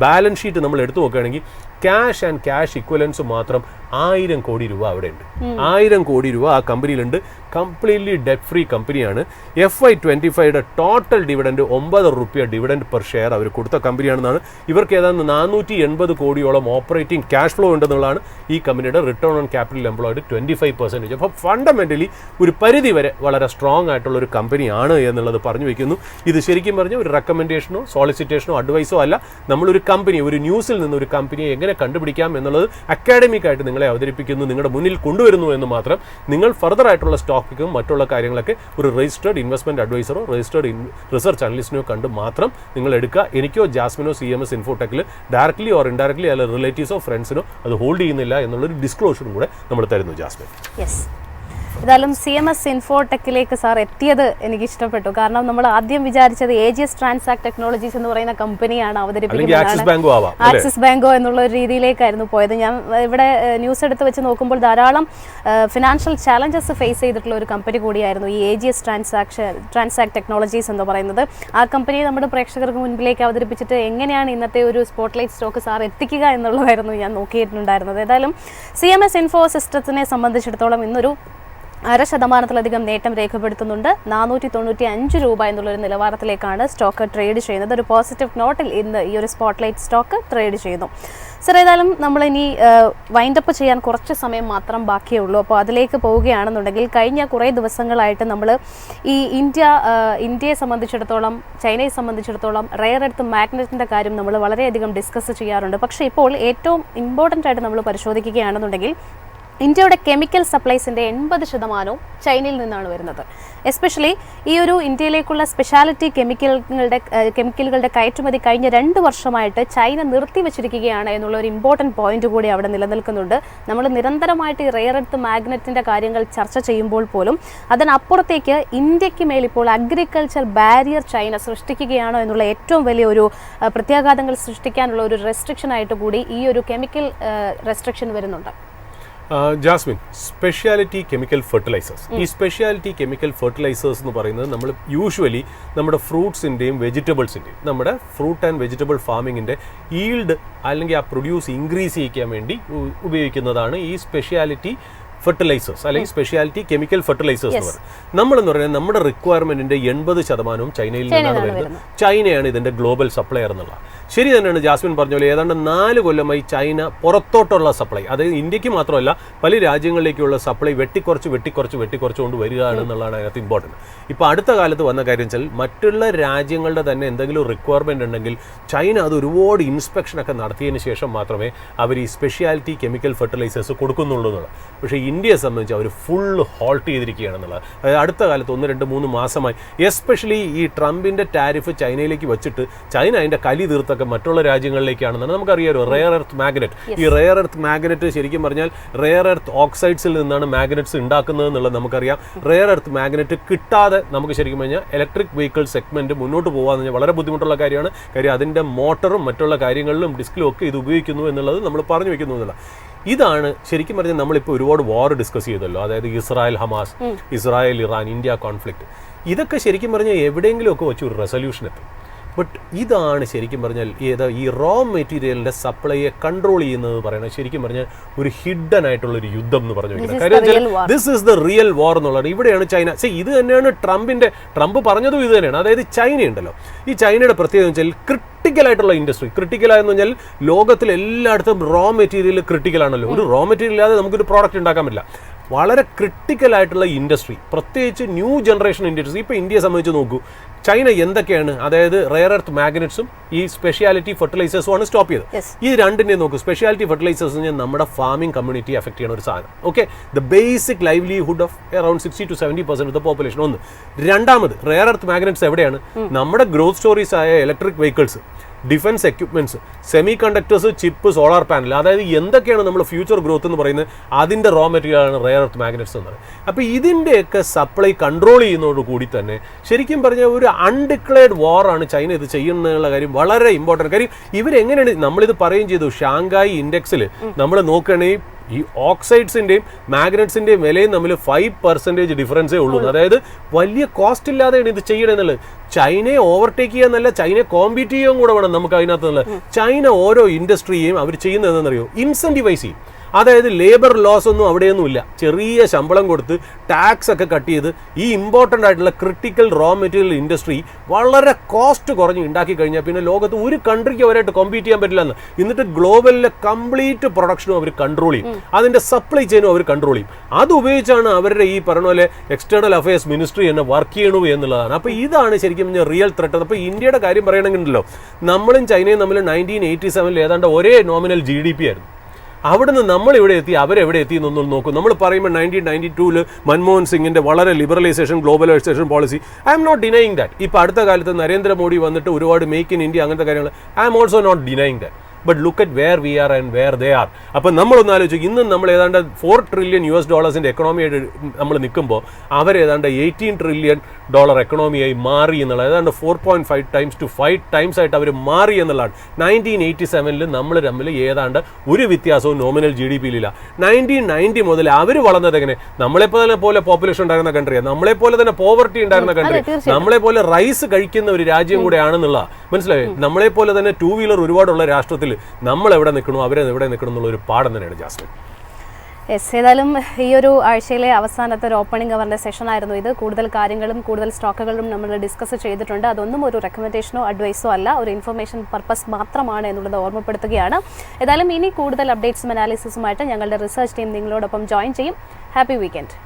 ബാലൻസ് ഷീറ്റ് നമ്മൾ എടുത്തു നോക്കുകയാണെങ്കിൽ ക്യാഷ് ആൻഡ് ക്യാഷ് ഇക്വലൻസ് മാത്രം 1,000 കോടി രൂപ അവിടെ ഉണ്ട്. 1,000 കോടി രൂപ ആ കമ്പനിയിലുണ്ട്. കംപ്ലീറ്റ്ലി ഡെറ്റ് ഫ്രീ കമ്പനിയാണ്. FY25 ടോട്ടൽ ഡിവിഡൻഡ് 9 രൂപ ഡിവിഡൻഡ് പെർ ഷെയർ അവർ കൊടുത്ത കമ്പനിയാണെന്നാണ്. ഇവർക്ക് ഏതാണ്ട് 480 കോടിയോളം ഓപ്പറേറ്റിംഗ് ക്യാഷ് ഫ്ലോ ഉണ്ടെന്നുള്ളതാണ് ഈ കമ്പനിയുടെ റിട്ടേൺ ഓൺ ക്യാപിറ്റൽ എംപ്ലോയ്ഡ് 25%. അപ്പോൾ ഫണ്ടമെൻ്റലി ഒരു പരിധി വരെ വളരെ സ്ട്രോങ് ആയിട്ടുള്ള ഒരു കമ്പനിയാണ് എന്നുള്ളത് പറഞ്ഞു വയ്ക്കുന്നു. ഇത് ശരിക്കും പറഞ്ഞാൽ ഒരു റെക്കമെൻഡേഷനോ സോളിസിറ്റേഷനോ അഡ്വൈസോ അല്ല. നമ്മളൊരു കമ്പനി, ഒരു ന്യൂസിൽ നിന്ന് ഒരു കമ്പനിയെ എങ്ങനെ കണ്ടുപിടിക്കാം എന്നുള്ളത് അക്കാഡമിക് ആയിട്ട് നിങ്ങളെ അവതരിപ്പിക്കുന്നു, നിങ്ങളുടെ മുന്നിൽ കൊണ്ടുവരുന്നു എന്ന് മാത്രം. നിങ്ങൾ ഫർദർ ആയിട്ടുള്ള സ്റ്റോക്കും മറ്റുള്ള കാര്യങ്ങളൊക്കെ ഒരു രജിസ്റ്റേർഡ് ഇൻവെസ്റ്റ്മെന്റ് അഡ്വൈസറോ രജിസ്റ്റേർഡ് റിസർച്ച് അനലിസ്റ്റിനോ കണ്ട് മാത്രം നിങ്ങൾ എടുക്കുക. എനിക്കോ ജാസ്മിനോ CMS ഇൻഫോടെക്കിൽ ഡയറക്ട്ലി ഓർ ഇൻഡയറക്ട്ലി അല്ല റിലേറ്റീവ്സോ ഫ്രണ്ട്സിനോ അത് ഹോൾഡ് ചെയ്യുന്നില്ല എന്നുള്ളൊരു ഡിസ്ക്ലോഷറും കൂടെ നമ്മൾ തരുന്നു ജാസ്മിൻ. യെസ്, ഏതായാലും CMS ഇൻഫോടെക്കിലേക്ക് സാർ എത്തിയത് എനിക്ക് ഇഷ്ടപ്പെട്ടു. കാരണം നമ്മൾ ആദ്യം വിചാരിച്ചത് AGS ട്രാൻസാക്ട് ടെക്നോളജീസ് എന്ന് പറയുന്ന കമ്പനിയാണ് അവതരിപ്പിക്കുന്നത്, ആക്സിസ് ബാങ്കോ എന്നുള്ള ഒരു രീതിയിലേക്കായിരുന്നു പോയത്. ഞാൻ ഇവിടെ ന്യൂസ് എടുത്ത് വെച്ച് നോക്കുമ്പോൾ ധാരാളം ഫിനാൻഷ്യൽ ചാലഞ്ചസ് ഫേസ് ചെയ്തിട്ടുള്ള ഒരു കമ്പനി കൂടിയായിരുന്നു ഈ AGS ട്രാൻസാക്ട് ടെക്നോളജീസ് എന്ന് പറയുന്നത്. ആ കമ്പനിയെ നമ്മുടെ പ്രേക്ഷകർക്ക് മുൻപിലേക്ക് അവതരിപ്പിച്ചിട്ട് എങ്ങനെയാണ് ഇന്നത്തെ ഒരു സ്പോട്ട്ലൈറ്റ് സ്റ്റോക്ക് സാർ എത്തിക്കുക എന്നുള്ളതായിരുന്നു ഞാൻ നോക്കിയിട്ടുണ്ടായിരുന്നത്. ഏതായാലും CMS ഇൻഫോ സിസ്റ്റത്തിനെ സംബന്ധിച്ചിടത്തോളം ഇന്നൊരു 0.5% നേട്ടം രേഖപ്പെടുത്തുന്നുണ്ട്. 495 രൂപ എന്നുള്ളൊരു നിലവാരത്തിലേക്കാണ് സ്റ്റോക്ക് ട്രേഡ് ചെയ്യുന്നത്. ഒരു പോസിറ്റീവ് നോട്ടിൽ ഇന്ന് ഈ ഒരു സ്പോട്ട്ലൈറ്റ് സ്റ്റോക്ക് ട്രേഡ് ചെയ്യുന്നു. സർ, ഏതായാലും നമ്മളിനി വൈൻഡപ്പ് ചെയ്യാൻ കുറച്ച് സമയം മാത്രം ബാക്കിയേ ഉള്ളൂ. അപ്പോൾ അതിലേക്ക് പോവുകയാണെന്നുണ്ടെങ്കിൽ കഴിഞ്ഞ കുറേ ദിവസങ്ങളായിട്ട് നമ്മൾ ഈ ഇന്ത്യയെ സംബന്ധിച്ചിടത്തോളം ചൈനയെ സംബന്ധിച്ചിടത്തോളം റെയർ എർത്ത് മാഗ്നറ്റിൻ്റെ കാര്യം നമ്മൾ വളരെയധികം ഡിസ്കസ് ചെയ്യാറുണ്ട്. പക്ഷേ ഇപ്പോൾ ഏറ്റവും ഇമ്പോർട്ടൻ്റ് ആയിട്ട് നമ്മൾ പരിശോധിക്കുകയാണെന്നുണ്ടെങ്കിൽ ഇന്ത്യയുടെ കെമിക്കൽ സപ്ലൈസിൻ്റെ 80% ചൈനയിൽ നിന്നാണ് വരുന്നത്. എസ്പെഷ്യലി ഈ ഒരു ഇന്ത്യയിലേക്കുള്ള സ്പെഷ്യാലിറ്റി കെമിക്കലുകളുടെ കയറ്റുമതി കഴിഞ്ഞ 2 വർഷമായിട്ട് ചൈന നിർത്തിവെച്ചിരിക്കുകയാണ് എന്നുള്ള ഒരു ഇമ്പോർട്ടൻറ്റ് പോയിന്റ് കൂടി അവിടെ നിലനിൽക്കുന്നുണ്ട്. നമ്മൾ നിരന്തരമായിട്ട് ഈ റെയർ എർത്ത് മാഗ്നറ്റിൻ്റെ കാര്യങ്ങൾ ചർച്ച ചെയ്യുമ്പോൾ പോലും അതിനപ്പുറത്തേക്ക് ഇന്ത്യക്ക് മേലിപ്പോൾ അഗ്രികൾച്ചർ ബാരിയർ ചൈന സൃഷ്ടിക്കുകയാണോ എന്നുള്ള ഏറ്റവും വലിയ ഒരു പ്രത്യാഘാതങ്ങൾ സൃഷ്ടിക്കാനുള്ള ഒരു റെസ്ട്രിക്ഷനായിട്ട് കൂടി ഈ ഒരു കെമിക്കൽ റെസ്ട്രിക്ഷൻ വരുന്നുണ്ട്. ജാസ്മിൻ, സ്പെഷ്യാലിറ്റി കെമിക്കൽ ഫെർട്ടിലൈസേഴ്സ്, ഈ സ്പെഷ്യാലിറ്റി കെമിക്കൽ ഫെർട്ടിലൈസേഴ്സ് എന്ന് പറയുന്നത് നമ്മൾ യൂഷ്വലി നമ്മുടെ ഫ്രൂട്ട്സിൻ്റെയും വെജിറ്റബിൾസിൻ്റെയും നമ്മുടെ ഫ്രൂട്ട് ആൻഡ് വെജിറ്റബിൾ ഫാമിങ്ങിൻ്റെ ഈൽഡ് അല്ലെങ്കിൽ ആ പ്രൊഡ്യൂസ് ഇൻക്രീസ് ചെയ്യിക്കാൻ വേണ്ടി ഉപയോഗിക്കുന്നതാണ് ഈ സ്പെഷ്യാലിറ്റി ഫെർട്ടിലൈസേഴ്സ് അല്ലെങ്കിൽ സ്പെഷ്യാലിറ്റി കെമിക്കൽ ഫെർട്ടിലൈസേഴ്സ് എന്ന് പറയുന്നത്. നമ്മളെന്ന് പറയുന്നത് നമ്മുടെ റിക്വയർമെന്റിന്റെ 80% ചൈനയിൽ നിന്നാണ് വരുന്നത്. ചൈനയാണ് ഇതിന്റെ ഗ്ലോബൽ സപ്ലയർ എന്നുള്ള. ശരി തന്നെയാണ് ജാസ്മിൻ പറഞ്ഞ പോലെ ഏതാണ്ട് 4 കൊല്ലമായി ചൈന പുറത്തോട്ടുള്ള സപ്ലൈ, അതായത് ഇന്ത്യക്ക് മാത്രമല്ല പല രാജ്യങ്ങളിലേക്കുള്ള സപ്ലൈ വെട്ടിക്കുറച്ചുകൊണ്ട് വരികയാണ് എന്നുള്ളതാണ് അതിനകത്ത് ഇമ്പോർട്ടൻറ്റ്. ഇപ്പോൾ അടുത്ത കാലത്ത് വന്ന കാര്യം വെച്ചാൽ മറ്റുള്ള രാജ്യങ്ങളുടെ തന്നെ എന്തെങ്കിലും റിക്വയർമെന്റ് ഉണ്ടെങ്കിൽ ചൈന അത് ഒരുപാട് ഇൻസ്പെക്ഷനൊക്കെ നടത്തിയതിന് ശേഷം മാത്രമേ അവർ ഈ സ്പെഷ്യാലിറ്റി കെമിക്കൽ ഫെർട്ടിലൈസേഴ്സ് കൊടുക്കുന്നുള്ളൂ എന്നുള്ളത്. പക്ഷേ ഇന്ത്യയെ സംബന്ധിച്ച് അവർ ഫുൾ ഹോൾട്ട് ചെയ്തിരിക്കുകയാണെന്നുള്ളത്. അതായത് അടുത്ത കാലത്ത് 1, 2, 3 മാസമായി എസ്പെഷ്യലി ഈ ട്രംപിൻ്റെ ടാരിഫ് ചൈനയിലേക്ക് വെച്ചിട്ട് ചൈന അതിൻ്റെ കലി തീർത്തൊക്കെ മറ്റുള്ള രാജ്യങ്ങളിലേക്കാണെന്നാണ് നമുക്കറിയാമല്ലോ. റെയർ എർത്ത് മാഗ്നറ്റ്, ഈ റെയർ എർത്ത് മാഗ്നറ്റ് ശരിക്കും പറഞ്ഞാൽ റെയർ എർത്ത് ഓക്സൈഡ്സിൽ നിന്നാണ് മാഗ്നറ്റ്സ് ഉണ്ടാക്കുന്നത് എന്നുള്ളത് നമുക്കറിയാം. റെയർ എർത്ത് മാഗ്നറ്റ് കിട്ടാതെ നമുക്ക് ശരിക്കും പറഞ്ഞാൽ ഇലക്ട്രിക് വെഹിക്കിൾ സെഗ്മെൻറ്റ് മുന്നോട്ട് പോകാമെന്ന് പറഞ്ഞാൽ വളരെ ബുദ്ധിമുട്ടുള്ള കാര്യമാണ്. കാര്യം അതിൻ്റെ മോട്ടറും മറ്റുള്ള കാര്യങ്ങളിലും ഡിസ്കിലും ഒക്കെ ഇത് ഉപയോഗിക്കുന്നു എന്നുള്ളത് നമ്മൾ പറഞ്ഞു വെക്കുന്നു എന്നുള്ള. ഇതാണ് ശരിക്കും പറഞ്ഞാൽ നമ്മളിപ്പോൾ ഒരുപാട് വാർ ഡിസ്കസ് ചെയ്തല്ലോ, അതായത് Israel Hamas, Israel Iran, India conflict. ഇതൊക്കെ ശരിക്കും പറഞ്ഞാൽ എവിടെയെങ്കിലുമൊക്കെ വെച്ച് ഒരു റെസൊല്യൂഷൻ എത്തും. ബട്ട് ഇതാണ് ശരിക്കും പറഞ്ഞാൽ ഈ റോ മെറ്റീരിയലിൻ്റെ സപ്ലൈയെ കൺട്രോൾ ചെയ്യുന്നത് പറയുന്നത് ശരിക്കും പറഞ്ഞാൽ ഒരു ഹിഡൻ ആയിട്ടുള്ളൊരു യുദ്ധം എന്ന് പറഞ്ഞു വെക്കുന്നത്. കാര്യം ദിസ് ഈസ് ദ റിയൽ വാർ എന്നുള്ളത്. ഇവിടെയാണ് ചൈന. ഇത് തന്നെയാണ് ട്രംപ് പറഞ്ഞതും ഇത് തന്നെയാണ്. അതായത് ചൈന ഉണ്ടല്ലോ, ഈ ചൈനയുടെ പ്രത്യേകത വെച്ചാൽ ക്രിട്ടിക്കലായിട്ടുള്ള ഇൻഡസ്ട്രി. ക്രിട്ടിക്കലായെന്ന് പറഞ്ഞാൽ ലോകത്തിൽ എല്ലായിടത്തും റോ മെറ്റീരിയൽ ക്രിട്ടിക്കലാണല്ലോ. ഒരു റോ മെറ്റീരിയൽ ഇല്ലാതെ നമുക്കൊരു പ്രോഡക്റ്റ് ഉണ്ടാക്കാൻ പറ്റില്ല. വളരെ ക്രിട്ടിക്കലായിട്ടുള്ള ഇൻഡസ്ട്രി, പ്രത്യേകിച്ച് ന്യൂ ജനറേഷൻ ഇൻഡസ്ട്രി. ഇപ്പോൾ ഇന്ത്യയെ സംബന്ധിച്ച് നോക്കൂ, ചൈന എന്തൊക്കെയാണ്, അതായത് റെയർ എർത്ത് മാഗ്നറ്റ്സും ഈ സ്പെഷ്യാലിറ്റി ഫെർട്ടിലൈസേഴ്സും ആണ് സ്റ്റോപ്പ് ചെയ്തത്. ഈ രണ്ടിനെ നോക്കൂ. സ്പെഷ്യാലിറ്റി ഫെർട്ടിലൈസേഴ്സ് നമ്മുടെ ഫാമിംഗ് കമ്മ്യൂണിറ്റി എഫക്ട് ചെയ്യുന്ന ഒരു സാധനം. Okay, the basic livelihood of around 60 to 70% of the population. ഒന്ന്. രണ്ടാമത്, റെയർ എർത്ത് മാഗ്നറ്റ്സ് എവിടെയാണ്? നമ്മുടെ ഗ്രോത്ത് സ്റ്റോറീസ് ആയ electric vehicles, defence equipments, semi conductors, chip, solar panel, അതായത് എന്തൊക്കെയാണ് നമ്മൾ ഫ്യൂച്ചർ ഗ്രോത്ത് എന്ന് പറയുന്നത് അതിൻ്റെ റോ മെറ്റീരിയലാണ് റെയർ എർത്ത് മാഗ്നറ്റ്സ് എന്ന് പറയുന്നത്. അപ്പോൾ ഇതിൻ്റെയൊക്കെ സപ്ലൈ കൺട്രോൾ ചെയ്യുന്നതോട് കൂടി തന്നെ ശരിക്കും പറഞ്ഞാൽ ഒരു അൺഡിക്ലെയർഡ് വാറാണ് ചൈന ഇത് ചെയ്യുന്നതിനുള്ള കാര്യം വളരെ ഇമ്പോർട്ടൻറ്റ്. കാര്യം ഇവരെങ്ങനെയാണ്, നമ്മളിത് പറയുകയും ചെയ്തു, ഷാങ്കായി ഇൻഡെക്സിൽ നമ്മൾ നോക്കുകയാണെങ്കിൽ ഈ ഓക്സൈഡ്സിൻ്റെയും മാഗ്നറ്റ്സിൻ്റെയും വിലയും തമ്മിൽ 5% ഡിഫറൻസേ ഉള്ളൂ. അതായത് വലിയ കോസ്റ്റ് ഇല്ലാതെയാണ് ഇത് ചെയ്യണമെന്നുള്ളത്. ചൈനയെ ഓവർടേക്ക് ചെയ്യുക എന്നല്ല, ചൈനയെ കോമ്പീറ്റ് ചെയ്യുകയും കൂടെ വേണം നമുക്ക് അതിനകത്ത്. ചൈന ഓരോ ഇൻഡസ്ട്രിയെയും അവർ ചെയ്യുന്നതെന്നറിയോ, ഇൻസെൻറ്റിവൈസ് ചെയ്യും. അതായത് ലേബർ ലോസ് ഒന്നും അവിടെയൊന്നും ഇല്ല. ചെറിയ ശമ്പളം കൊടുത്ത് ടാക്സ് ഒക്കെ കട്ട് ചെയ്ത് ഈ ഇമ്പോർട്ടൻ്റ് ആയിട്ടുള്ള ക്രിട്ടിക്കൽ റോ മെറ്റീരിയൽ ഇൻഡസ്ട്രി വളരെ കോസ്റ്റ് കുറഞ്ഞ് ഉണ്ടാക്കി കഴിഞ്ഞാൽ പിന്നെ ലോകത്ത് ഒരു കൺട്രിക്ക് അവരായിട്ട് കോമ്പീറ്റ് ചെയ്യാൻ പറ്റില്ല എന്ന്. എന്നിട്ട് ഗ്ലോബലിലെ കംപ്ലീറ്റ് പ്രൊഡക്ഷനും അവർ കൺട്രോൾ ചെയ്യും, അതിൻ്റെ സപ്ലൈ ചെയിനും അവർ കൺട്രോൾ ചെയ്യും. അത് ഉപയോഗിച്ചാണ് അവരുടെ ഈ പറഞ്ഞ പോലെ എക്സ്റ്റേണൽ അഫയേഴ്സ് മിനിസ്ട്രി എന്നെ വർക്ക് ചെയ്യണു എന്നുള്ളതാണ്. അപ്പോൾ ഇതാണ് ശരിക്കും റിയൽ ത്രെട്ട്. അപ്പോൾ ഇന്ത്യയുടെ കാര്യം പറയണമെങ്കിലോ, നമ്മളും ചൈനയും തമ്മിൽ 1987 ഏതാണ്ട് ഒരേ നോമിനൽ GDP ആയിരുന്നു. അവിടുന്ന് നമ്മളിവിടെ എത്തി, അവരെവിടെ എത്തി എന്നൊന്നും നോക്കും. നമ്മൾ പറയുമ്പോൾ 1992 മൻമോഹൻ സിംഗിൻ്റെ വളരെ liberalisation globalisation policy, I am not denying that. ഇപ്പോൾ അടുത്ത കാലത്ത് നരേന്ദ്രമോദി വന്നിട്ട് ഒരുപാട് മേക്ക് ഇൻ ഇന്ത്യ അങ്ങനത്തെ കാര്യങ്ങൾ, I am also not denying that. But look at where we are and where they are. അപ്പം നമ്മളൊന്ന് ആലോചിക്കും, ഇന്നും നമ്മൾ ഏതാണ്ട് $4 ട്രില്യൺ എക്കണോമിയായിട്ട് നമ്മൾ നിൽക്കുമ്പോൾ അവരേതാണ്ട് $18 ട്രില്യൺ എക്കണോമിയായി മാറി എന്നുള്ളത്, ഏതാണ്ട് 4.5 times to 5 times ആയിട്ട് അവർ മാറി എന്നുള്ളതാണ്. 1987 നമ്മൾ തമ്മിൽ ഏതാണ്ട് ഒരു വ്യത്യാസവും നോമിനൽ GDP-യിലില്ല. 1990 മുതൽ അവർ വളർന്നത് എങ്ങനെ? നമ്മളെപ്പോലെ പോലെ പോപ്പുലേഷൻ ഉണ്ടായിരുന്ന കൺട്രിയാണ്, നമ്മളെപ്പോലെ തന്നെ പോവർട്ടി ഉണ്ടായിരുന്ന കൺട്രി, നമ്മളെപ്പോലെ റൈസ് കഴിക്കുന്ന ഒരു രാജ്യം കൂടെ ആണെന്നുള്ള മനസ്സിലായി. നമ്മളെപ്പോലെ തന്നെ 2 വീലർ ഒരുപാടുള്ള രാഷ്ട്രത്തിൽ നമ്മൾ എവിടെ നിൽക്കണോ അവരെ എവിടെ നിൽക്കണം എന്നുള്ള ഒരു പാഠം തന്നെയാണ് ജാസ്മിൻ. യെസ്, ഏതായാലും ഈ ഒരു ആഴ്ചയിലെ അവസാനത്തെ ഒരു ഓപ്പണിംഗ് അവറിൻ്റെ സെഷൻ ആയിരുന്നു ഇത്. കൂടുതൽ കാര്യങ്ങളും കൂടുതൽ സ്റ്റോക്കുകളും നമ്മൾ ഡിസ്കസ് ചെയ്തിട്ടുണ്ട്. അതൊന്നും ഒരു റെക്കമെൻഡേഷനോ അഡ്വൈസോ അല്ല, ഒരു ഇൻഫർമേഷൻ പർപ്പസ് മാത്രമാണ് എന്നുള്ളത് ഓർമ്മപ്പെടുത്തുകയാണ്. ഏതായാലും ഇനി കൂടുതൽ അപ്ഡേറ്റ്സും അനാലിസിസുമായിട്ട് ഞങ്ങളുടെ റിസർച്ച് ടീം നിങ്ങളോടൊപ്പം ജോയിൻ ചെയ്യും. Happy weekend.